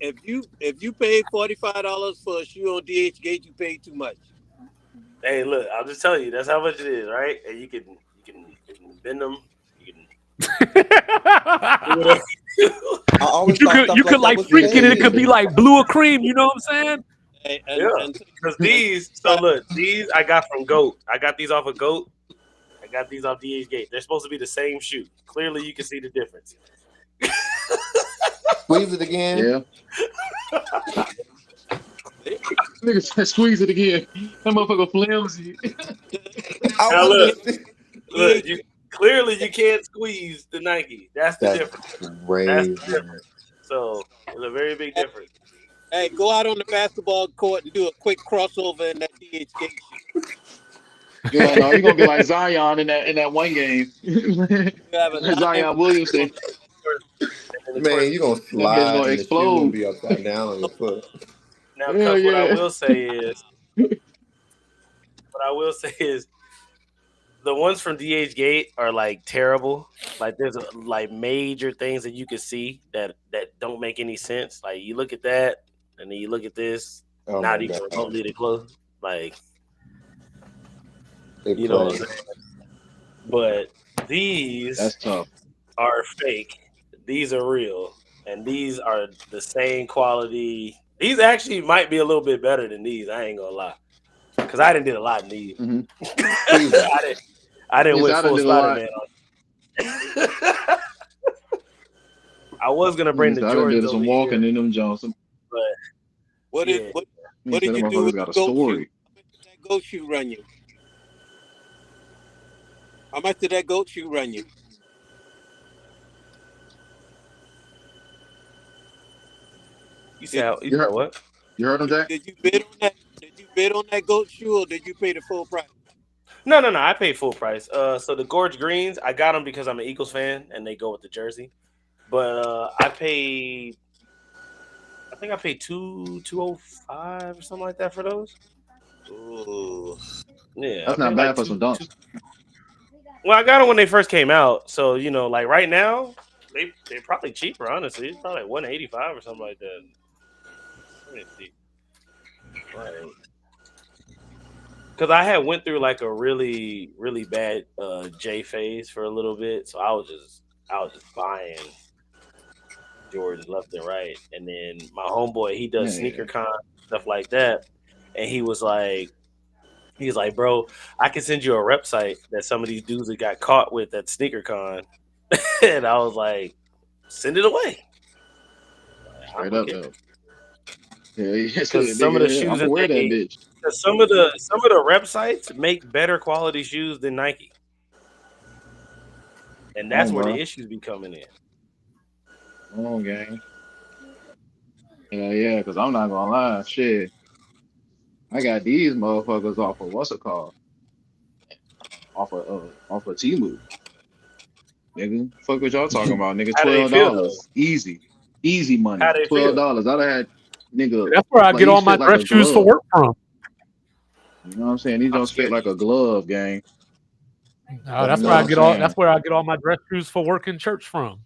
If you paid $45 for a shoe on DH Gate, you paid too much. Hey, look, I'll just tell you, that's how much it is, right? And you can bend them. You can do whatever. I always But you thought could stuff you like could that like was freak it. It could fake. be like blue or cream. You know what I'm saying? Yeah. Because these, so look, these I got from GOAT. I got these off of GOAT. I got these off DH Gate. They're supposed to be the same shoe. Clearly, you can see the difference. Squeeze it again. Yeah. Nigga said squeeze it again. That motherfucker flimsy. I Now was look, you clearly you can't squeeze the Nike. That's the difference. That's the crazy. difference. So there's a very big difference. Hey, go out on the basketball court and do a quick crossover in that DH Gate shoe. Yeah, no, you're gonna be like Zion in that one game. You have a 9 Zion Williamson. Man, you gonna That bitch slide gonna and the shoe gonna explode. be upside down on your foot. Now, Yeah, Cuff, what I yeah. will say is the ones from DH Gate are like terrible. Like there's like major things that you can see that don't make any sense. Like you look at that and then you look at this, Oh not my even God. remotely the close. Like They you know what play. I'm saying? But these That's tough. are fake. These are real. And these are the same quality. These actually might be a little bit better than these. I ain't gonna lie. Because I didn't did a lot in these. Mhm. I didn't Yes, went I full done did a lot. Spider-Man on. I was gonna bring Yes, the I done Jordans did over some walking here, in them Johnson. but What yeah. did what What did them you do motherfuckers with got the a goat shoe? story. That goat shoe run you? How much did that goat shoe run you? You said You heard, what? you heard him, Jack? Did you bid on that? Did you bid on that goat shoe, or did you pay the full price? No. I paid full price. So the Gorge Greens, I got them because I'm an Eagles fan and they go with the jersey. But I think I paid $205 or something like that for those. Ooh. Yeah, That's I not paid bad like for some dunks. Well, I got them when they first came out, so you know, like right now, they're probably cheaper. Honestly, it's probably like $185 or something like that. Let me see. Because I had went through like a really really bad J phase for a little bit, so I was just buying Jordans left and right, and then my homeboy he does Yeah. sneaker con stuff like that, and he was like, bro, I can send you a rep site that some of these dudes that got caught with at sneaker con, and I was like, send it away. Straight up, though. Yeah, Because some of the shoes I'm that aware of that they, bitch. because some of the rep sites make better quality shoes than Nike, and that's where bro. the issues be coming in. Come on, gang. Yeah, because I'm not gonna lie, shit. I got these motherfuckers off of what's it called? Off of Temu. Nigga. Fuck what y'all talking about, nigga. How do they feel, $12. Easy money. How they feel? $12. I'd have had nigga. That's where I like, get all these my fit like dress a shoes for glove. work from. You know what I'm saying? These I'm don't fit scared like a glove, gang. That's You know where I what get I'm all. saying? That's where I get all my dress shoes for work in church from.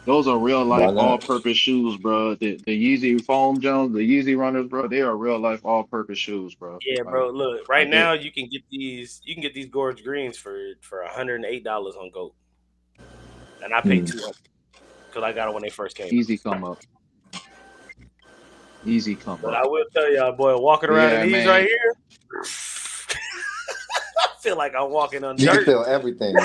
Those are real Why life not? all-purpose shoes, bro. The Yeezy foam Jones, the Yeezy runners, bro. They are real life all-purpose shoes, bro. Yeah, Like, bro. Look, right like now it. you can get these Gorge Greens for $108 on Goat, and I paid $200 because I got them when they first came out. Easy come up. Easy come But up. I will tell y'all, boy, walking But around yeah, in these man. right here, I feel like I'm walking on You can dirt. feel everything.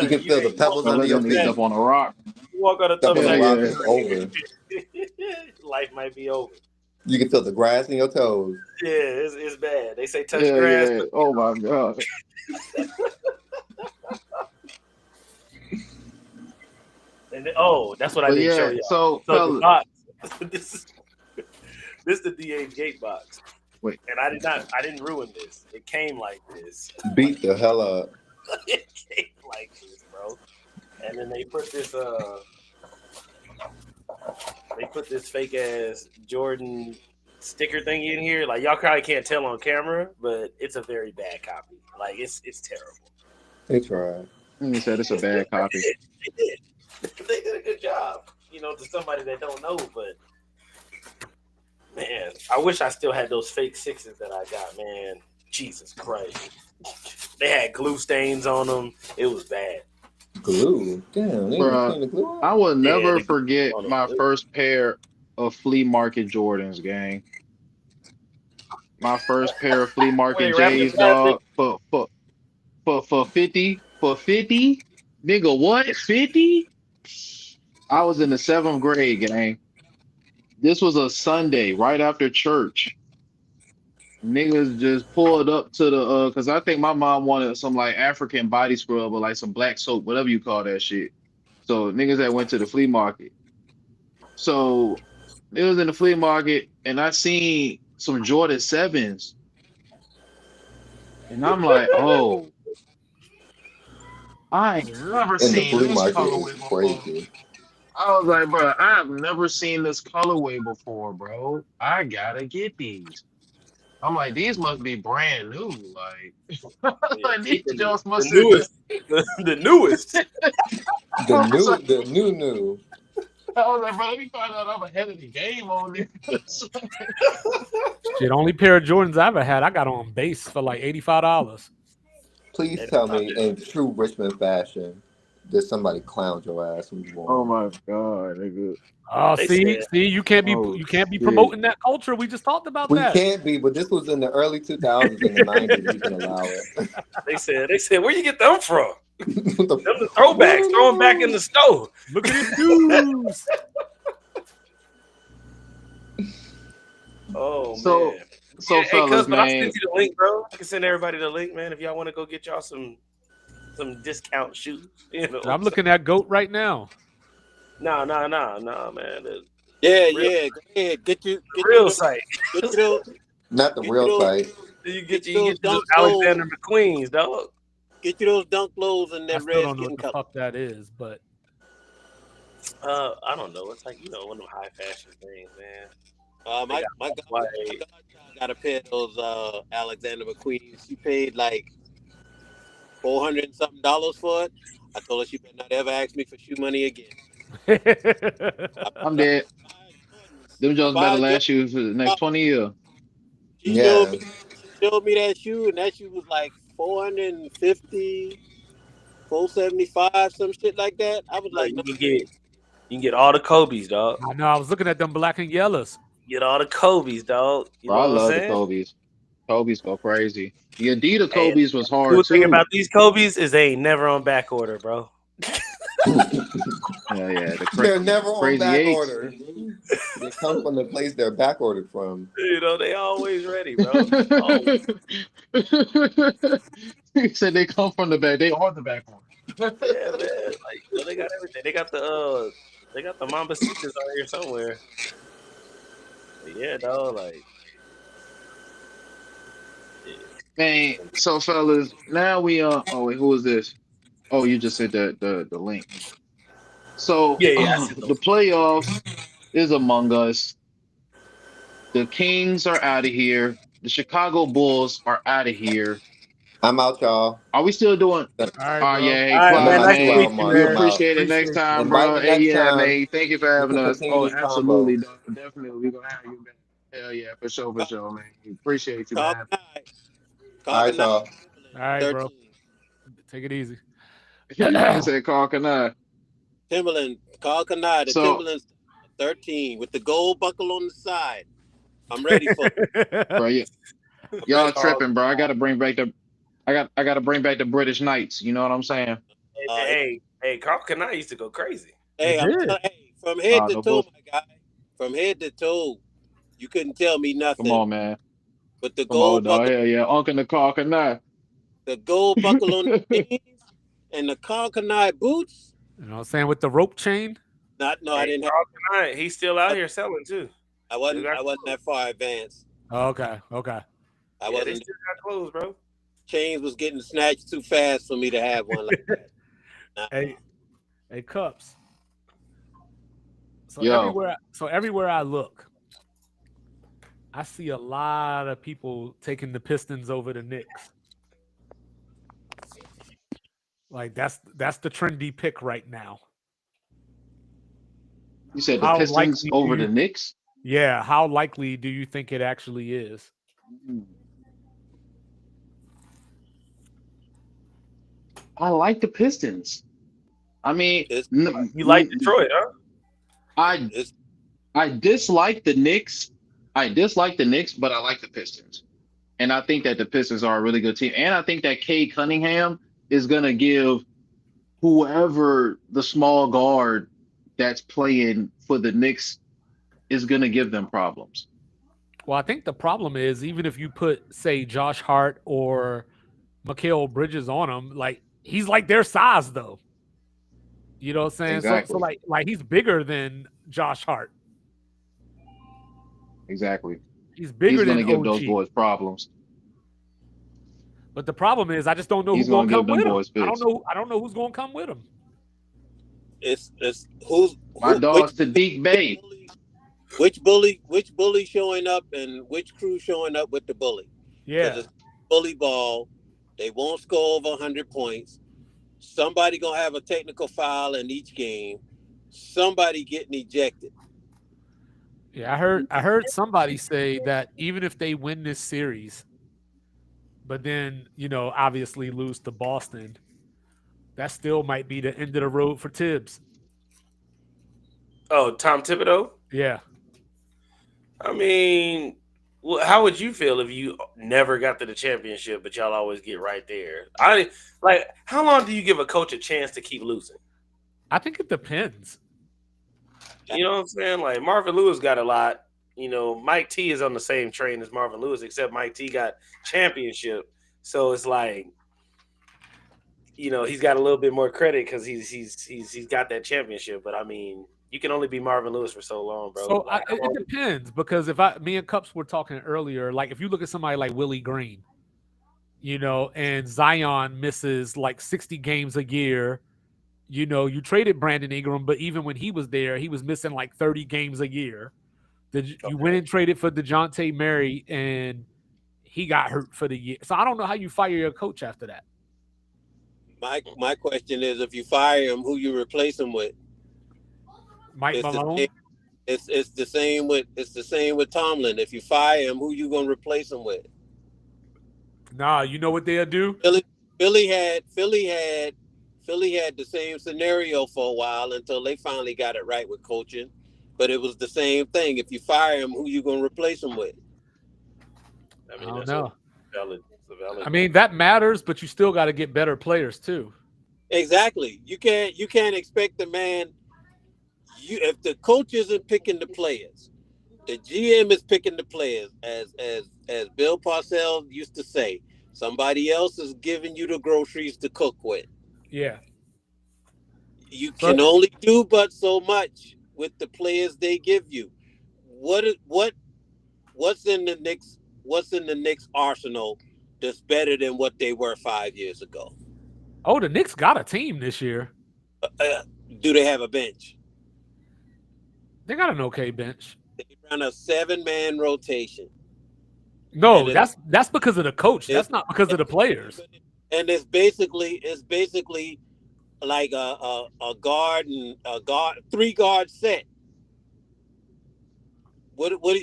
You can feel the pebbles So under let your them feet. step on a rock. You walk on a Step on Yeah, the thumbtack, rock, it's over. life might be over. You can feel the grass in your toes. Yeah, it's bad. They say touch Yeah, grass. yeah. Oh my god. And then, that's what I But didn't show yeah, you. so So the fellas, box. this is the DH Gate box. wait. And I didn't ruin this. It came like this. Beat the hell up. It came like this, bro. And then they put this fake ass Jordan sticker thing in here. Like y'all probably can't tell on camera, but it's a very bad copy. Like it's terrible. They tried. He said it's a bad copy. They did a good job, to somebody that don't know, but man, I wish I still had those fake sixes that I got, man. Jesus Christ. They had glue stains on them. It was bad. Glue. Damn, they Bruh, didn't clean the glue I up. will Yeah, never the forget glue on my them. first pair of flea market Jordans, gang. My first pair of flea market Wait, wrapped in J's, plastic? dog, for 50, nigga, what? 50? I was in the 7th grade, gang. This was a Sunday right after church. Niggas just pulled up to the cause I think my mom wanted some like African body scrub or like some black soap, whatever you call that shit. So niggas that went to the flea market. So it was in the flea market and I seen some Jordan 7s. And I'm like, oh, I ain't never In the seen flea this market colorway is before. crazy. I was like, bro, I've never seen this colorway before, bro. I gotta get these. I'm like, these must be brand new. Like, Yeah, like these keeping jokes the must have just. newest, the newest. The I was new, like, the new. bro, let me find out I'm ahead of the game on this. Shit, only pair of Jordans I ever had, I got on base for like $85. Please And tell me, in true Richmond fashion, did somebody clown your ass when you wore Oh them? my god, nigga. Oh, they see, said, you can't be Oh shit. promoting that culture. We just talked about We that. can't be, but this was in the early 2000s and the 90s. We can allow it. they said, where you get them from? What the- Them the throwbacks. Throw them back in the stove. Look at it, dudes. Oh So, man. so Hey, fellas, cuz, but I'll send man. you the link, bro. I can send everybody the link, man. If y'all want to go get y'all some discount shoes. You know, I'm looking at GOAT right now. No, man. The Yeah, real, yeah. Go ahead. Get you real those, site. get you those, Not the get you real those, site. You get get you you those dunk those lows. Alexander McQueen's, dog. Get you those dunk lows in I that still don't know redskin what the color. fuck that is, but I don't know. It's like, one of them high fashion things, man. My Like, godchild got a pair of those Alexander McQueen. She paid like $400 and something for it. I told her she better not ever ask me for shoe money again. I'm dead. Them jokes better last you for the next 20 years. She Yeah. showed me that shoe, and that shoe was like $450, $475, some shit like that. I was like, you no. can get all the Kobe's, dog. I know I was looking at them black and yellows. Get all the Kobe's, dog. You Bro, know I what I'm love the saying? Kobe's. Kobe's go crazy. The Adidas Hey, Kobe's was cool hard thing too. about these Kobe's is they ain't never on back order, bro. Yeah, They're never on Crazy back Eights. order. They come from the place they're back ordered from. They always ready, bro. Always. He said they come from the back. They are the back one. Yeah, man. Like, they got everything. They got the Mamba Citas out here somewhere. But yeah, dog. Like, Man, so fellas, now we oh wait, who is this? Oh, you just said the link. So yeah. I see the playoffs is among us. The Kings are out of here. The Chicago Bulls are out of here. I'm out, y'all. Are we still doing? All right, bro. Yeah, hey, All right, Clyde, man. Nice to man, meet you, Mark. we man. I'm out. appreciate it next Appreciate time, you. bro. Invite me Hey, next yeah, time. man. Thank you for We having can us. continue Oh, this absolutely, convo. dog. Definitely, we're gonna have you back. Hell yeah, for sure, man. Appreciate you, Call man. All right, y'all. All right, bro. 13. Take it easy. You said Carl Kanai. Timberland, Carl Kanai, the So- Timberlands 13 with the gold buckle on the side. I'm ready for it. Bro, yeah. Y'all tripping, bro. I gotta bring back the British Knights. You know what I'm saying? Hey, Carl Kanai used to go crazy. Hey, It did. from head to no toe, bull- my guy. From head to toe, you couldn't tell me nothing. Come on, man. With the Come on, gold dog. buckle, Hell yeah. Uncle the Carl Kanai. the gold buckle on the jeans, and the Carl Kanai boots. You know what I'm saying? With the rope chain. I didn't have. Carl Kanai, he's still out here selling too. I wasn't that far advanced. Okay. I They wasn't. still got clothes, bro. Chains was getting snatched too fast for me to have one like that. Nah. Hey, Cups. So Yo. everywhere I look, I see a lot of people taking the Pistons over the Knicks. Like that's the trendy pick right now. You said the How Pistons likely over do the you- Knicks? Yeah, how likely do you think it actually is? I like the Pistons. I mean, You like Detroit, huh? I dislike the Knicks. But I like the Pistons. And I think that the Pistons are a really good team. And I think that Cade Cunningham is going to give whoever the small guard that's playing for the Knicks is going to give them problems. Well, I think the problem is even if you put, say, Josh Hart or Mikal Bridges on him, like he's like their size though. You know what I'm saying? Exactly. So like he's bigger than Josh Hart. Exactly. He's bigger He's going than to give OG. those boys problems. But the problem is I just don't know He's who's going to gonna come give them with him. boys fits. I don't know who's going to come with him. It's My dog Sadiq Bey. which bully showing up and which crew showing up with the bully. Yeah. 'Cause it's bully ball. They won't score over 100 points. Somebody gonna have a technical foul in each game. Somebody getting ejected. Yeah, I heard somebody say that even if they win this series, but then, you know, obviously lose to Boston, that still might be the end of the road for Tibbs. Oh, Tom Thibodeau? Yeah. I mean, how would you feel if you never got to the championship, but y'all always get right there? How long do you give a coach a chance to keep losing? I think it depends. You know what I'm saying? Like Marvin Lewis got a lot. You know, Mike T is on the same train as Marvin Lewis, except Mike T got championship. So it's like, you know, he's got a little bit more credit because he's got that championship. But I mean, you can only be Marvin Lewis for so long, bro. So it depends because me and Cups were talking earlier, like if you look at somebody like Willie Green, you know, and Zion misses like 60 games a year, you know, you traded Brandon Ingram, but even when he was there, he was missing like 30 games a year. You went and traded for DeJounte Murray and he got hurt for the year. So I don't know how you fire your coach after that. My question is, if you fire him, who you replace him with? Mike Malone. It's the same with Tomlin. If you fire him, who you gonna replace him with? Nah, you know what they'll do? Philly had the same scenario for a while until they finally got it right with coaching. But it was the same thing. If you fire him, who you gonna replace him with? I mean, I don't that's know. valid. I mean, that matters, but you still got to get better players too. Exactly. You can't expect the man. If the coach isn't picking the players, the GM is picking the players. As Bill Parcells used to say, somebody else is giving you the groceries to cook with. Yeah. You can only do but so much with the players they give you. What's in the Knicks arsenal that's better than what they were 5 years ago? Oh, the Knicks got a team this year. Do they have a bench? They got an okay bench. They run a 7-man rotation. No, that's because of the coach. That's not because of the players. And it's basically like a guard and a guard 3-guard set.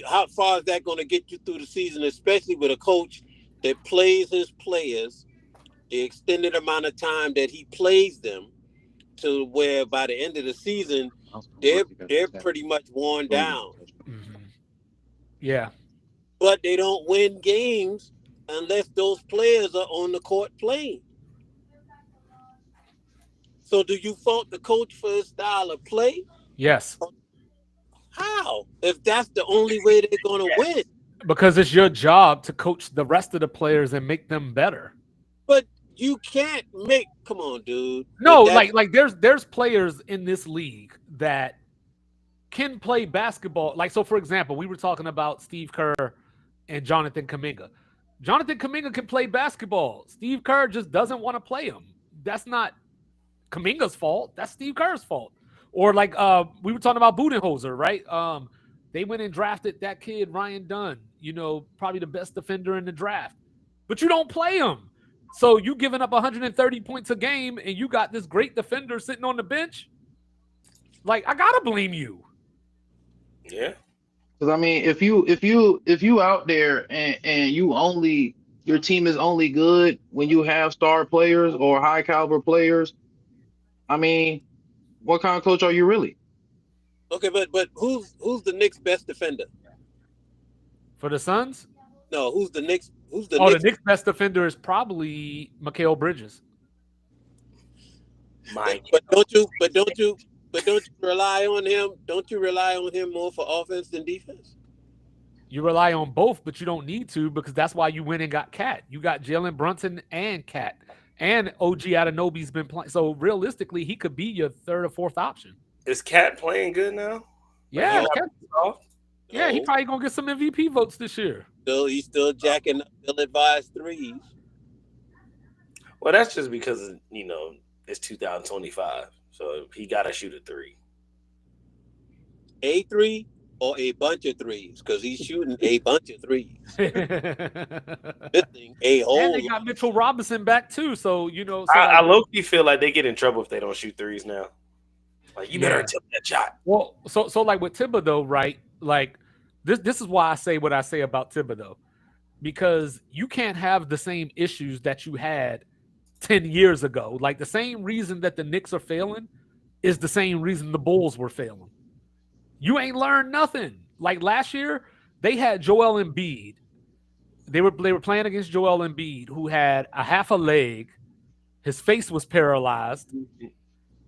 How far is that going to get you through the season, especially with a coach that plays his players the extended amount of time that he plays them, to where by the end of the season they're pretty much worn down. Mm-hmm. Yeah. But they don't win games unless those players are on the court playing. So do you fault the coach for his style of play? Yes. How? If that's the only way they're going to win. Because it's your job to coach the rest of the players and make them better. But you can't come on, dude. No, like there's players in this league that can play basketball. Like, so for example, we were talking about Steve Kerr and Jonathan Kuminga. Jonathan Kuminga can play basketball. Steve Kerr just doesn't want to play him. That's not Kuminga's fault. That's Steve Kerr's fault. Or like we were talking about Budenholzer, right? They went and drafted that kid, Ryan Dunn, you know, probably the best defender in the draft. But you don't play him. So you giving up 130 points a game and you got this great defender sitting on the bench? Like, I gotta blame you. Yeah. Because I mean, if you out there and your team is only good when you have star players or high caliber players, I mean, what kind of coach are you really? Okay, but who's the Knicks' best defender? For the Suns? No, who's the Knicks? The Knicks' best defender is probably Mikal Bridges. But don't But don't you rely on him? Don't you rely on him more for offense than defense? You rely on both, but you don't need to because that's why you went and got Cat. You got Jalen Brunson and Cat. And OG Anunoby's been playing. So realistically, he could be your third or fourth option. Is Cat playing good now? Yeah, Like, Cat, yeah, he probably gonna get some MVP votes this year. He's still jacking up ill-advised threes. Well, that's just because it's 2025, so he got to shoot a three. A three or a bunch of threes, because he's shooting a bunch of threes. Missing a whole. And they got Mitchell Robinson back too, so I low-key feel like they get in trouble if they don't shoot threes now. Like, you better attempt that shot. Well, so like with Thibodeau, right? Like this is why I say what I say about Thibodeau, because you can't have the same issues that you had 10 years ago. Like the same reason that the Knicks are failing is the same reason the Bulls were failing. You ain't learned nothing. Like last year, they had Joel Embiid. They were playing against Joel Embiid, who had a half a leg, his face was paralyzed,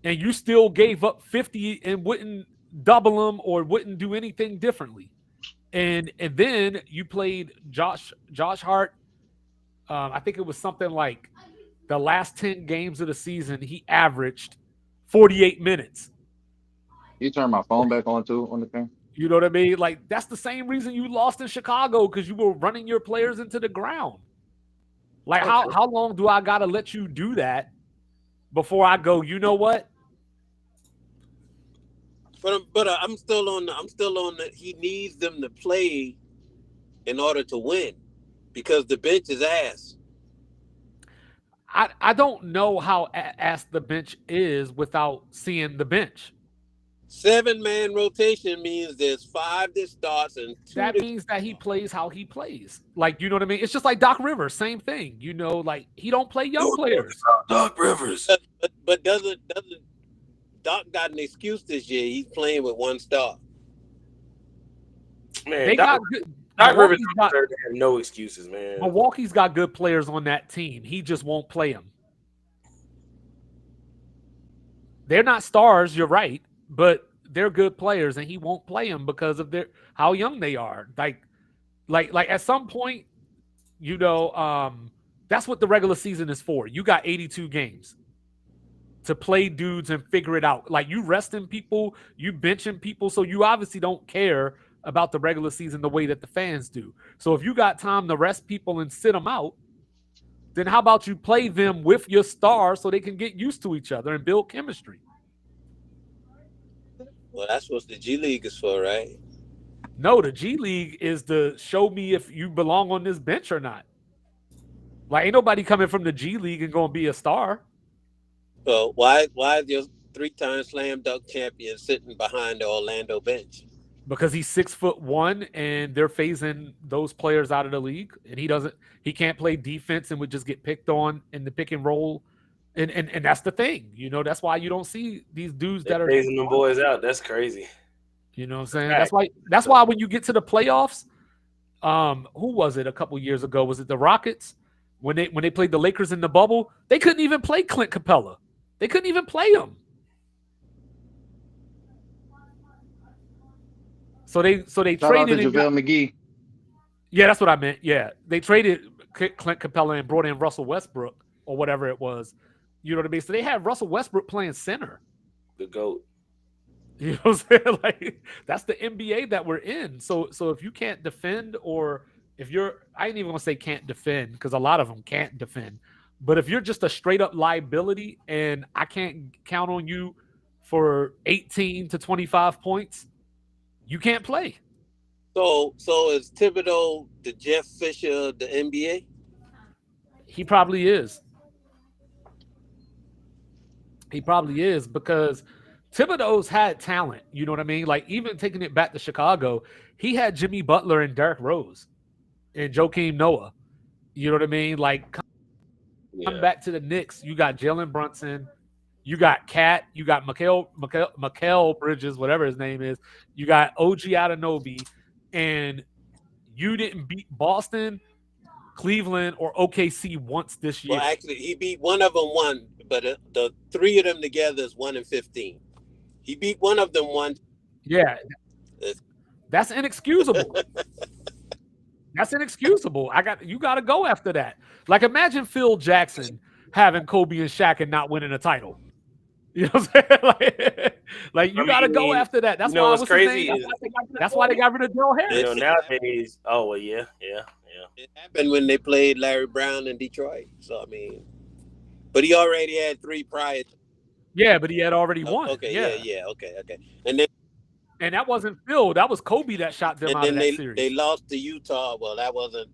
and you still gave up 50 and wouldn't double him or wouldn't do anything differently. And then you played Josh Hart. I think it was something like the last 10 games of the season, he averaged 48 minutes. You turn my phone back on too on the thing. You know what I mean? Like that's the same reason you lost in Chicago, because you were running your players into the ground. Like how long do I gotta let you do that before I go, you know what? But I'm still on the he needs them to play in order to win, because the bench is ass. I don't know how ass the bench is without seeing the bench. 7-man rotation means there's 5 that starts and 2 that means that he plays how he plays. Like, you know what I mean? It's just like Doc Rivers, same thing. Like he don't play young players. Doc Rivers. But doesn't Doc got an excuse this year? He's playing with 1 star. Man, They got good. Doc Rivers have no excuses, man. Milwaukee's got good players on that team. He just won't play them. They're not stars, you're right, but they're good players, and he won't play them because of how young they are. Like at some point, that's what the regular season is for. You got 82 games to play dudes and figure it out. Like you resting people, you benching people, so you obviously don't care about the regular season the way that the fans do. So if you got time to rest people and sit them out, then how about you play them with your stars so they can get used to each other and build chemistry? Well, that's what the G League is for, right? No, the G League is to show me if you belong on this bench or not. Like, ain't nobody coming from the G League and going to be a star. So why is your 3-time slam dunk champion sitting behind the Orlando bench? Because he's 6'1" and they're phasing those players out of the league, and he can't play defense and would just get picked on in the pick and roll. And that's the thing, that's why you don't see these dudes that are phasing them boys out. That's crazy. You know what I'm saying? That's why when you get to the playoffs, who was it a couple years ago? Was it the Rockets? When they played the Lakers in the bubble, they couldn't even play Clint Capella. They couldn't even play him. So they Shout traded out to JaVale McGee. Yeah, that's what I meant. Yeah, they traded Clint Capella and brought in Russell Westbrook or whatever it was. You know what I mean? So they had Russell Westbrook playing center. The GOAT. You know what I'm saying? Like that's the NBA that we're in. So if you can't defend, or if I ain't even gonna say can't defend, because a lot of them can't defend. But if you're just a straight up liability and I can't count on you for 18 to 25 points, you can't play. So is Thibodeau the Jeff Fisher of the NBA? He probably is. He probably is, because Thibodeau's had talent. You know what I mean? Like, even taking it back to Chicago, he had Jimmy Butler and Derrick Rose and Joakim Noah. You know what I mean? Like, come back to the Knicks, you got Jalen Brunson, you got Cat, you got Mikal Bridges, whatever his name is, you got OG Anunoby, and you didn't beat Boston, Cleveland, or OKC once this year. Well, actually, he beat one of them but the 3 of them together is 1-15. He beat one of them once. Yeah, that's inexcusable. That's inexcusable. You got to go after that. Like, imagine Phil Jackson having Kobe and Shaq and not winning a title. You know what I'm saying? Like you got to go after that. That's why what's crazy. That's why they got rid of Daryl Harris. Nowadays, yeah. It happened when they played Larry Brown in Detroit. So I mean, but he already had 3 prior. Yeah, but he had already won. Okay, yeah. Okay. And that wasn't Phil. That was Kobe that shot them out of that series. They lost to Utah. Well, that wasn't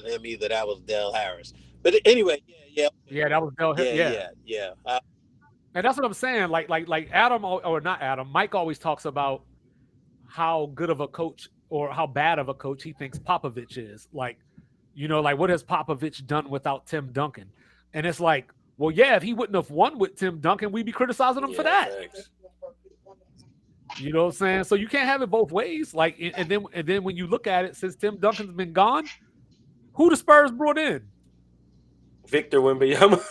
him either. That was Del Harris. But anyway, yeah, that was Del Harris. Yeah. And that's what I'm saying. Like Adam, or not Adam, Mike always talks about how good of a coach or how bad of a coach he thinks Popovich is. Like, like what has Popovich done without Tim Duncan? And it's like, well, yeah, if he wouldn't have won with Tim Duncan, we'd be criticizing him for that. Thanks. You know what I'm saying? So you can't have it both ways. Like, and then when you look at it, since Tim Duncan's been gone, who the Spurs brought in? Victor Wembanyama.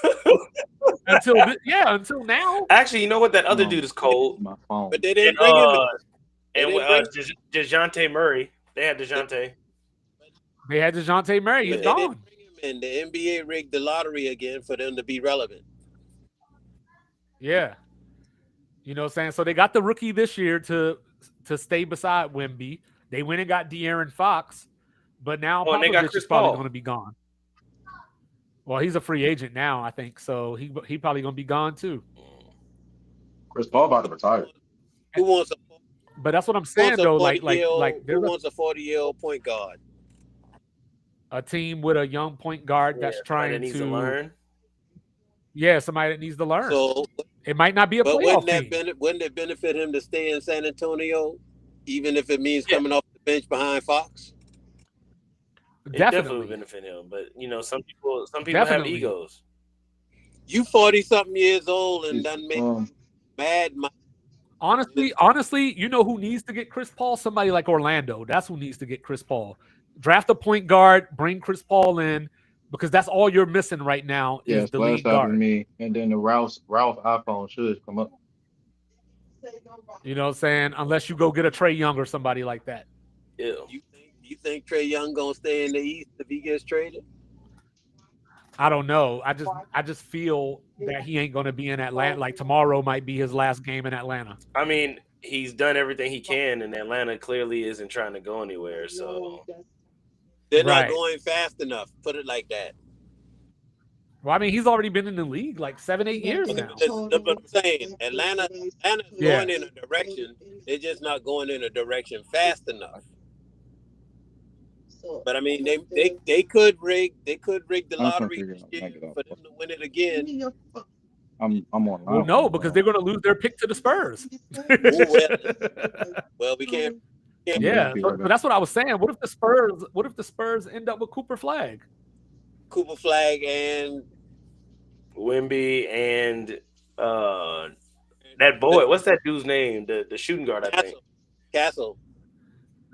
Until now. Actually, you know what? That other dude is cold. My phone. But they didn't bring him. And DeJounte Murray. They had DeJounte. They had DeJounte Murray. He's gone. And the NBA rigged the lottery again for them to be relevant. Yeah. You know what I'm saying? So they got the rookie this year to stay beside Wemby. They went and got De'Aaron Fox, but now Popovich is probably going to be gone. Well, he's a free agent now, I think. So he probably going to be gone too. Chris Paul about to retire. Who wants But that's what I'm saying though. Like who wants a 40-year-old point guard? A team with a young point guard that's trying to learn. Yeah, somebody that needs to learn. So it might not be a playoff team. Wouldn't it benefit him to stay in San Antonio, even if it means coming off the bench behind Fox? It definitely benefit him, but some people have egos. You 40-something years old and done make mad. Honestly, you know who needs to get Chris Paul? Somebody like Orlando. That's who needs to get Chris Paul. Draft a point guard, bring Chris Paul in, because that's all you're missing right now is the lead guard. Me, and then the Ralph iPhone should come up. You know what I'm saying? Unless you go get a Trae Young or somebody like that. Ew. You think Trae Young gonna stay in the East if he gets traded? I don't know. I just feel that he ain't gonna be in Atlanta. Like tomorrow might be his last game in Atlanta. I mean, he's done everything he can, and Atlanta clearly isn't trying to go anywhere. So they're not going fast enough. Put it like that. Well, I mean, he's already been in the league like 7-8 years now. That's what I'm saying. Atlanta's going in a direction. They're just not going in a direction fast enough. But I mean, they could rig the lottery this year for them to win it again. I'm on. Well, no, because they're going to lose their pick to the Spurs. Well, we can't. Yeah, but that's what I was saying. What if the Spurs end up with Cooper Flag? Cooper Flag and Wemby and that boy. What's that dude's name? The shooting guard, I think. Castle.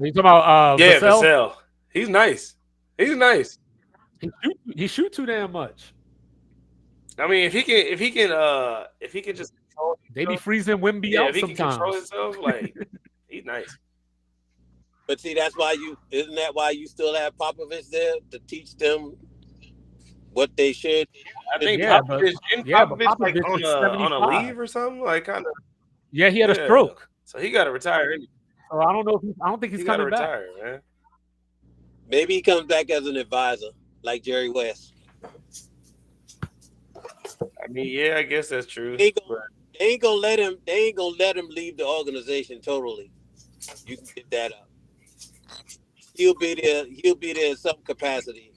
Are you talking about Vassell? He's nice. He shoot too damn much. I mean, if he can just control they be freezing Wemby out if he sometimes. Can control himself, like he's nice. But see, isn't that why you still have Popovich there to teach them what they should? I think Popovich like on a leave or something, like kind of. Yeah, he had a stroke, so he got to retire. So I don't know. I don't think he's coming back. Retire, man. Maybe he comes back as an advisor, like Jerry West. I mean, yeah, I guess that's true. They ain't gonna let him leave the organization totally. You can get that up. He'll be there in some capacity.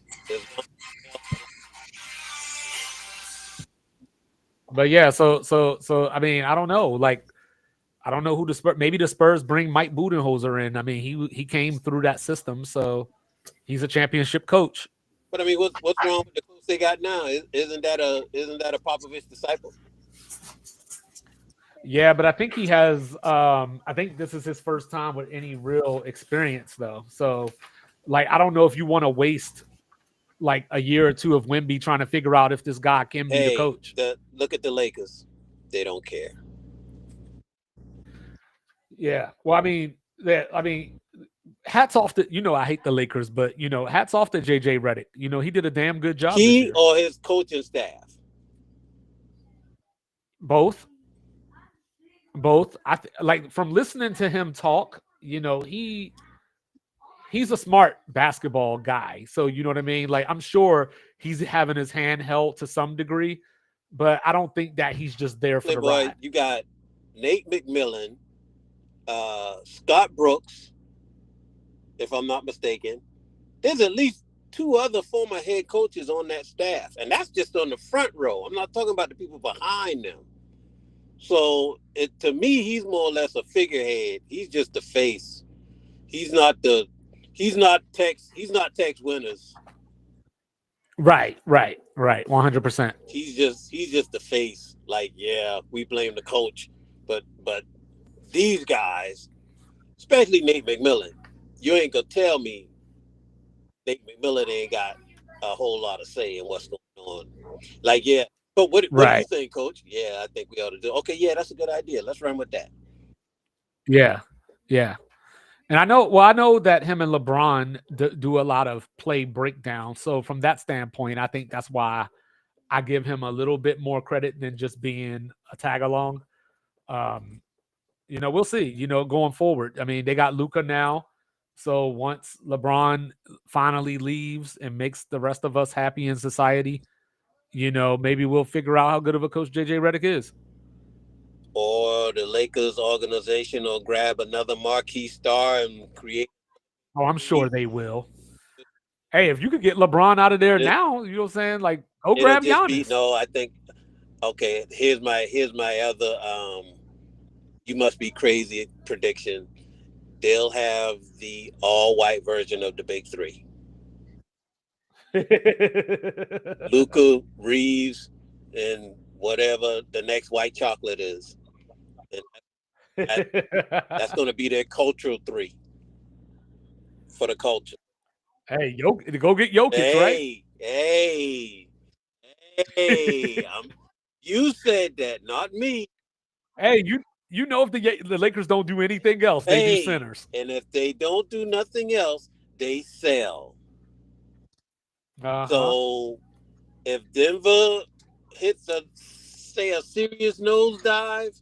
But yeah, so I mean, I don't know. Like, I don't know who the Spurs. Maybe the Spurs bring Mike Budenholzer in. I mean, he came through that system, so he's a championship coach. But I mean, what's wrong with the coach they got now? Isn't that a Popovich disciple? Yeah, but I think he has. I think this is his first time with any real experience, though. So, like, I don't know if you want to waste like a year or two of Wemby trying to figure out if this guy can be the coach. Look at the Lakers; they don't care. Yeah. Well, I mean, hats off to I hate the Lakers, but hats off to JJ Redick. He did a damn good job this He year. or his coaching staff? Both. Like from listening to him talk, he's a smart basketball guy. So you know what I mean? Like I'm sure he's having his hand held to some degree, but I don't think that he's just there for the Playboy, ride. you got Nate McMillan, Scott Brooks, if I'm not mistaken. There's at least 2 other former head coaches on that staff, and that's just on the front row. I'm not talking about the people behind them. So to me, he's more or less a figurehead. He's just the face. He's not Tex Winners. Right. 100%. He's just the face. Like, yeah, we blame the coach, but these guys, especially Nate McMillan, you ain't gonna tell me Nate McMillan ain't got a whole lot of say in what's going on. Like, yeah, but what do you think, Coach? Yeah, I think we ought to do. Okay, yeah, that's a good idea. Let's run with that. Yeah. And I know that him and LeBron do a lot of play breakdown. So from that standpoint, I think that's why I give him a little bit more credit than just being a tag along. We'll see, going forward. I mean, they got Luka now. So once LeBron finally leaves and makes the rest of us happy in society, maybe we'll figure out how good of a coach JJ Redick is. Or the Lakers organization will grab another marquee star and create. Oh, I'm sure they will. Hey, if you could get LeBron out of there now, you know what I'm saying? Like, go grab Giannis. I think. Okay, here's my other you must be crazy prediction. They'll have the all-white version of the Big Three. Luka, Reeves, and whatever the next white chocolate is. And that's going to be their cultural 3 for the culture. Hey, go get Jokic, right? Hey, you said that, not me. Hey, if the Lakers don't do anything else, they do centers. And if they don't do nothing else, they sell. So if Denver hits a serious nosedive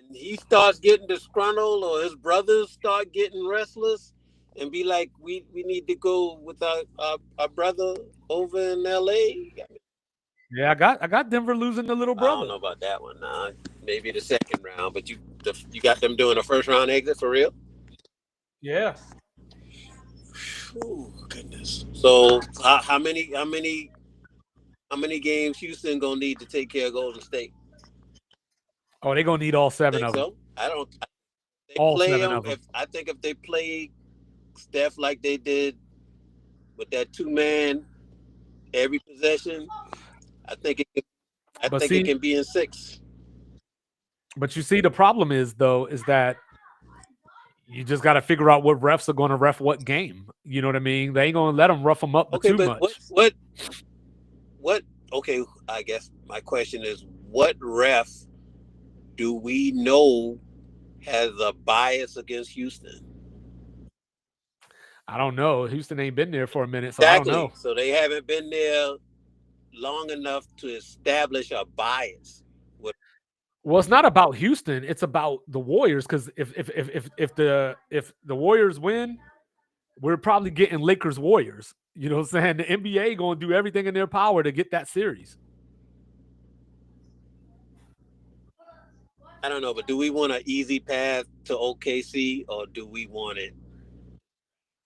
and he starts getting disgruntled, or his brothers start getting restless and be like, we need to go with our brother over in LA. Yeah, I got Denver losing the little brother. I don't know about that one. Nah, maybe the second round, but you got them doing a first round exit for real? Yeah. Oh goodness. So how many games Houston gonna need to take care of Golden State? Oh, they're gonna need all 7 of them. So All 7 of them. I think if they play Steph like they did with that 2-man every possession, I think it can be in 6. But you see, the problem is that you just got to figure out what refs are going to ref what game. You know what I mean? They ain't going to let them rough them up too much. What? Okay, I guess my question is, what ref do we know has a bias against Houston? I don't know. Houston ain't been there for a minute, so Exactly. I don't know. So they haven't been there long enough to establish a bias. Well, it's not about Houston. It's about the Warriors, because if the Warriors win, we're probably getting Lakers Warriors. You know what I'm saying? The NBA going to do everything in their power to get that series. I don't know, but do we want an easy path to OKC, or do we want it?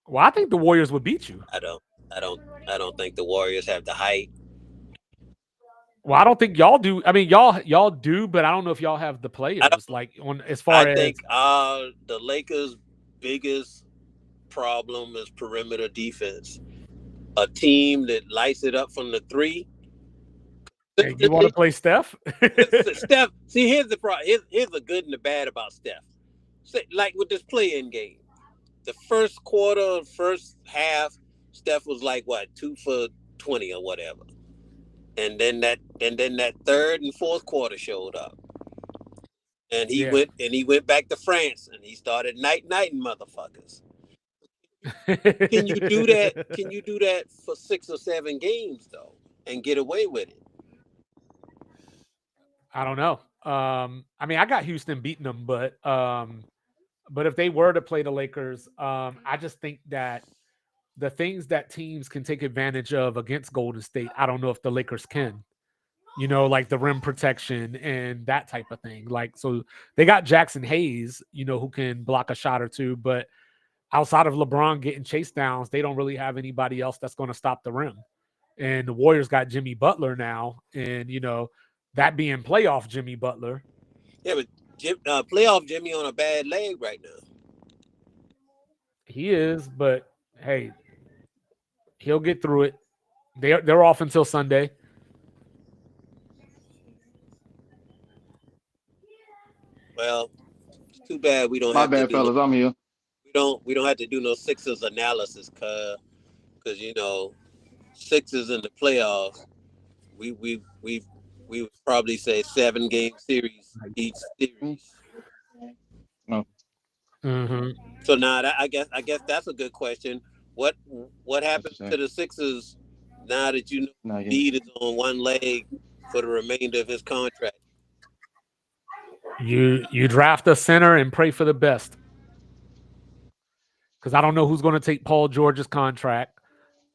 Well, I think the Warriors would beat you. I don't think the Warriors have the height. Well, I don't think y'all do. I mean, y'all do, but I don't know if y'all have the players. I think the Lakers' biggest problem is perimeter defense. A team that lights it up from the 3. Hey, you want to play Steph? Steph. See, here's the problem. Here's the good and the bad about Steph. Like with this play-in game, the first quarter, first half, Steph was like 2 for 20 or whatever. And then that third and fourth quarter showed up. and he went back to France and he started nighting motherfuckers. Can you do that? Can you do that for 6 or 7 games though, and get away with it? I don't know. I mean, I got Houston beating them, but if they were to play the Lakers, I just think that the things that teams can take advantage of against Golden State, I don't know if the Lakers can. You know, like the rim protection and that type of thing. Like, so they got Jackson Hayes, you know, who can block a shot or two, but outside of LeBron getting chase downs, they don't really have anybody else that's going to stop the rim. And the Warriors got Jimmy Butler now, and you know, that being playoff Jimmy Butler. Yeah, but playoff Jimmy on a bad leg right now. He is, but hey, he'll get through it. They're off until Sunday. Well, it's too bad we don't. My bad, fellas. I'm here. We don't have to do no Sixers analysis, because you know, Sixers in the playoffs, we would probably say 7-game series each series. No. Mm-hmm. So now I guess that's a good question. What happens to the Sixers now that you know Embiid is on one leg for the remainder of his contract? You draft a center and pray for the best. Because I don't know who's going to take Paul George's contract.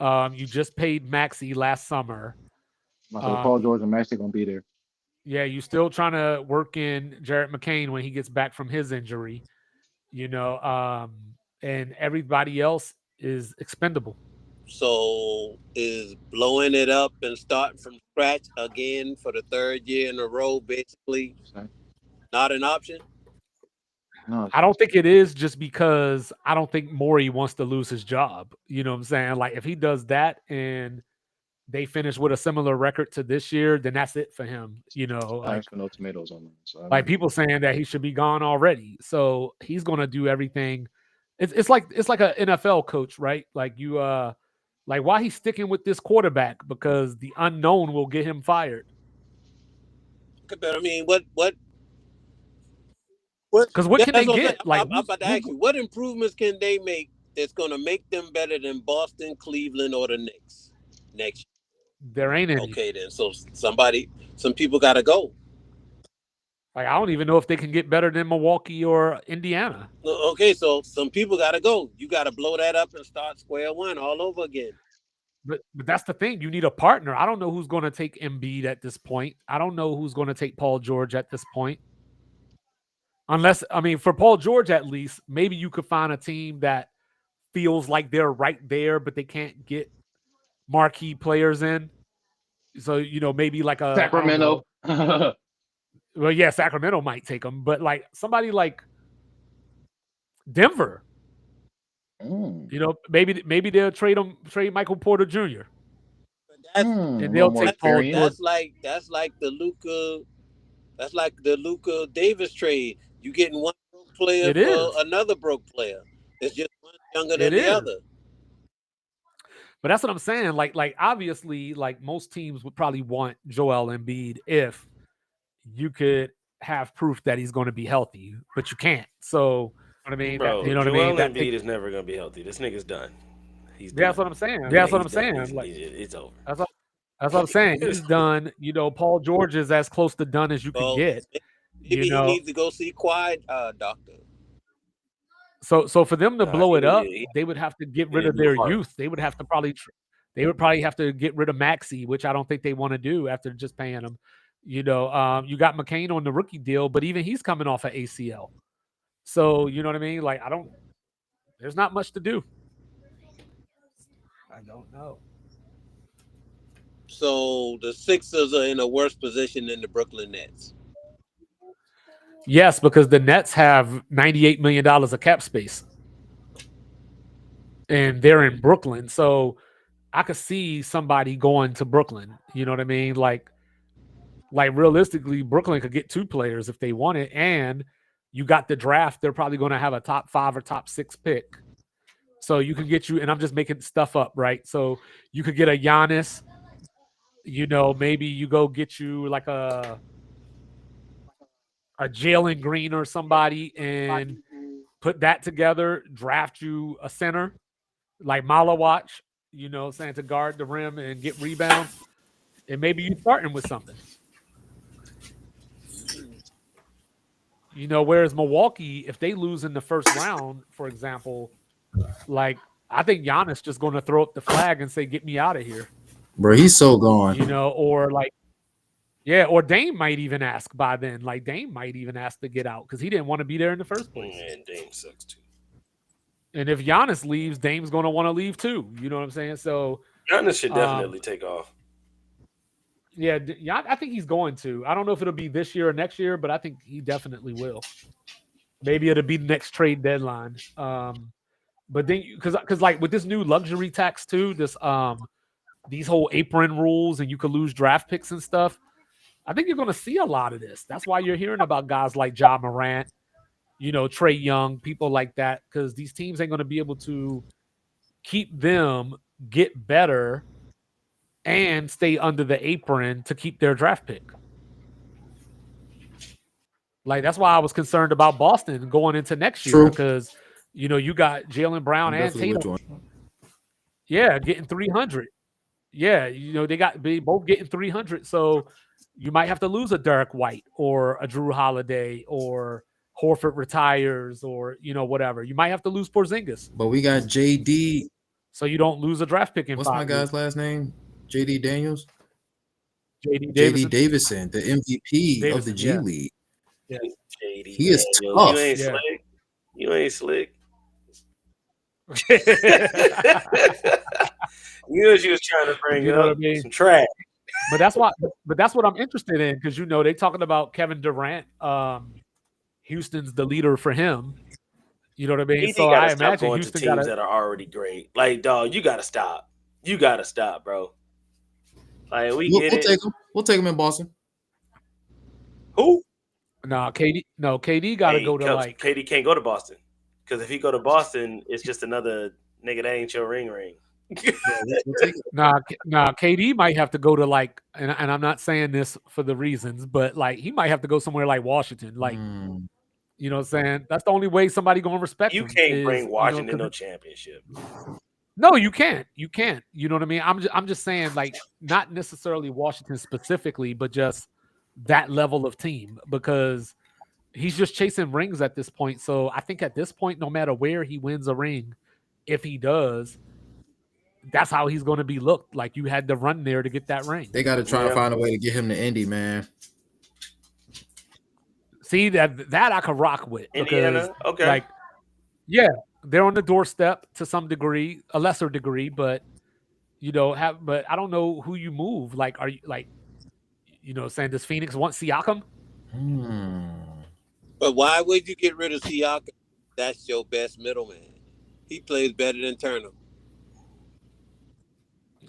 You just paid Maxey last summer. Paul George and Maxey going to be there. Yeah, you still trying to work in Jarrett McCain when he gets back from his injury. You know, and everybody else is expendable. So is blowing it up and starting from scratch again for the 3rd year in a row basically not an option? No, I don't think it is, just because I don't think Morey wants to lose his job. You know what I'm saying? Like, if he does that and they finish with a similar record to this year, then that's it for him. You know, like, no tomatoes on them. So like people saying that he should be gone already. So he's going to do everything. It's like an NFL coach, right? Like you, like why he's sticking with this quarterback, because the unknown will get him fired. But I mean, what? Because what can they get? Like, I'm about to ask you, what improvements can they make that's going to make them better than Boston, Cleveland, or the Knicks next year? There ain't any. Okay, then. So some people got to go. Like, I don't even know if they can get better than Milwaukee or Indiana. Okay, so some people got to go. You got to blow that up and start square one all over again. But that's the thing. You need a partner. I don't know who's going to take Embiid at this point. I don't know who's going to take Paul George at this point. Unless, I mean, for Paul George at least, maybe you could find a team that feels like they're right there, but they can't get marquee players in. So, you know, maybe like a Sacramento. Well, yeah, Sacramento might take them, but like somebody like Denver, you know, maybe they'll trade Michael Porter Jr. And they'll take Paul George. That's like the Luka Davis trade. You getting one broke player for another broke player. It's just one younger than the other. But that's what I'm saying. Like obviously, like most teams would probably want Joel Embiid if you could have proof that he's going to be healthy, but you can't. So, what I mean, bro, you know what Joel I mean? Embiid is never going to be healthy. This nigga's done. He's done. That's what I'm saying. That's what I'm saying. It's over. That's what I'm saying. He's done. You know, Paul George is as close to done as you can get. Maybe he needs to go see Quiet doctor. So for them to blow it up, they would have to get rid of their youth. They would have to probably have to get rid of Maxey, which I don't think they want to do after just paying him. You know, you got McCain on the rookie deal, but even he's coming off of ACL. So, you know what I mean? Like, there's not much to do. I don't know. So the Sixers are in a worse position than the Brooklyn Nets. Yes, because the Nets have $98 million of cap space. And they're in Brooklyn. So I could see somebody going to Brooklyn. You know what I mean? Like realistically, Brooklyn could get 2 players if they want it. And you got the draft. They're probably going to have a top 5 or top 6 pick. So you can get and I'm just making stuff up, right? So you could get a Giannis. You know, maybe you go get you like a a Jalen Green or somebody and put that together, draft you a center like Malawatch, you know, saying to guard the rim and get rebounds, and maybe you starting with something. You know, whereas Milwaukee, if they lose in the first round, for example, like I think Giannis just going to throw up the flag and say, "Get me out of here," Bro, he's so gone. you know, or like, yeah, or Dame might even ask by then. Like Dame might even ask to get out because he didn't want to be there in the first place. And Dame sucks too. And if Giannis leaves, Dame's going to want to leave too. You know what I'm saying? So Giannis should definitely take off. yeah, I think he's going to. I don't know if it'll be this year or next year, but I think he definitely will. Maybe it'll be the next trade deadline. But then, because like with this new luxury tax too, this these whole apron rules, and you could lose draft picks and stuff. I think you're going to see a lot of this. That's why you're hearing about guys like Ja Morant, you know, Trae Young, people like that, because these teams ain't going to be able to keep them get better and stay under the apron to keep their draft pick. Like, that's why I was concerned about Boston going into next year because, you know, you got Jaylen Brown and Tatum. Yeah, getting 300. Yeah, you know, they both getting 300. So you might have to lose a Derek White or a Drew Holiday or Horford retires or, you know, whatever. You might have to lose Porzingis. But we got JD. So you don't lose a draft pick in What's 5 my years. guy's last name? JD Daniels? JD Davison, the MVP of the G yeah. League. Yeah. JD He is Daniels. tough. You ain't Yeah. slick. You ain't slick. You know she was trying to bring You know up what I mean? some trash. But that's what I'm interested in because, you know, they talking about Kevin Durant. Houston's the leader for him. You know what I mean? AD So gotta I stop imagine going Houston to teams that are already great. Like, dog, you gotta stop. You gotta stop, bro. Like, we'll take him. We'll take him in Boston. Who? KD got to go to Cubs, like. KD can't go to Boston because if he go to Boston, it's just another nigga that ain't your ring. Nah, KD might have to go to like, and I'm not saying this for the reasons, but like he might have to go somewhere like Washington. Like, you know what I'm saying? That's the only way somebody gonna respect You him can't bring is, Washington you know, no championship. No, you can't. You can't. You know what I mean? I'm just saying, like, not necessarily Washington specifically, but just that level of team because he's just chasing rings at this point. So I think at this point, no matter where he wins a ring, if he does, that's how he's going to be looked. Like you had to run there to get that ring. They got to try and find a way to get him to Indy, man. See that I could rock with Indiana, because, okay, like, yeah, they're on the doorstep to some degree, a lesser degree, but you know, but I don't know who you move. Like, are you like, you know, saying does Phoenix want Siakam? But why would you get rid of Siakam? That's your best middleman. He plays better than Turner.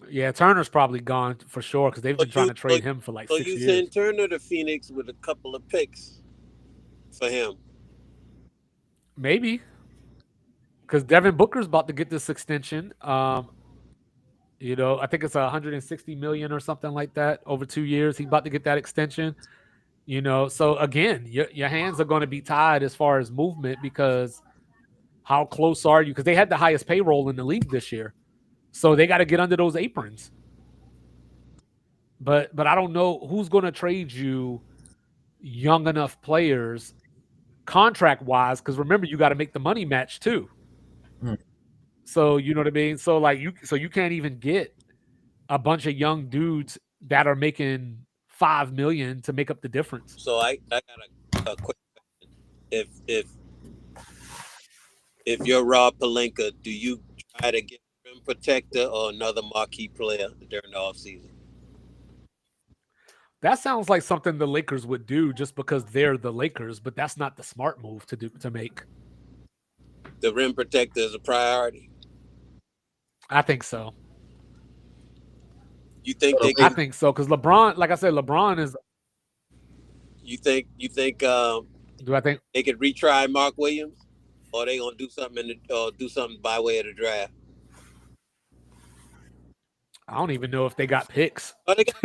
Yeah, Turner's probably gone for sure because they've been trying to trade him for like 6 years. So you send Turner to Phoenix with a couple of picks for him. Maybe. Because Devin Booker's about to get this extension. You know, I think it's $160 million or something like that over 2 years. He's about to get that extension. You know, so again, your hands are going to be tied as far as movement because how close are you? Because they had the highest payroll in the league this year. So they got to get under those aprons. But I don't know who's going to trade you young enough players contract-wise because remember, you got to make the money match too. So you know what I mean? So like you can't even get a bunch of young dudes that are making $5 million to make up the difference. So I got a quick question. If you're Rob Pelinka, do you try to get a rim protector or another marquee player during the offseason? That sounds like something the Lakers would do just because they're the Lakers, but that's not the smart move to make. The rim protector is a priority. I think so. You think they? I think so because LeBron, like I said, LeBron is. You think? Do I think they could retry Mark Williams, or they gonna do something do something by way of the draft? I don't even know if they got picks. Oh, they got,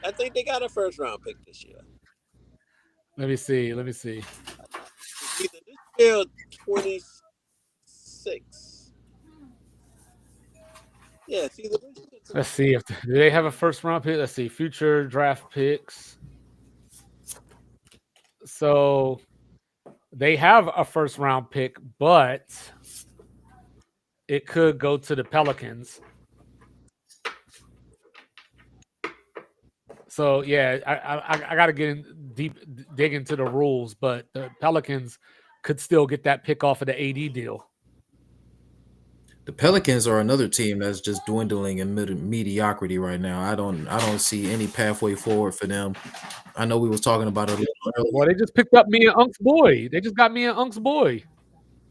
I think they got a first round pick this year. Let me see. Either this year or 26. Yeah, it's either this year or Let's see if do they have a first round pick. Let's see future draft picks. So they have a first round pick, but it could go to the Pelicans. So yeah, I got to get in dig into the rules, but the Pelicans could still get that pick off of the AD deal. The Pelicans are another team that's just dwindling in mediocrity right now. I don't see any pathway forward for them. I know we was talking about it a little earlier. Well, they just picked up me and Unk's boy. They just got me and Unk's boy.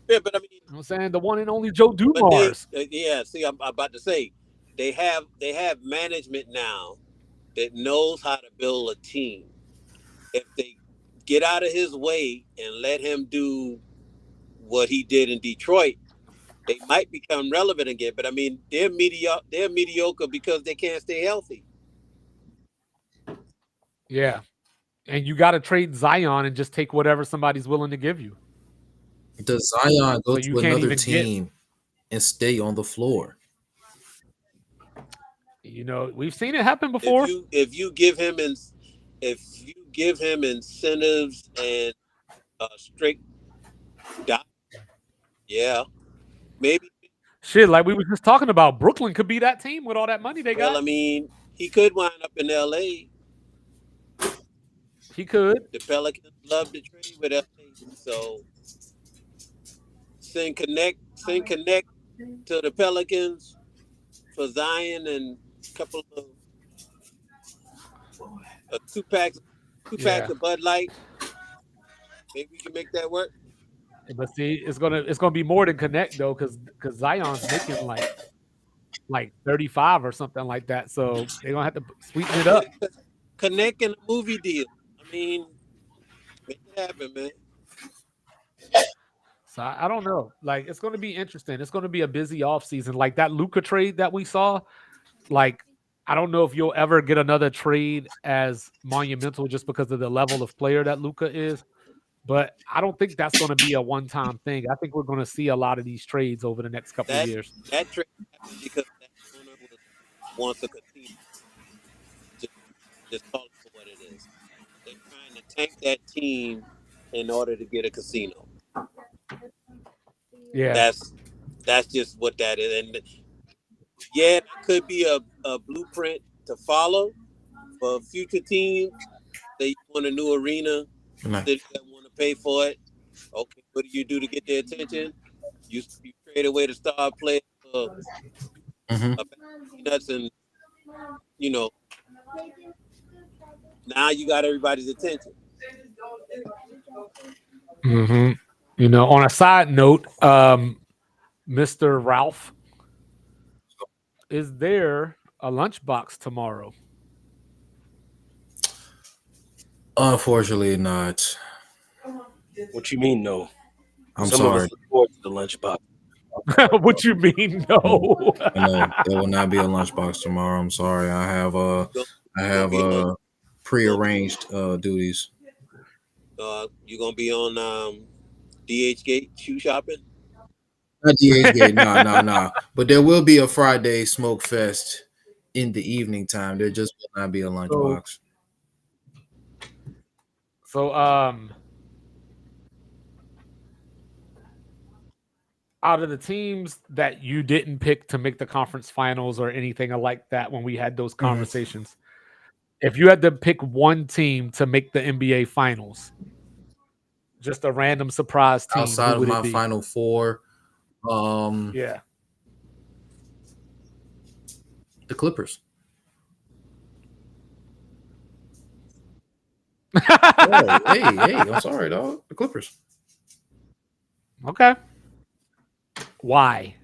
Yeah, but I mean, You know what I'm saying? The one and only Joe but Dumars. see, I'm about to say they have management now that knows how to build a team. If they get out of his way and let him do what he did in Detroit, they might become relevant again. But I mean, they're mediocre because they can't stay healthy. Yeah. And you got to trade Zion and just take whatever somebody's willing to give you. Does Zion go So you to can't another even get- team and stay on the floor? You know, we've seen it happen before. If you give him incentives and strict diet, yeah, maybe. Shit, like we were just talking about, Brooklyn could be that team with all that money they got. Well, I mean, he could wind up in LA. He could. The Pelicans love to trade with LA, so send connect to the Pelicans for Zion and a couple of two packs of Bud Light. Maybe we can make that work. But see, it's gonna be more than connect though, because Zion's making like 35 or something like that. So they're gonna have to sweeten it up. Connect in a movie deal. I mean, make it happen, man. So I don't know. Like it's gonna be interesting. It's gonna be a busy offseason. Like that Luka trade that we saw, like I don't know if you'll ever get another trade as monumental just because of the level of player that Luka is. But I don't think that's going to be a one-time thing. I think we're going to see a lot of these trades over the next couple of years. That trade happened because that owner wants a casino. Just call it for what it is. They're trying to tank that team in order to get a casino. Yeah, that's just what that is. And yeah, it could be a blueprint to follow for future teams. They want a new arena. They want to pay for it. Okay, what do you do to get their attention? You trade away the star player for peanuts, and you know now you got everybody's attention. Mm-hmm. You know, on a side note, Mr. Ralph, is there a lunchbox tomorrow? Unfortunately, not. What you mean, no? I'm Some sorry. of us look forward to the lunchbox. What you mean, no? No, there will not be a lunchbox tomorrow. I'm sorry. I have prearranged duties. You gonna be on DH Gate shoe shopping? Not DH Gate, no. But there will be a Friday smoke fest in the evening time. There just will not be a lunchbox. So, out of the teams that you didn't pick to make the conference finals or anything like that when we had those conversations, if you had to pick one team to make the NBA finals, just a random surprise team Outside who of would my it be? final four, Yeah. the Clippers. Oh, hey, I'm sorry, dog. The Clippers. Okay. Why?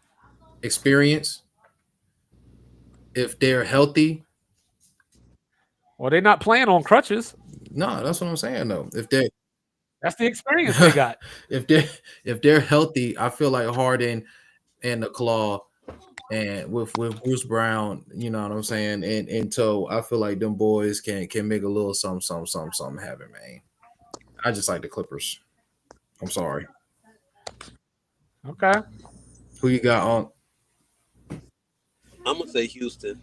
Experience. If they're healthy. Well, they're not playing on crutches. No, that's what I'm saying though. That's the experience they got. if they're healthy, I feel like Harden and the Claw and with Bruce Brown, you know what I'm saying, and so I feel like them boys can make a little something happen, man. I just like the Clippers. I'm sorry. Okay. Who you got on? I'm gonna say Houston.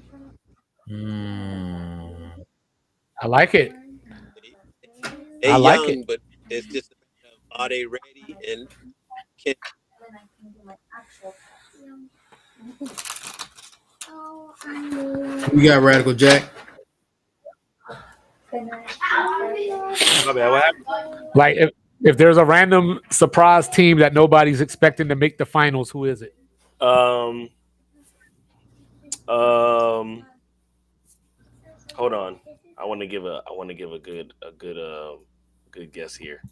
I like it. They I like young, it. but it's just a matter of, are they ready and can You got Radical Jack. My bad. What happened? Like if there's a random surprise team that nobody's expecting to make the finals, who is it? Hold on. I want to give a good guess here,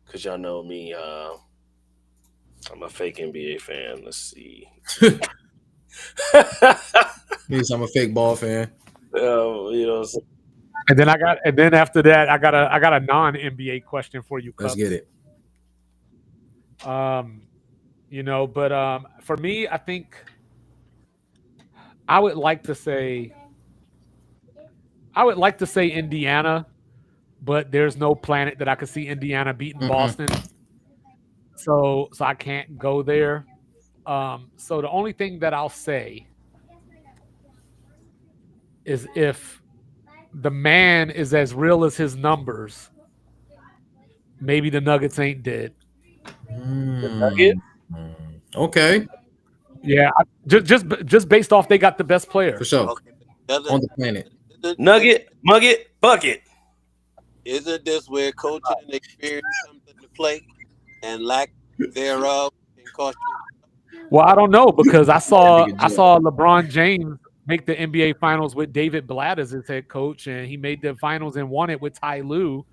because y'all know me. I'm a fake NBA fan. Let's see. Means I'm a fake ball fan. You know. And then after that, I got a non-NBA question for you. Let's Cups. get it. You know, but for me, I think I would like to say Indiana, but there's no planet that I could see Indiana beating Boston. So I can't go there. So the only thing that I'll say is if the man is as real as his numbers, maybe the Nuggets ain't dead. Nugget? Okay. Yeah, just based off they got the best player. For sure. okay. On the planet. Nugget, Mugget, Bucket. Isn't this where coaching and experience comes into play, and lack thereof can cost you? Well, I don't know, because I saw LeBron James make the NBA Finals with David Blatt as his head coach, and he made the finals and won it with Ty Lue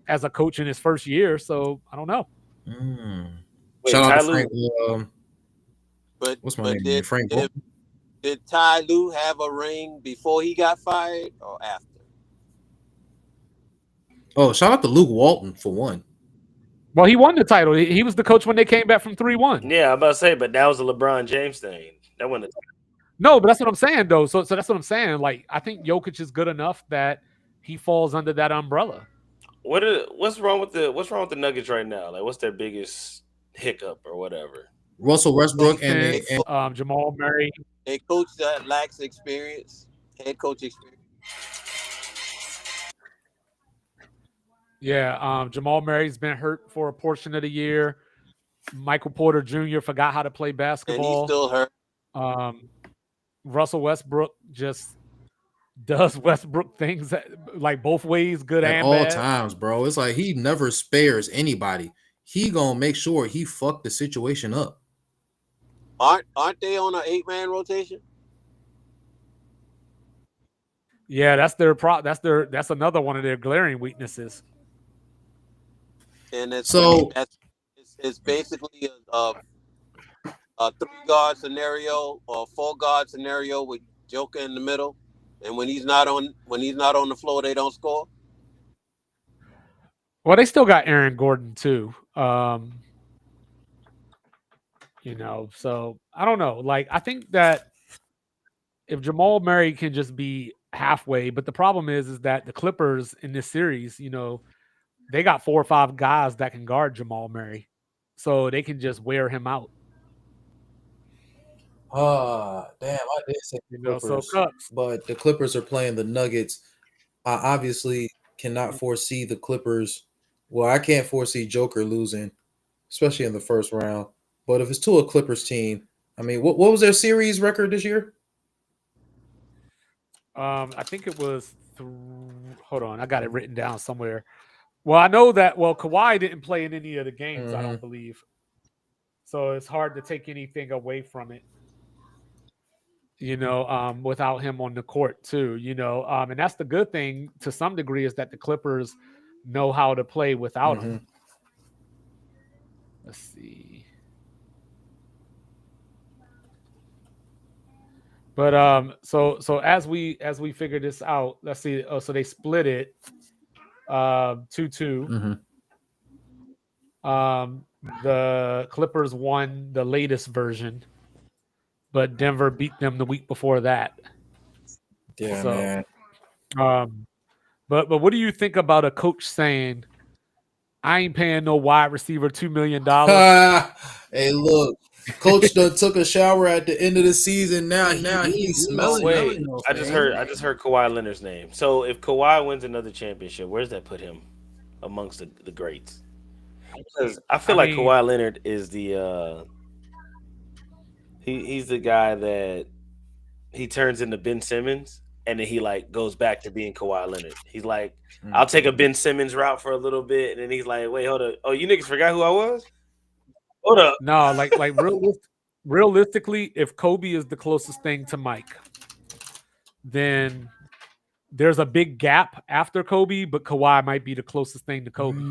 as a coach in his first year. So I don't know. Wait, Shout out Ty to Lue. Frank. But What's my name? Frank. Did Ty Lue have a ring before he got fired or after? Oh, shout out to Luke Walton for one. Well, he won the title. He was the coach when they came back from 3-1. Yeah, I'm about to say, but that was a LeBron James thing. That wasn't. No, but that's what I'm saying, though. So that's what I'm saying. Like, I think Jokic is good enough that he falls under that umbrella. What's wrong with the Nuggets right now? Like, what's their biggest hiccup or whatever? Russell Westbrook and Jamal Murray. A coach that lacks experience, head coach experience. Yeah, Jamal Murray's been hurt for a portion of the year. Michael Porter Jr. forgot how to play basketball. And he's still hurt. Russell Westbrook just does Westbrook things like both ways, good at and all bad. times, bro. It's like he never spares anybody. He gonna make sure he fuck the situation up. Aren't they on an 8-man rotation? Yeah, that's another one of their glaring weaknesses. And it's basically a 3-guard scenario or 4-guard scenario with Joker in the middle. And when he's not on the floor, they don't score. Well, they still got Aaron Gordon too. You know, so I don't know. Like, I think that if Jamal Murray can just be halfway, but the problem is that the Clippers in this series, you know, they got 4 or 5 guys that can guard Jamal Murray, so they can just wear him out. Damn, I did say Clippers, but the Clippers are playing the Nuggets. I obviously cannot foresee the Clippers. Well, I can't foresee Joker losing, especially in the first round. But if it's to a Clippers team, I mean, what was their series record this year? I think it was. Hold on, I got it written down somewhere. Well, I know that. Well, Kawhi didn't play in any of the games, I don't believe. So it's hard to take anything away from it. You know, without him on the court too. You know, and that's the good thing to some degree is that the Clippers know how to play without him. Let's see. But so as we figure this out, let's see. Oh, so they split it 2-2. The Clippers won the latest version, but Denver beat them the week before that. Yeah, man. But what do you think about a coach saying, I ain't paying no wide receiver $2 million. Hey, look, coach done took a shower at the end of the season. Now he's smelling. Wait, I just heard Kawhi Leonard's name. So if Kawhi wins another championship, where does that put him amongst the greats? Because I feel like Kawhi Leonard is the he's the guy that he turns into Ben Simmons, and then he like goes back to being Kawhi Leonard. He's like, I'll take a Ben Simmons route for a little bit, and then he's like, wait, hold up. Oh, you niggas forgot who I was? Hold up. No, like realistically, if Kobe is the closest thing to Mike, then there's a big gap after Kobe, but Kawhi might be the closest thing to Kobe.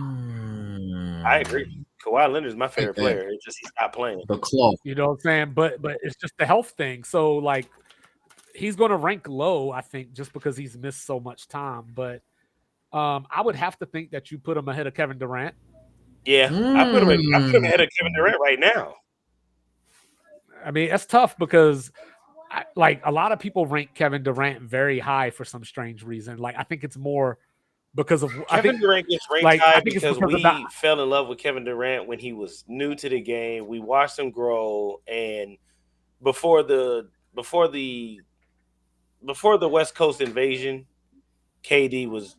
I agree. Kawhi Leonard is my favorite player. It's just he stopped playing. The claw. You know what I'm saying? But it's just the health thing. So like he's going to rank low, I think, just because he's missed so much time. But I would have to think that you put him ahead of Kevin Durant. Yeah, I put him ahead of Kevin Durant right now. I mean, it's tough because like a lot of people rank Kevin Durant very high for some strange reason. Like I think it's more because of Kevin Durant gets ranked high because we fell in love with Kevin Durant when he was new to the game. We watched him grow, and before the West Coast invasion, KD was,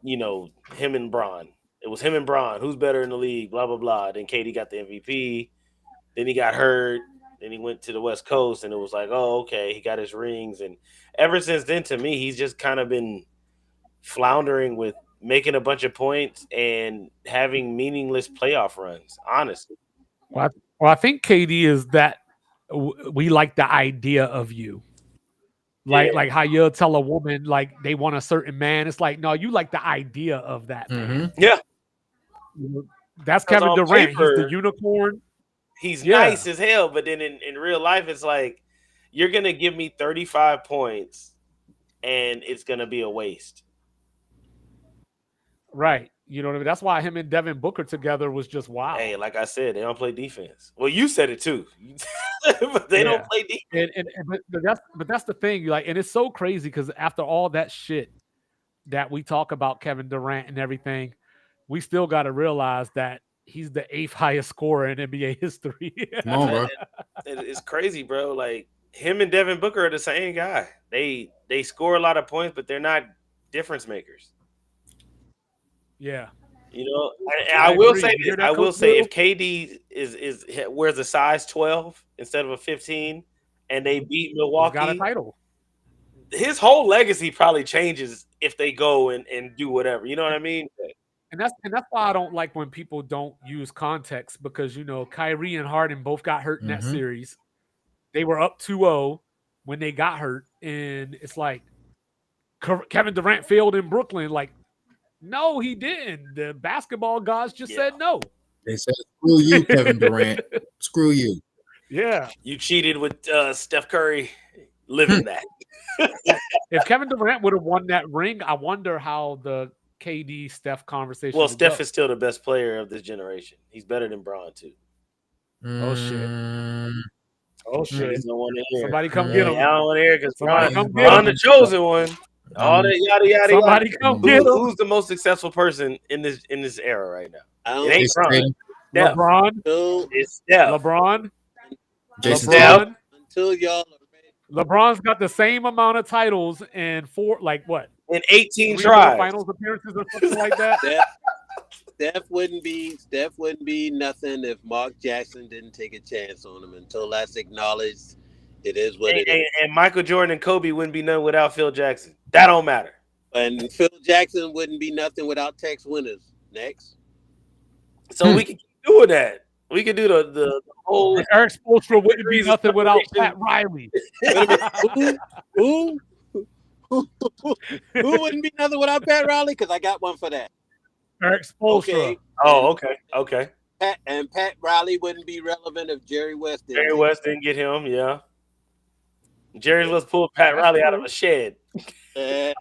him and Bron. It was him and Bron. Who's better in the league? Blah blah blah. Then KD got the MVP. Then he got hurt. Then he went to the West Coast, and it was like, oh, okay, he got his rings. And ever since then, to me, he's just kind of been floundering with making a bunch of points and having meaningless playoff runs, honestly. Well, I think KD is that we like the idea of you. Like how you'll tell a woman like they want a certain man. It's like, no, you like the idea of that man. Yeah. That's Kevin Durant. He's the unicorn. He's nice as hell, but then in real life, it's like you're gonna give me 35 points, and it's gonna be a waste. Right. You know what I mean? That's why him and Devin Booker together was just wild. Hey, like I said, they don't play defense. Well, you said it too, but they don't play defense. But that's the thing. Like, and it's so crazy because after all that shit that we talk about Kevin Durant and everything, we still got to realize that he's the 8th highest scorer in NBA history. Come on, bro. It's crazy, bro. Like him and Devin Booker are the same guy. They score a lot of points, but they're not difference makers. Yeah. I will say this. I will say if KD is wears a size 12 instead of a 15 and they beat Milwaukee, got a title. His whole legacy probably changes if they go and do whatever. You know what I mean? And that's why I don't like when people don't use context because Kyrie and Harden both got hurt in that series. They were up 2-0 when they got hurt, and it's like Kevin Durant failed in Brooklyn. Like, no, he didn't. The basketball gods just said no. They said, "Screw you, Kevin Durant. Screw you." Yeah, you cheated with Steph Curry. Living that. If Kevin Durant would have won that ring, I wonder how the KD Steph conversation. Well, Steph is still the best player of this generation. He's better than Bron too. Oh shit! Oh shit! Somebody come get him. I don't want to hear because Bron the chosen one. All that yada yada. Somebody come get him. Who's the most successful person in this era right now? It ain't Bron. LeBron. It's Steph. LeBron. Jason LeBron. Until y'all are ready. LeBron's got the same amount of titles in in 18 tries, finals appearances or something like that. Steph wouldn't be nothing if Mark Jackson didn't take a chance on him. Until that's acknowledged, it is what it is. And Michael Jordan and Kobe wouldn't be nothing without Phil Jackson. That don't matter. And Phil Jackson wouldn't be nothing without Tex Winners. Next. So we can keep doing that. We could do the whole. Eric Spoelstra wouldn't be nothing without Pat Riley. Who wouldn't be nothing without Pat Riley? Because I got one for that. Eric Spoelstra. Okay. Oh, okay. Pat Riley wouldn't be relevant if Jerry West didn't. Jerry West didn't get him, yeah. Jerry West pulled Pat Riley out of a shed. And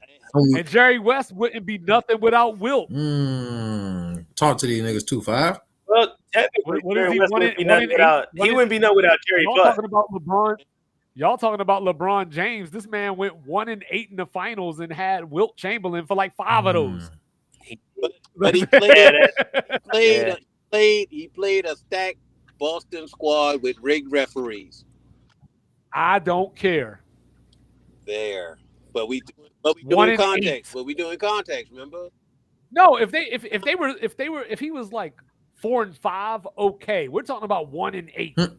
Jerry West wouldn't be nothing without Wilt. Talk to these niggas 2-5. Well, technically, what is he? He wouldn't be nothing without Jerry. Y'all talking about LeBron? Y'all talking about LeBron James? This man went 1-8 in the finals and had Wilt Chamberlain for like 5 of those. But he played a stacked Boston squad with rigged referees. I don't care. There, but we doing 1-8. context. But we doing context. Remember? No, if he was like 4-5, okay. We're talking about 1-8.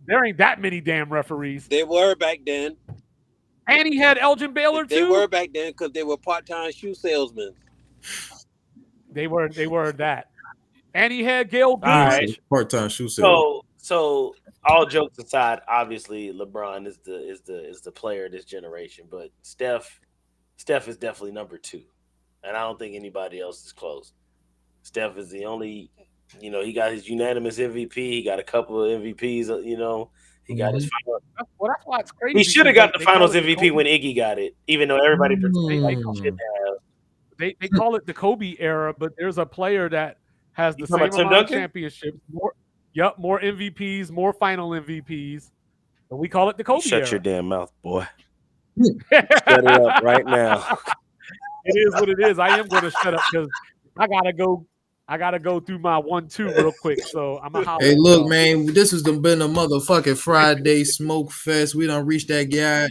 There ain't that many damn referees. They were back then. And he had Elgin Baylor too. They were back then because they were part-time shoe salesmen. They were that. And he had Gail Goodrich. Part-time shoe salesman. So all jokes aside, obviously LeBron is the player of this generation, but Steph is definitely number 2. And I don't think anybody else is close. Steph is the only, he got his unanimous MVP. He got a couple of MVPs, He got his final. Well, that's why it's crazy. He should have got the finals MVP when Iggy got it, even though everybody pretended like he should have. They call it the Kobe era, but there's a player that has the same amount of championships. More MVPs, more final MVPs. And we call it the Kobe era. Shut your damn mouth, boy. Shut it up right now. It is what it is. I am going to shut up because I gotta go through my 1-2 real quick. So I'm gonna. Hey, look, man, this has been a motherfucking Friday smoke fest. We done reached that guy.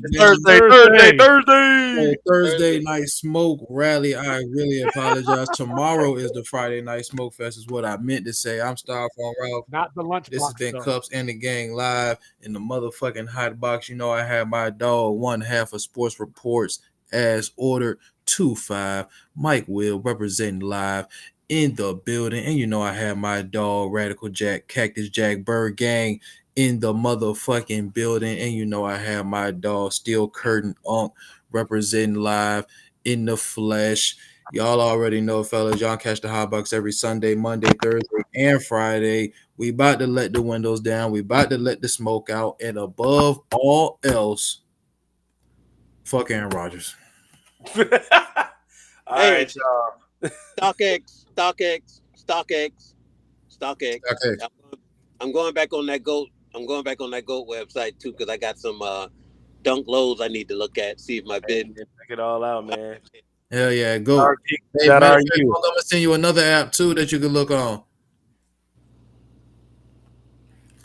Thursday night smoke rally. I really apologize. Tomorrow is the Friday night smoke fest. Is what I meant to say. I'm Styrofoam Ralph. Not the lunch. This has been Cups and the Gang live in the motherfucking hot box. I have my dog, one half of Sports Reports as ordered. 2-5. Mike Will representing live in the building. And I have my dog, Radical Jack, Cactus Jack, Bird Gang in the motherfucking building. And I have my dog, Steel Curtain Unk, representing live in the flesh. Y'all already know, fellas. Y'all catch the hot box every Sunday, Monday, Thursday, and Friday. We about to let the windows down. We about to let the smoke out. And above all else, fuck Aaron Rodgers. All right, y'all. StockX. I'm going back on that GOAT. I'm going back on that GOAT website too because I got some dunk lows I need to look at. See if my bid. Check it all out, man. Hell yeah, go. Hey, I'm gonna send you another app too that you can look on.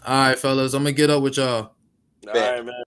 All right, fellas, I'm gonna get up with y'all. All right, man.